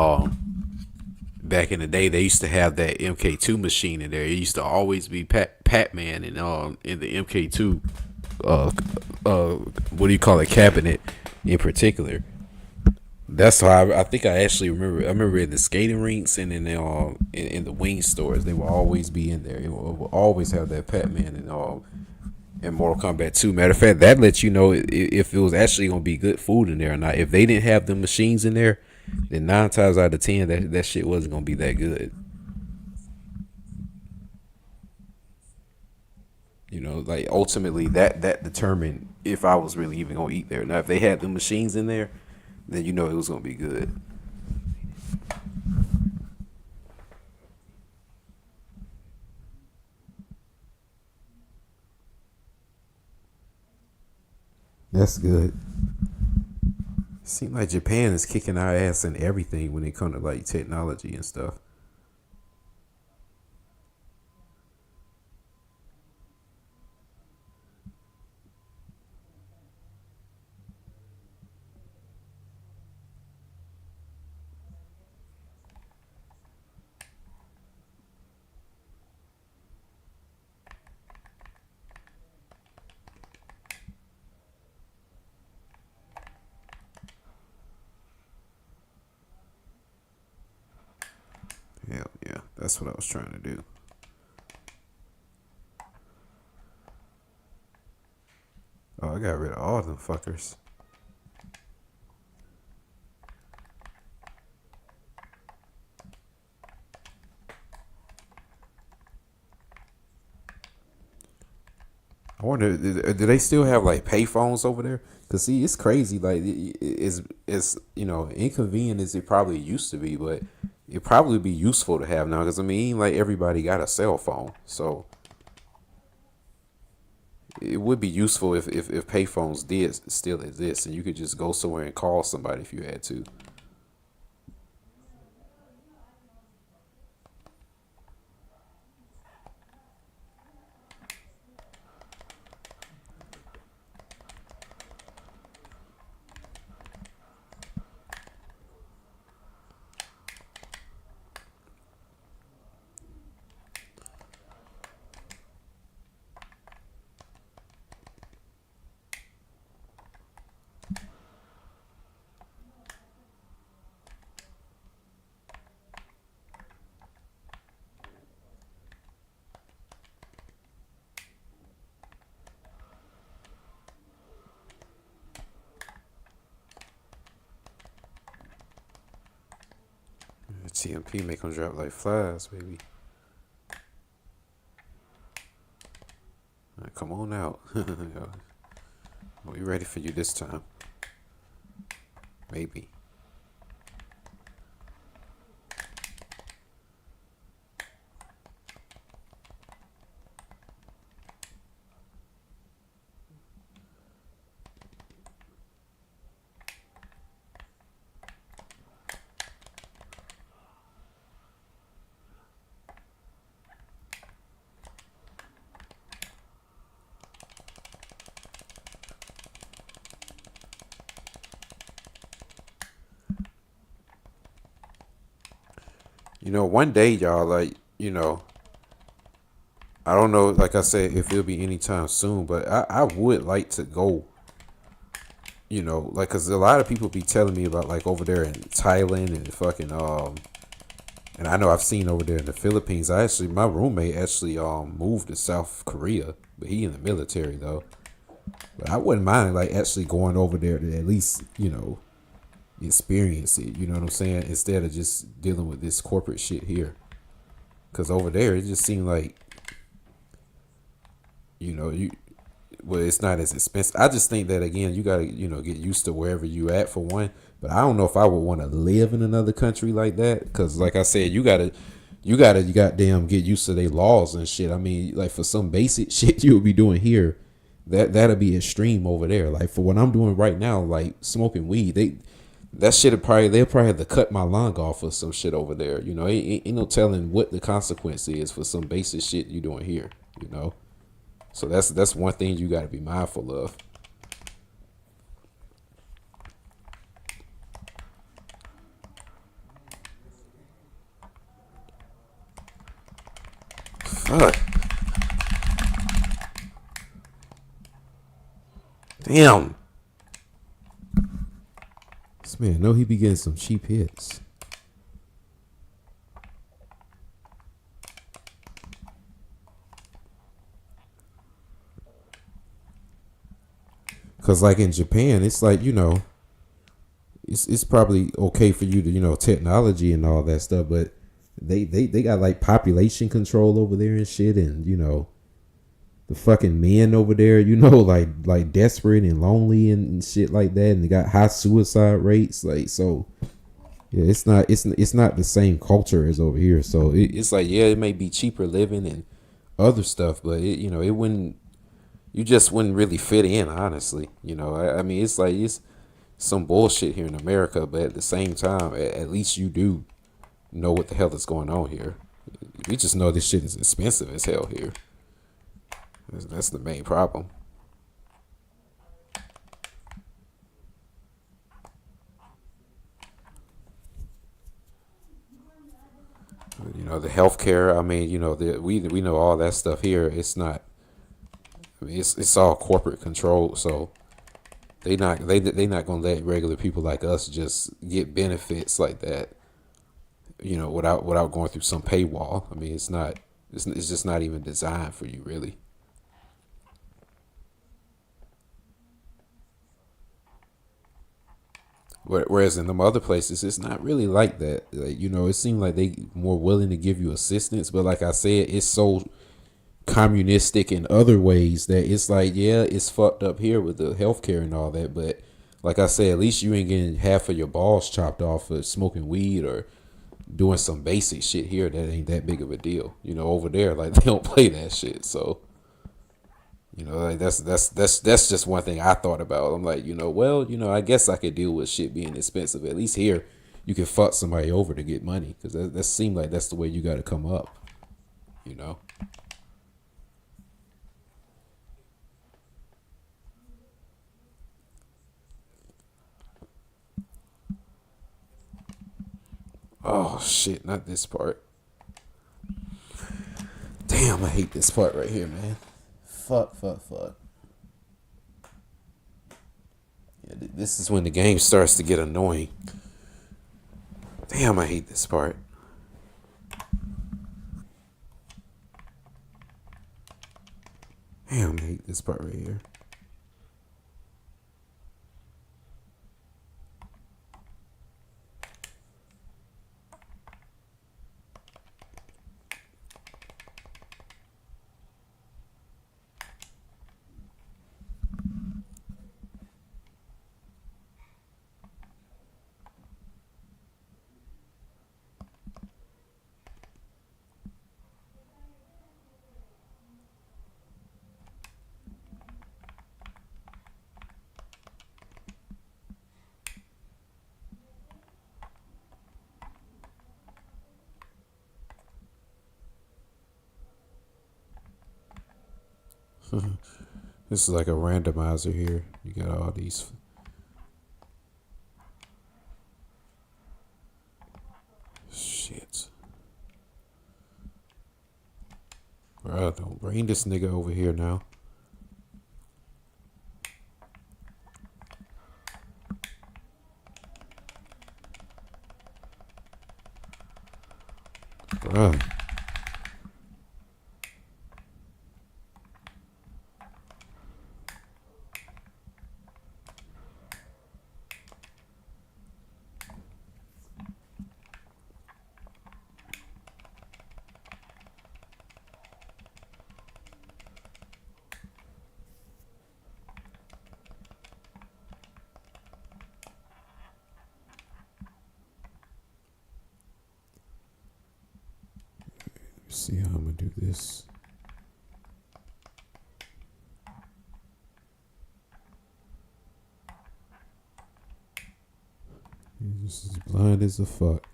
back in the day, they used to have that MK2 machine in there. It used to always be Pat Man and in the MK2 uh what do you call it, cabinet in particular. That's how I think I actually remember. I remember in the skating rinks and in the wing stores, they will always be in there. It will always have that Pat Man and in Mortal Kombat 2. Matter of fact, that lets you know if it was actually gonna be good food in there or not. If they didn't have the machines in there, then 9 times out of 10, that shit wasn't gonna be that good. Like ultimately that determined if I was really even gonna eat there. Now, if they had the machines in there, then it was gonna be good. That's good. Seems like Japan is kicking our ass in everything when it comes to like technology and stuff. That's what I was trying to do. Oh, I got rid of all them fuckers. I wonder, do they still have like payphones over there? Cause see, it's crazy. Like, it's inconvenient as it probably used to be, but it probably be useful to have now. Cause I mean, like everybody got a cell phone, so it would be useful if payphones did still exist and you could just go somewhere and call somebody if you had to. TMP make them drop like flies, baby. Right, come on out. We ready for you this time. Maybe. One day, y'all, like, I don't know, like I said, if it'll be anytime soon, but I would like to go, like, because a lot of people be telling me about, like, over there in Thailand and fucking, and I know I've seen over there in the Philippines. My roommate actually, moved to South Korea, but he in the military, though. But I wouldn't mind, like, actually going over there to at least, experience it. You know what I'm saying? Instead of just dealing with this corporate shit here. Because over there, it just seemed like, well, it's not as expensive. I just think that, again, you got to, get used to wherever you at for one. But I don't know if I would want to live in another country like that. Because, like I said, you goddamn get used to their laws and shit. I mean, like, for some basic shit you would be doing here, that'll be extreme over there. Like, for what I'm doing right now, like smoking weed, they'll probably have to cut my lung off or some shit over there. Ain't no telling what the consequence is for some basic shit you doing here. So that's one thing you got to be mindful of. Fuck. Damn. This man, know he be getting some cheap hits. Cause like in Japan, it's like, it's probably okay for you to, technology and all that stuff, but they got like population control over there and shit, and the fucking men over there, like desperate and lonely and shit like that, and they got high suicide rates, like, so yeah, it's not the same culture as over here. So it's like, yeah, it may be cheaper living and other stuff, but it wouldn't, you just wouldn't really fit in, honestly. I mean, it's like, it's some bullshit here in America, but at the same time, at least you do know what the hell is going on here. We just know this shit is expensive as hell here. That's the main problem. The healthcare. I mean, we know all that stuff here. It's not. I mean, it's all corporate controlled. So they not gonna let regular people like us just get benefits like that. without going through some paywall. I mean, it's not. It's just not even designed for you, really. Whereas in them other places, it's not really like that. Like, it seems like they more willing to give you assistance, but like I said, it's so communistic in other ways that it's like, yeah, it's fucked up here with the healthcare and all that, but like I said, at least you ain't getting half of your balls chopped off for smoking weed or doing some basic shit here that ain't that big of a deal. Over there, like they don't play that shit. So, like that's just one thing I thought about. I'm like, well, I guess I could deal with shit being expensive. At least here, you can fuck somebody over to get money because that seemed like that's the way you got to come up. You know. Oh shit, not this part. Damn, I hate this part right here, man. Fuck. Yeah, this is when the game starts to get annoying. Damn, I hate this part. Damn, I hate this part right here. This is like a randomizer here. You got all these. Shit. Bro, don't bring this nigga over here now. Bro. Let's see how I'm gonna do this. This is blind as a fuck.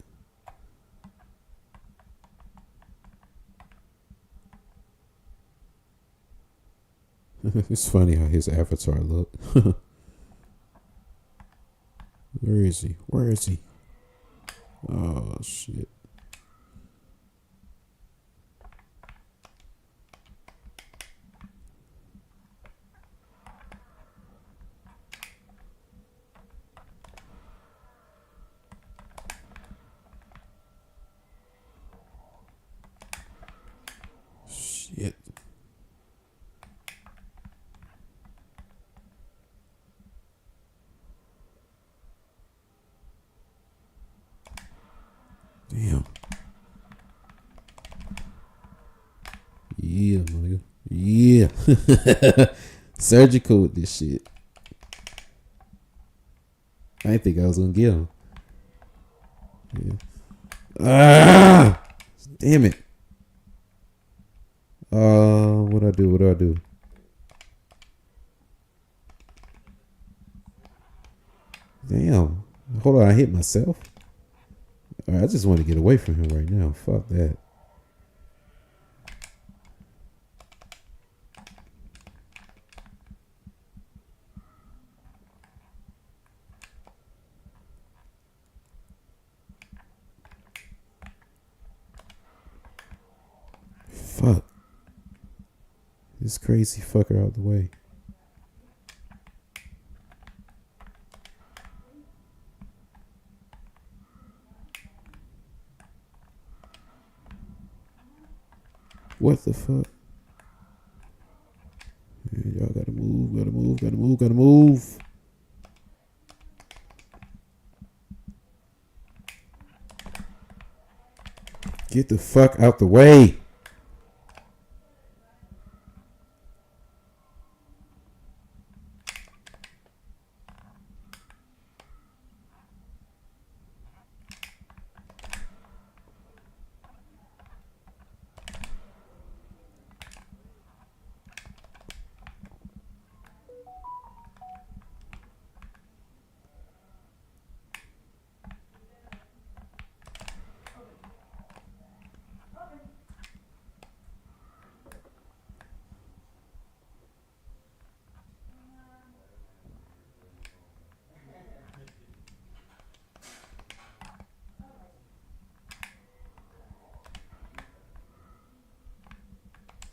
It's funny how his avatar look. Where is he? Where is he? Oh shit. Shit. Damn. Yeah, nigga. Yeah. Surgical with this shit. I didn't think I was gonna get him. Yeah. Ah! Damn it. What do I do? What do I do? Damn. Hold on, I hit myself. All right, I just want to get away from him right now. Fuck that. Fuck. This crazy fucker out the way. What the fuck? Man, y'all gotta move, gotta move, gotta move, gotta move. Get the fuck out the way.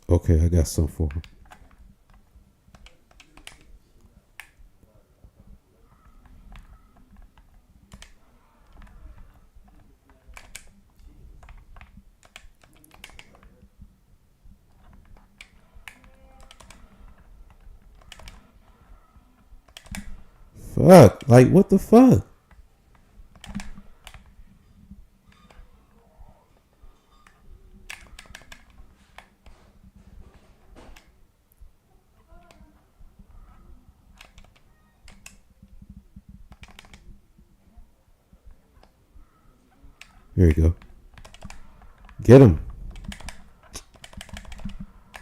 Okay, I got some for him. Fuck. Like, what the fuck? There you go. Get him.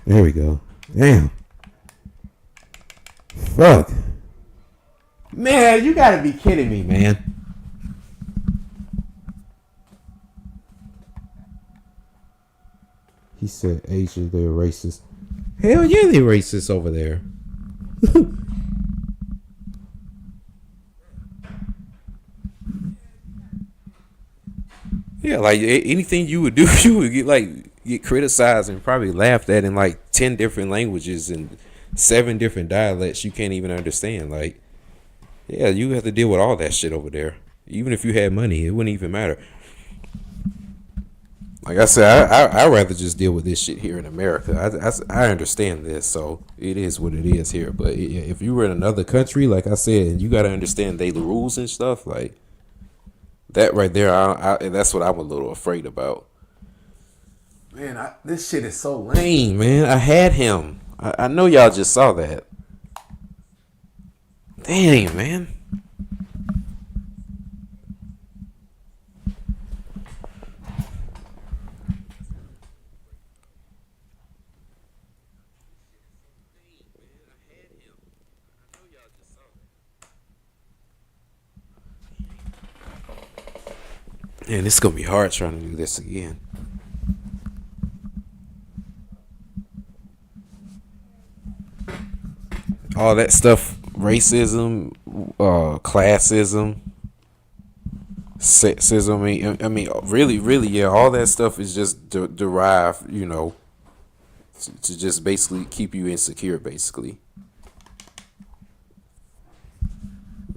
There we go. Damn. Fuck. Man, you gotta be kidding me, man. He said Asia, they're racist. Hell yeah, they're racist over there. Yeah, like anything you would do, you would get criticized and probably laughed at in like 10 different languages and 7 different dialects you can't even understand. Like, yeah, you have to deal with all that shit over there. Even if you had money, it wouldn't even matter. Like I said, I'd rather just deal with this shit here in America. I understand this, so it is what it is here. But if you were in another country, like I said, you got to understand the rules and stuff. Like that right there, that's what I'm a little afraid about. Man, this shit is so lame, man. I had him. I know y'all just saw that. Dang, man. Man, it's gonna be hard trying to do this again. All that stuff, racism, classism, sexism. I mean, really, yeah. All that stuff is just derived, to just basically keep you insecure. Basically,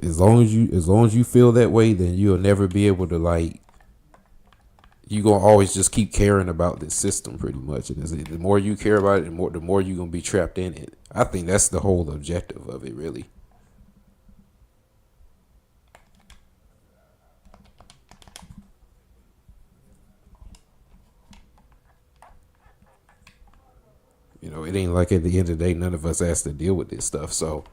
as long as you feel that way, then you'll never be able to like. You gonna always just keep caring about this system, pretty much. And the more you care about it, the more you gonna be trapped in it. I think that's the whole objective of it, really. It ain't like at the end of the day, none of us has to deal with this stuff. So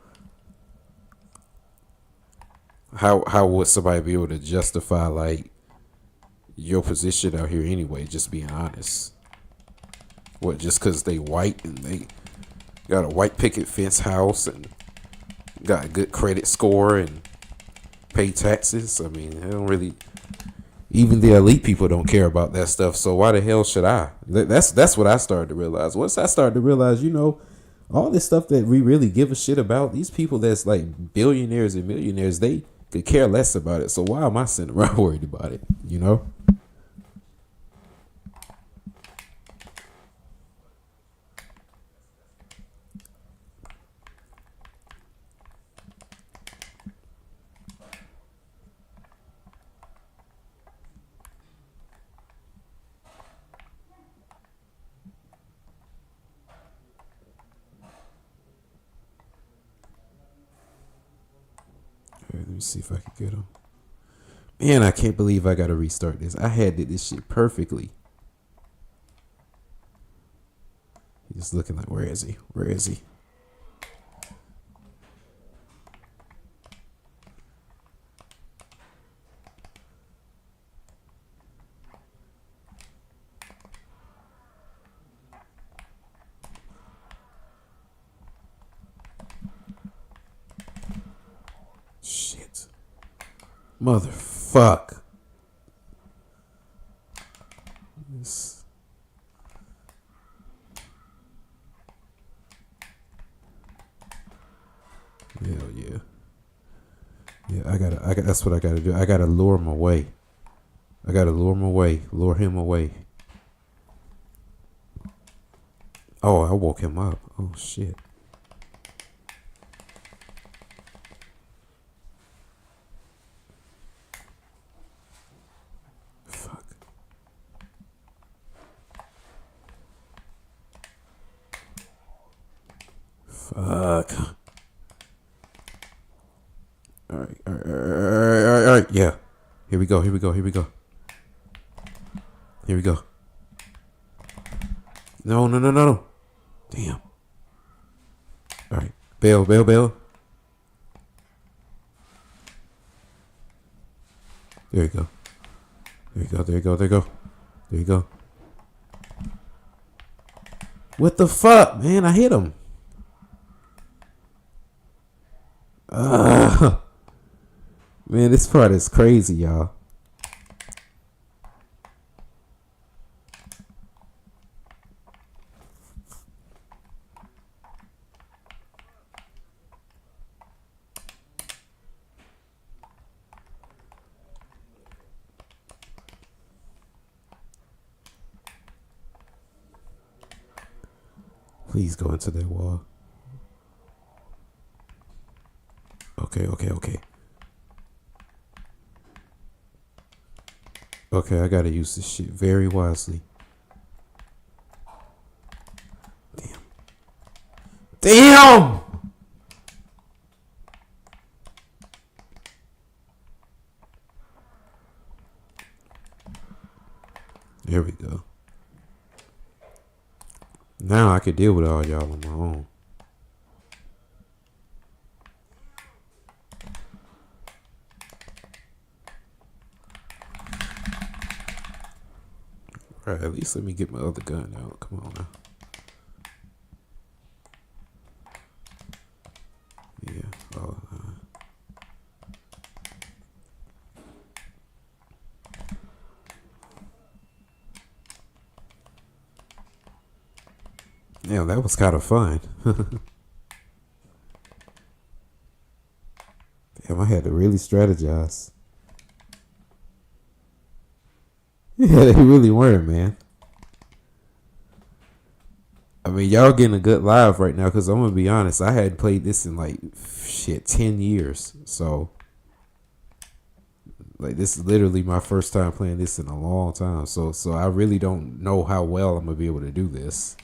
how would somebody be able to justify like your position out here anyway? Just being honest. What? Just because they white and they got a white picket fence house and got a good credit score and pay taxes? I mean, they don't really. Even the elite people don't care about that stuff. So why the hell should I? That's what I started to realize. Once I started to realize, all this stuff that we really give a shit about, these people that's like billionaires and millionaires, they could care less about it. So why am I sitting around worried about it? me see if I can get him. Man, I can't believe I gotta restart this. I had did this shit perfectly. He's just looking like, where is he? Where is he? Shit. Motherfuck. This. Hell yeah. Yeah, that's what I gotta do. I gotta lure him away. Lure him away. Oh, I woke him up. Oh shit. Fuck. Fuck. All right. Yeah. Here we go. No. Damn. All right. Bail. There you go. What the fuck, man? I hit him. Man, this part is crazy, y'all. Please go into that wall. Okay. Okay, I gotta use this shit very wisely. Damn! There we go. Now I could deal with all y'all on my own. Alright, at least let me get my other gun out. Come on now. Yeah. Oh, Damn, that was kind of fun. Damn, I had to really strategize. Yeah, they really weren't, man. I mean, y'all getting a good live right now because I'm going to be honest. I hadn't played this in like, 10 years. So, like, this is literally my first time playing this in a long time. So I really don't know how well I'm going to be able to do this.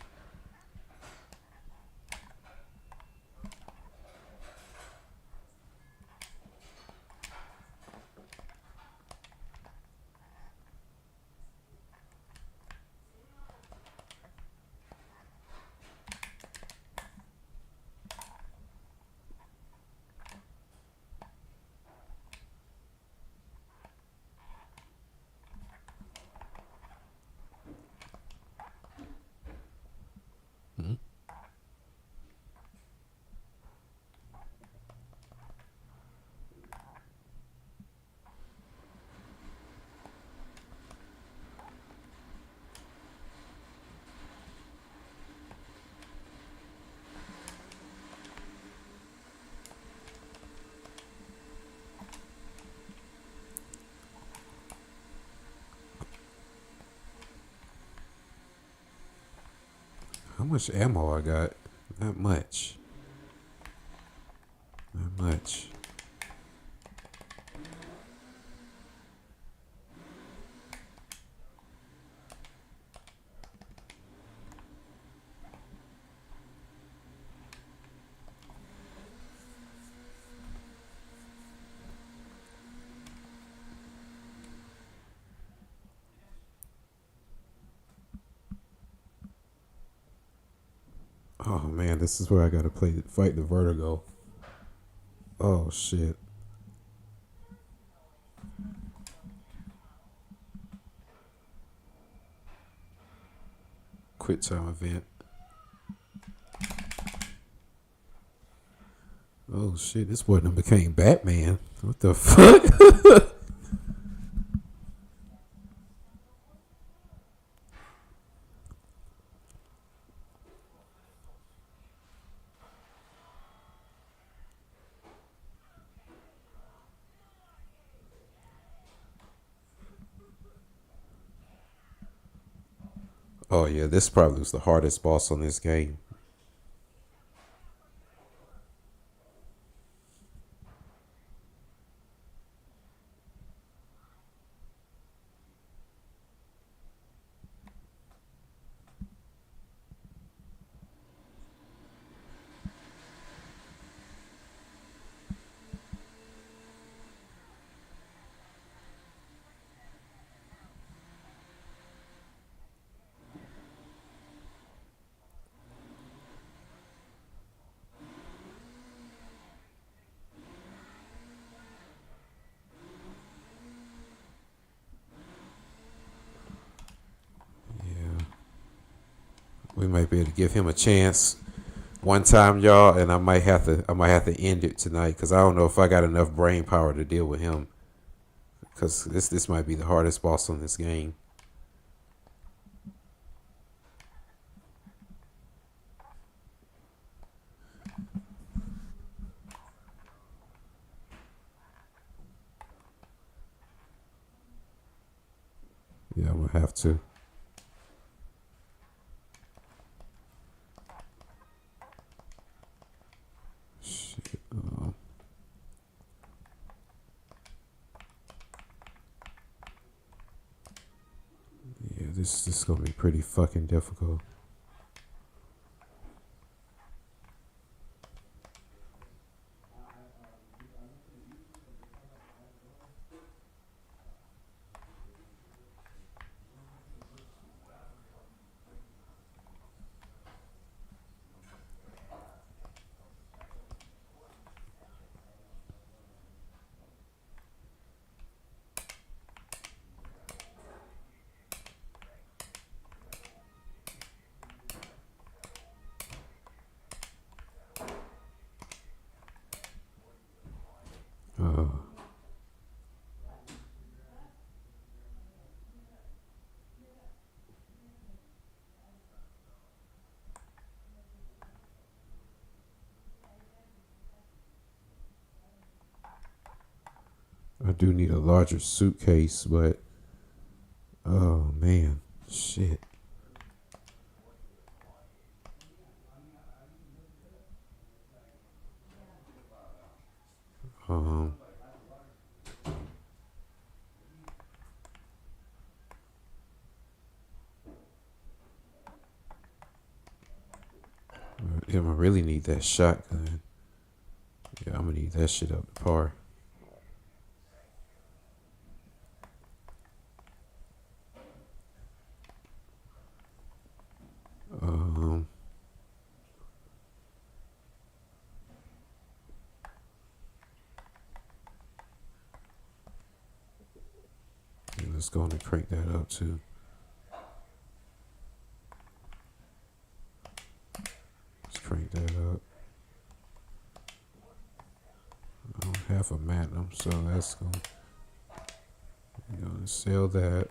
How much ammo I got? Not much. Oh man, this is where I gotta fight the vertigo. Oh shit. Quit time event. Oh shit, this boy done became Batman. What the fuck? Oh yeah, this probably was the hardest boss on this game. Yeah, we might be able to give him a chance one time, y'all, and I might have to end it tonight because I don't know if I got enough brain power to deal with him. Because this might be the hardest boss on this game. Yeah, I'm gonna have to. Shit. Yeah, this is gonna be pretty fucking difficult. Uh, I do need a larger suitcase, but oh man, shit. Um, I really need that shotgun. Yeah, I'm gonna need that shit up to par. Um, yeah, let's go on and crank that up too. Let's crank that up. I don't have a magnum, so that's gonna sell that.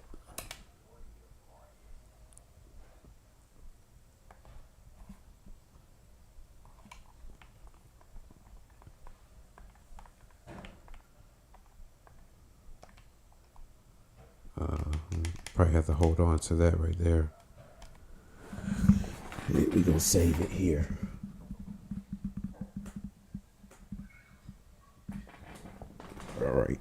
Probably have to hold on to that right there. We gonna save it here. All right.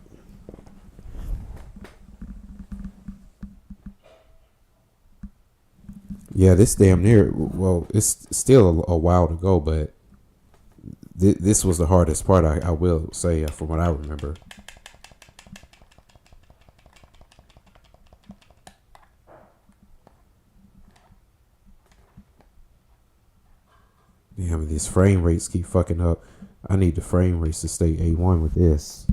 Yeah, this damn near. Well, it's still a while to go, but this was the hardest part. I will say, from what I remember. Damn, these frame rates keep fucking up. I need the frame rates to stay A1 with this.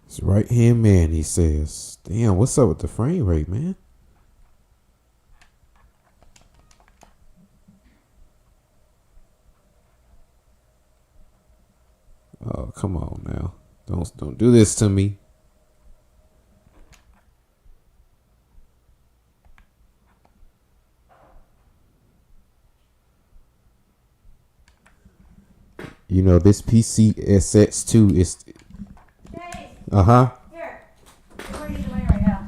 It's right hand man, he says. Damn, what's up with the frame rate, man? Oh, come on now. Don't do this to me. You know, this PC SX2 is... Uh-huh. Here. What are you doing right now?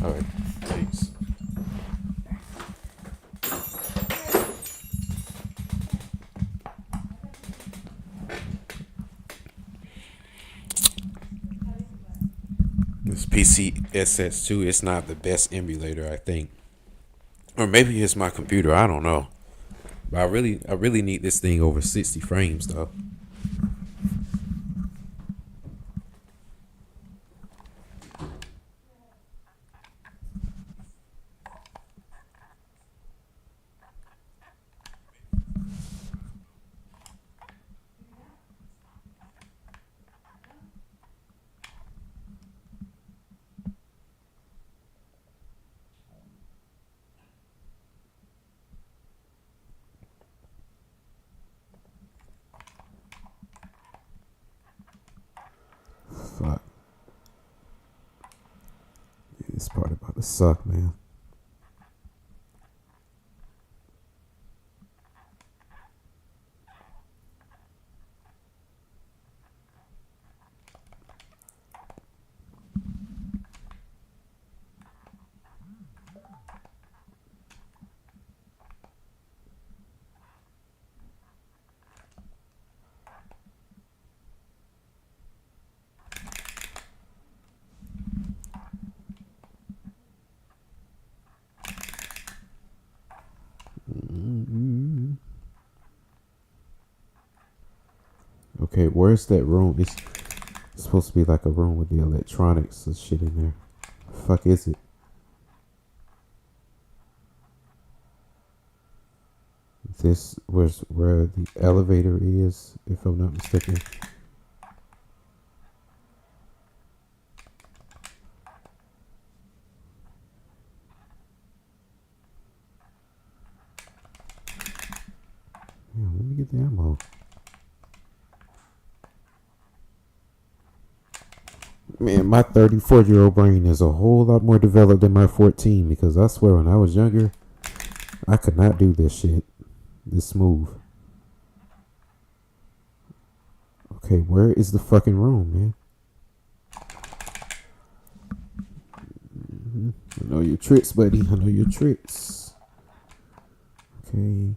All right, thanks. This PC SS2 is not the best emulator, I think. Or maybe it's my computer, I don't know. But I really need this thing over 60 frames though. Fuck. Yeah, this part about to suck, man. Okay, where's that room? It's supposed to be like a room with the electronics and shit in there. The fuck is it? This where's where the elevator is, if I'm not mistaken. Yeah, let me get the ammo. Man, my 34-year-old brain is a whole lot more developed than my 14 because I swear when I was younger, I could not do this shit this smooth. Okay, where is the fucking room, man? I know your tricks, buddy. I know your tricks. Okay.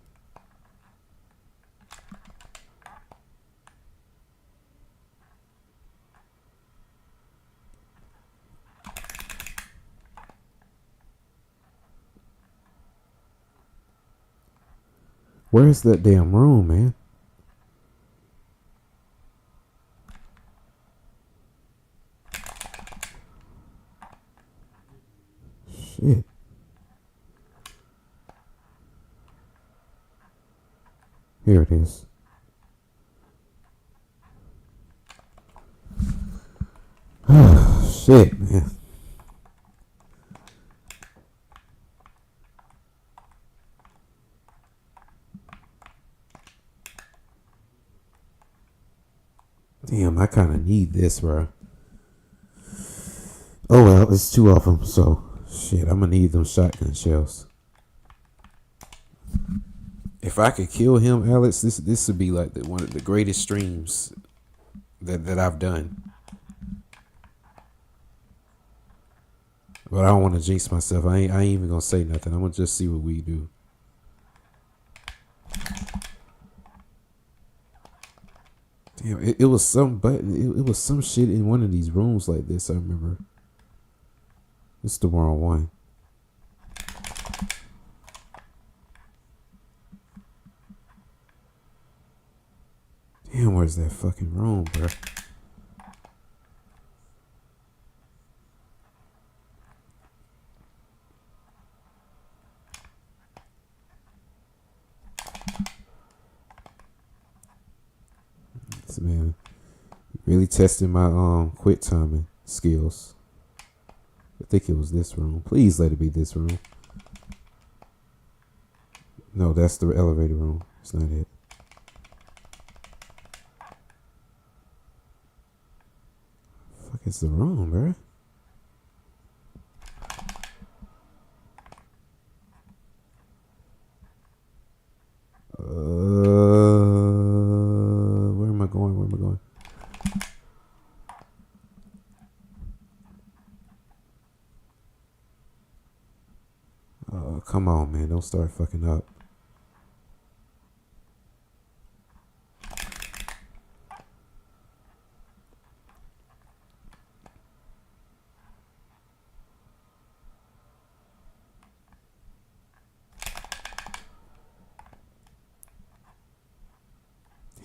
Where's that damn room, man? Shit. Here it is. Shit, man. Damn, I kind of need this, bro. Oh well, it's two of them, so Shit, I'm gonna need them shotgun shells. If I could kill him, Alex, this would be like one of the greatest streams that I've done. But I don't want to jinx myself. I ain't even gonna say nothing. I'm gonna just see what we do. Damn, it was some button. It was some shit in one of these rooms like this. I remember. It's the wrong one. Damn, where's that fucking room, bro? This man really testing my quit timing skills. I think it was this room. Please let it be this room. No, that's the elevator room. It's not it. Fuck, it's the room, bro. Where am I going? Where am I going? Come on, man. Don't start fucking up.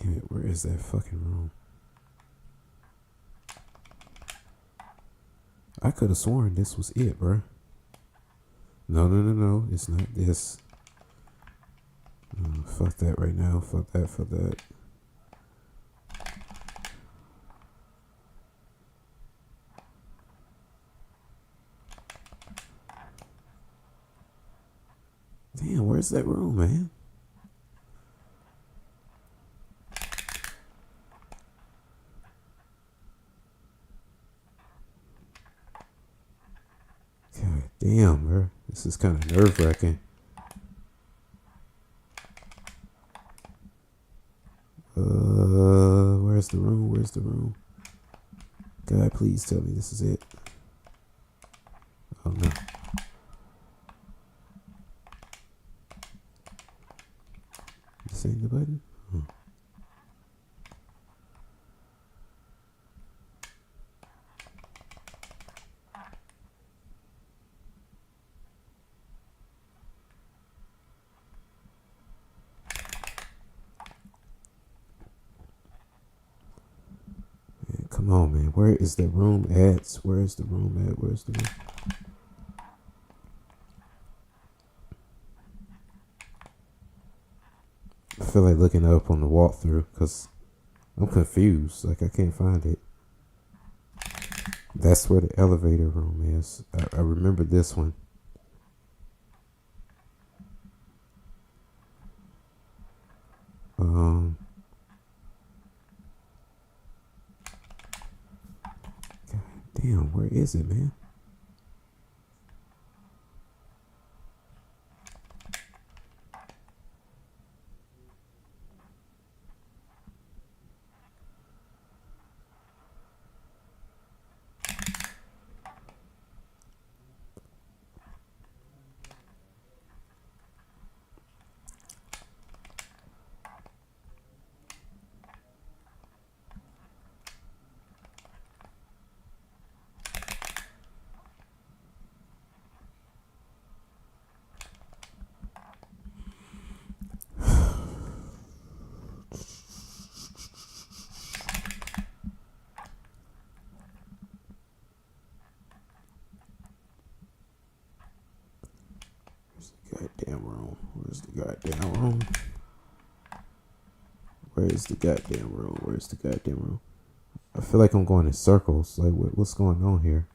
Damn it, where is that fucking room? I could have sworn this was it, bro. No. It's not this. Fuck that right now. Fuck that. Fuck that. Damn, where's that room, man? God damn, bro. This is kind of nerve-wracking. Where's the room? Where's the room? God, please tell me this is it. Oh, no. This ain't the button? Oh. Man, come on, man. Where is the room at? Where's the room at? Where's the room? I feel like looking up on the walkthrough because I'm confused. Like, I can't find it. That's where the elevator room is. I remember this one. God damn, where is it, man? Goddamn room. Where's the goddamn room? Where's the goddamn room? Where's the goddamn room? I feel like I'm going in circles. Like, what's going on here?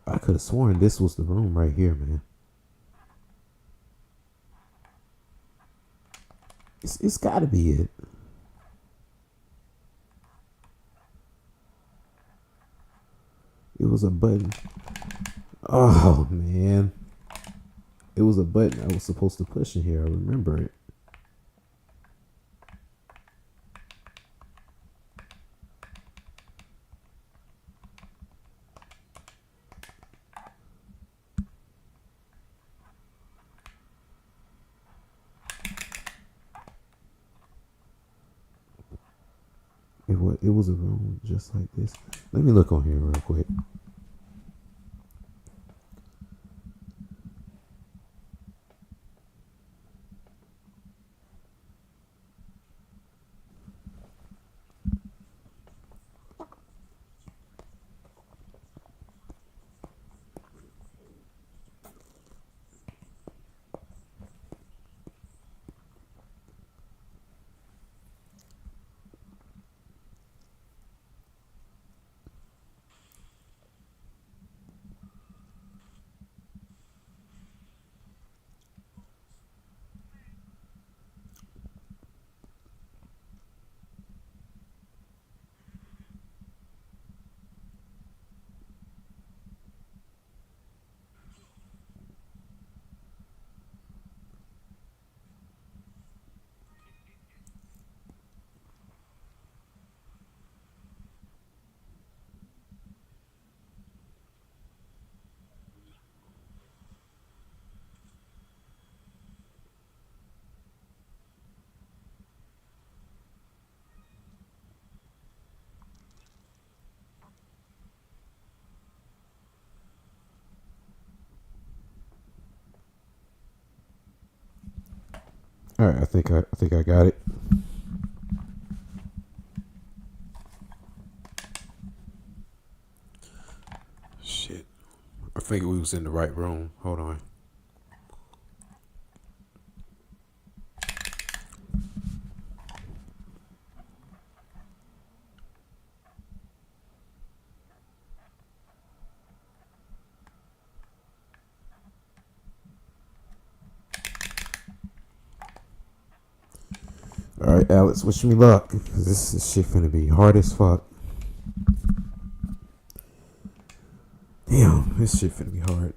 I could have sworn this was the room right here, man. It's got to be it. It was a button. Oh, man. It was a button I was supposed to push in here. I remember it. It was a room just like this. Let me look on here real quick. All right, I think I got it. Shit. I think we was in the right room. Hold on. All right, Alex, wish me luck. Cause this shit finna be hard as fuck. Damn, this shit finna be hard.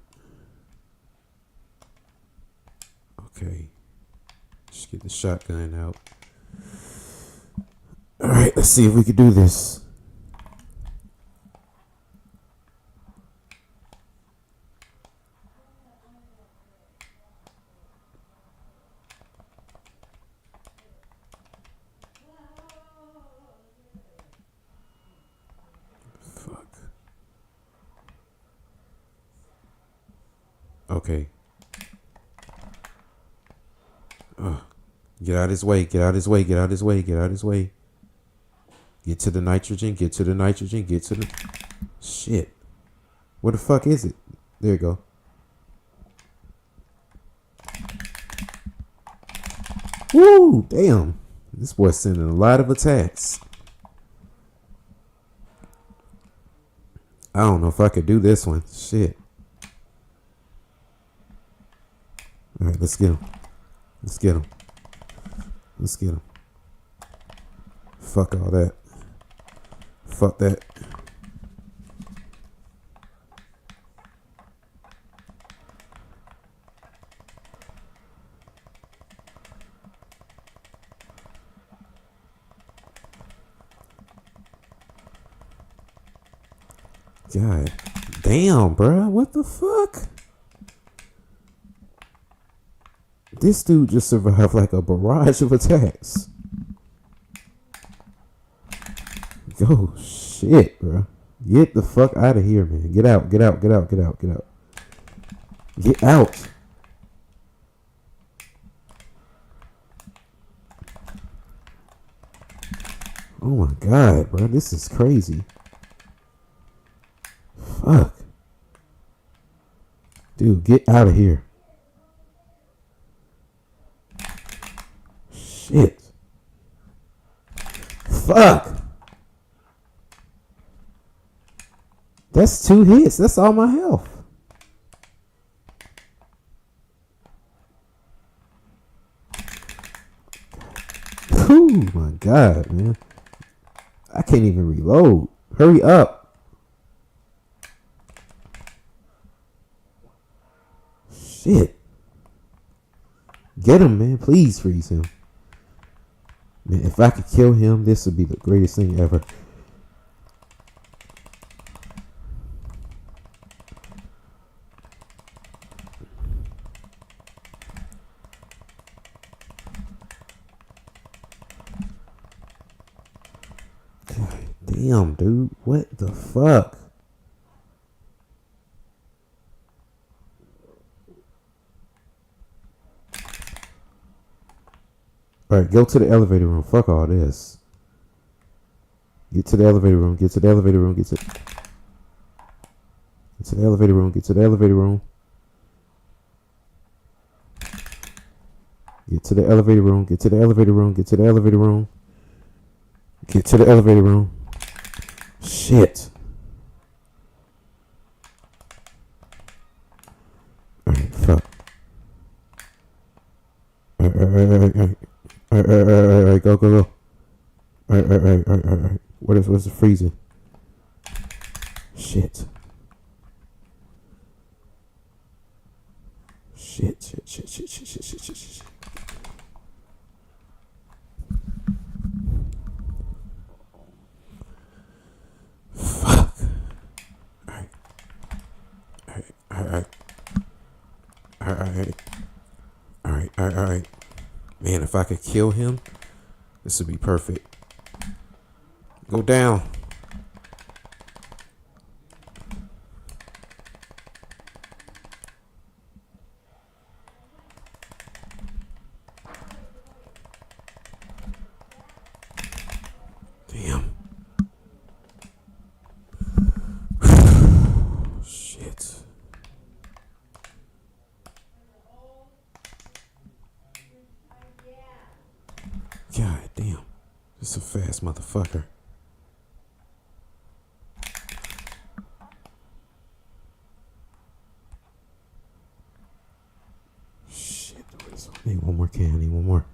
Okay. Just get the shotgun out. All right, let's see if we can do this. Fuck. Okay. Get out of his way. Get out of his way. Get out of his way. Get out of his way. Get to the nitrogen. Get to the nitrogen. Get to the... Shit. Where the fuck is it? There you go. Woo! Damn. This boy's sending a lot of attacks. I don't know if I could do this one. Shit. All right, let's get him. Let's get him. Let's get him. Fuck all that. Fuck that. God damn, bruh. What the fuck? This dude just survived like a barrage of attacks. Oh shit, bro. Get the fuck out of here, man. Get out, get out, get out, get out, get out. Get out. Oh my god, bro. This is crazy. Fuck. Dude, get out of here. Shit. Fuck. That's 2 hits. That's all my health. Oh my god, man. I can't even reload. Hurry up. Shit. Get him, man. Please freeze him. Man, if I could kill him, this would be the greatest thing ever. God damn, dude. What the fuck? Alright, go to the elevator room. Fuck all this. Get to the elevator room. Get to the elevator room. Get to the elevator room. Get to the elevator room. Get to the elevator room. Get to the elevator room. Get to the elevator room. Get to the elevator room. Shit. Alright, fuck. Alright, go. Alright. What's the freezing? Shit. Fuck. Alright. Man, if I could kill him, this would be perfect. Go down. Damn. Shit. God damn. This is a fast motherfucker. Shit. I need one more can. I need one more.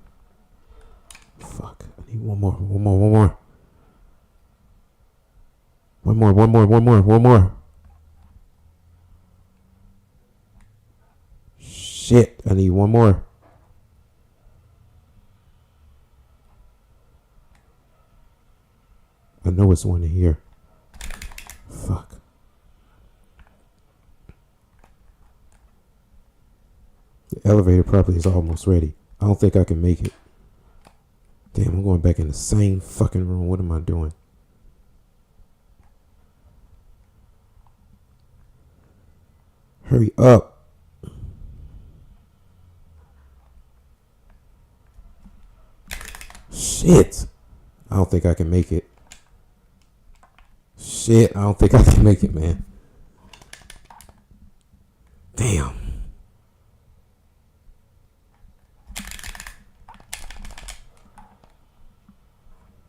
Fuck. I need one more. One more. Shit. I need one more. I know it's one in here. Fuck. The elevator probably is almost ready. I don't think I can make it. Damn, I'm going back in the same fucking room. What am I doing? Hurry up. Shit. I don't think I can make it. Shit, I don't think I can make it, man. Damn.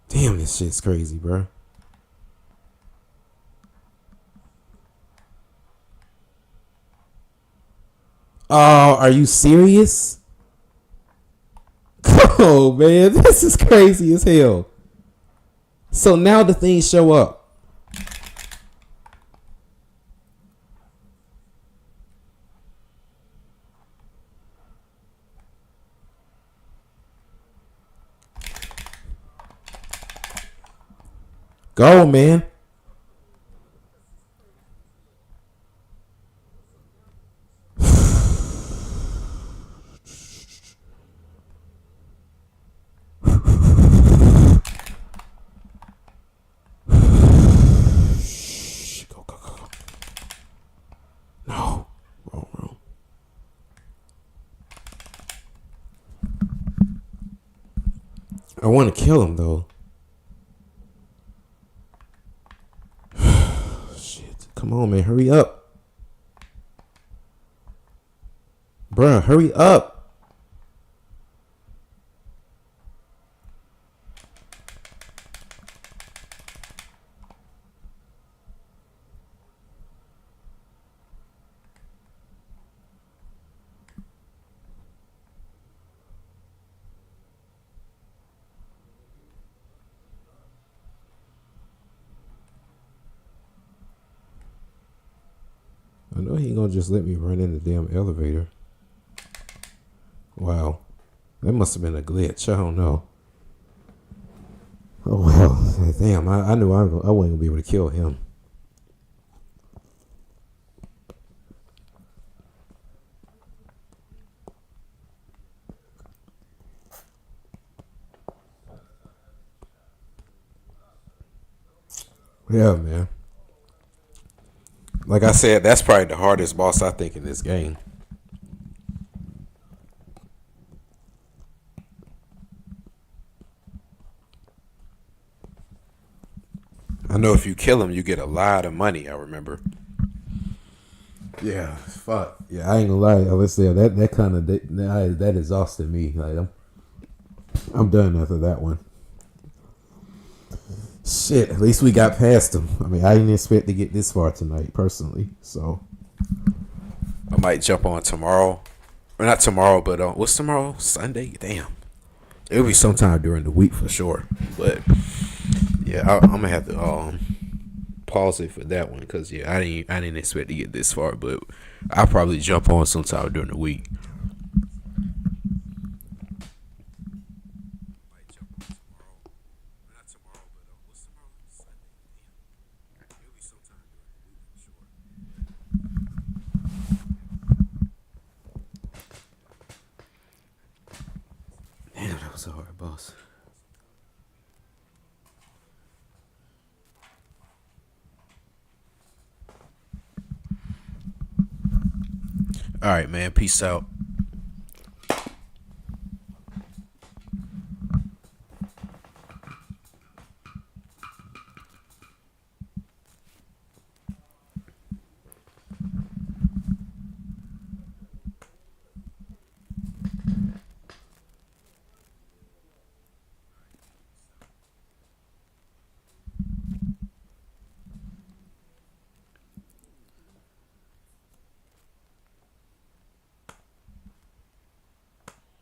Damn, this shit's crazy, bro. Oh, are you serious? Oh, man, this is crazy as hell. So now the things show up. Go, man. Go. No. Wrong. I want to kill him, though. Shit. Come on, man. Hurry up. Bruh, hurry up. I know he ain't gonna just let me run in the damn elevator. Wow. That must have been a glitch. I don't know. Oh well. Damn, I knew I wasn't gonna be able to kill him. Yeah, man. Like I said, that's probably the hardest boss I think in this game. I know if you kill him, you get a lot of money. I remember. Yeah, fuck. Yeah, I ain't gonna lie. Let's say that kind of that exhausted me. Like I'm done after that one. Shit. At least we got past him. I mean, I didn't expect to get this far tonight, personally. So I might jump on tomorrow, or not tomorrow, but what's tomorrow? Sunday. Damn. It'll be sometime during the week for sure. But yeah, I'm gonna have to pause it for that one because yeah, I didn't expect to get this far, but I'll probably jump on sometime during the week. Damn, that was a hard boss. All right, man. Peace out.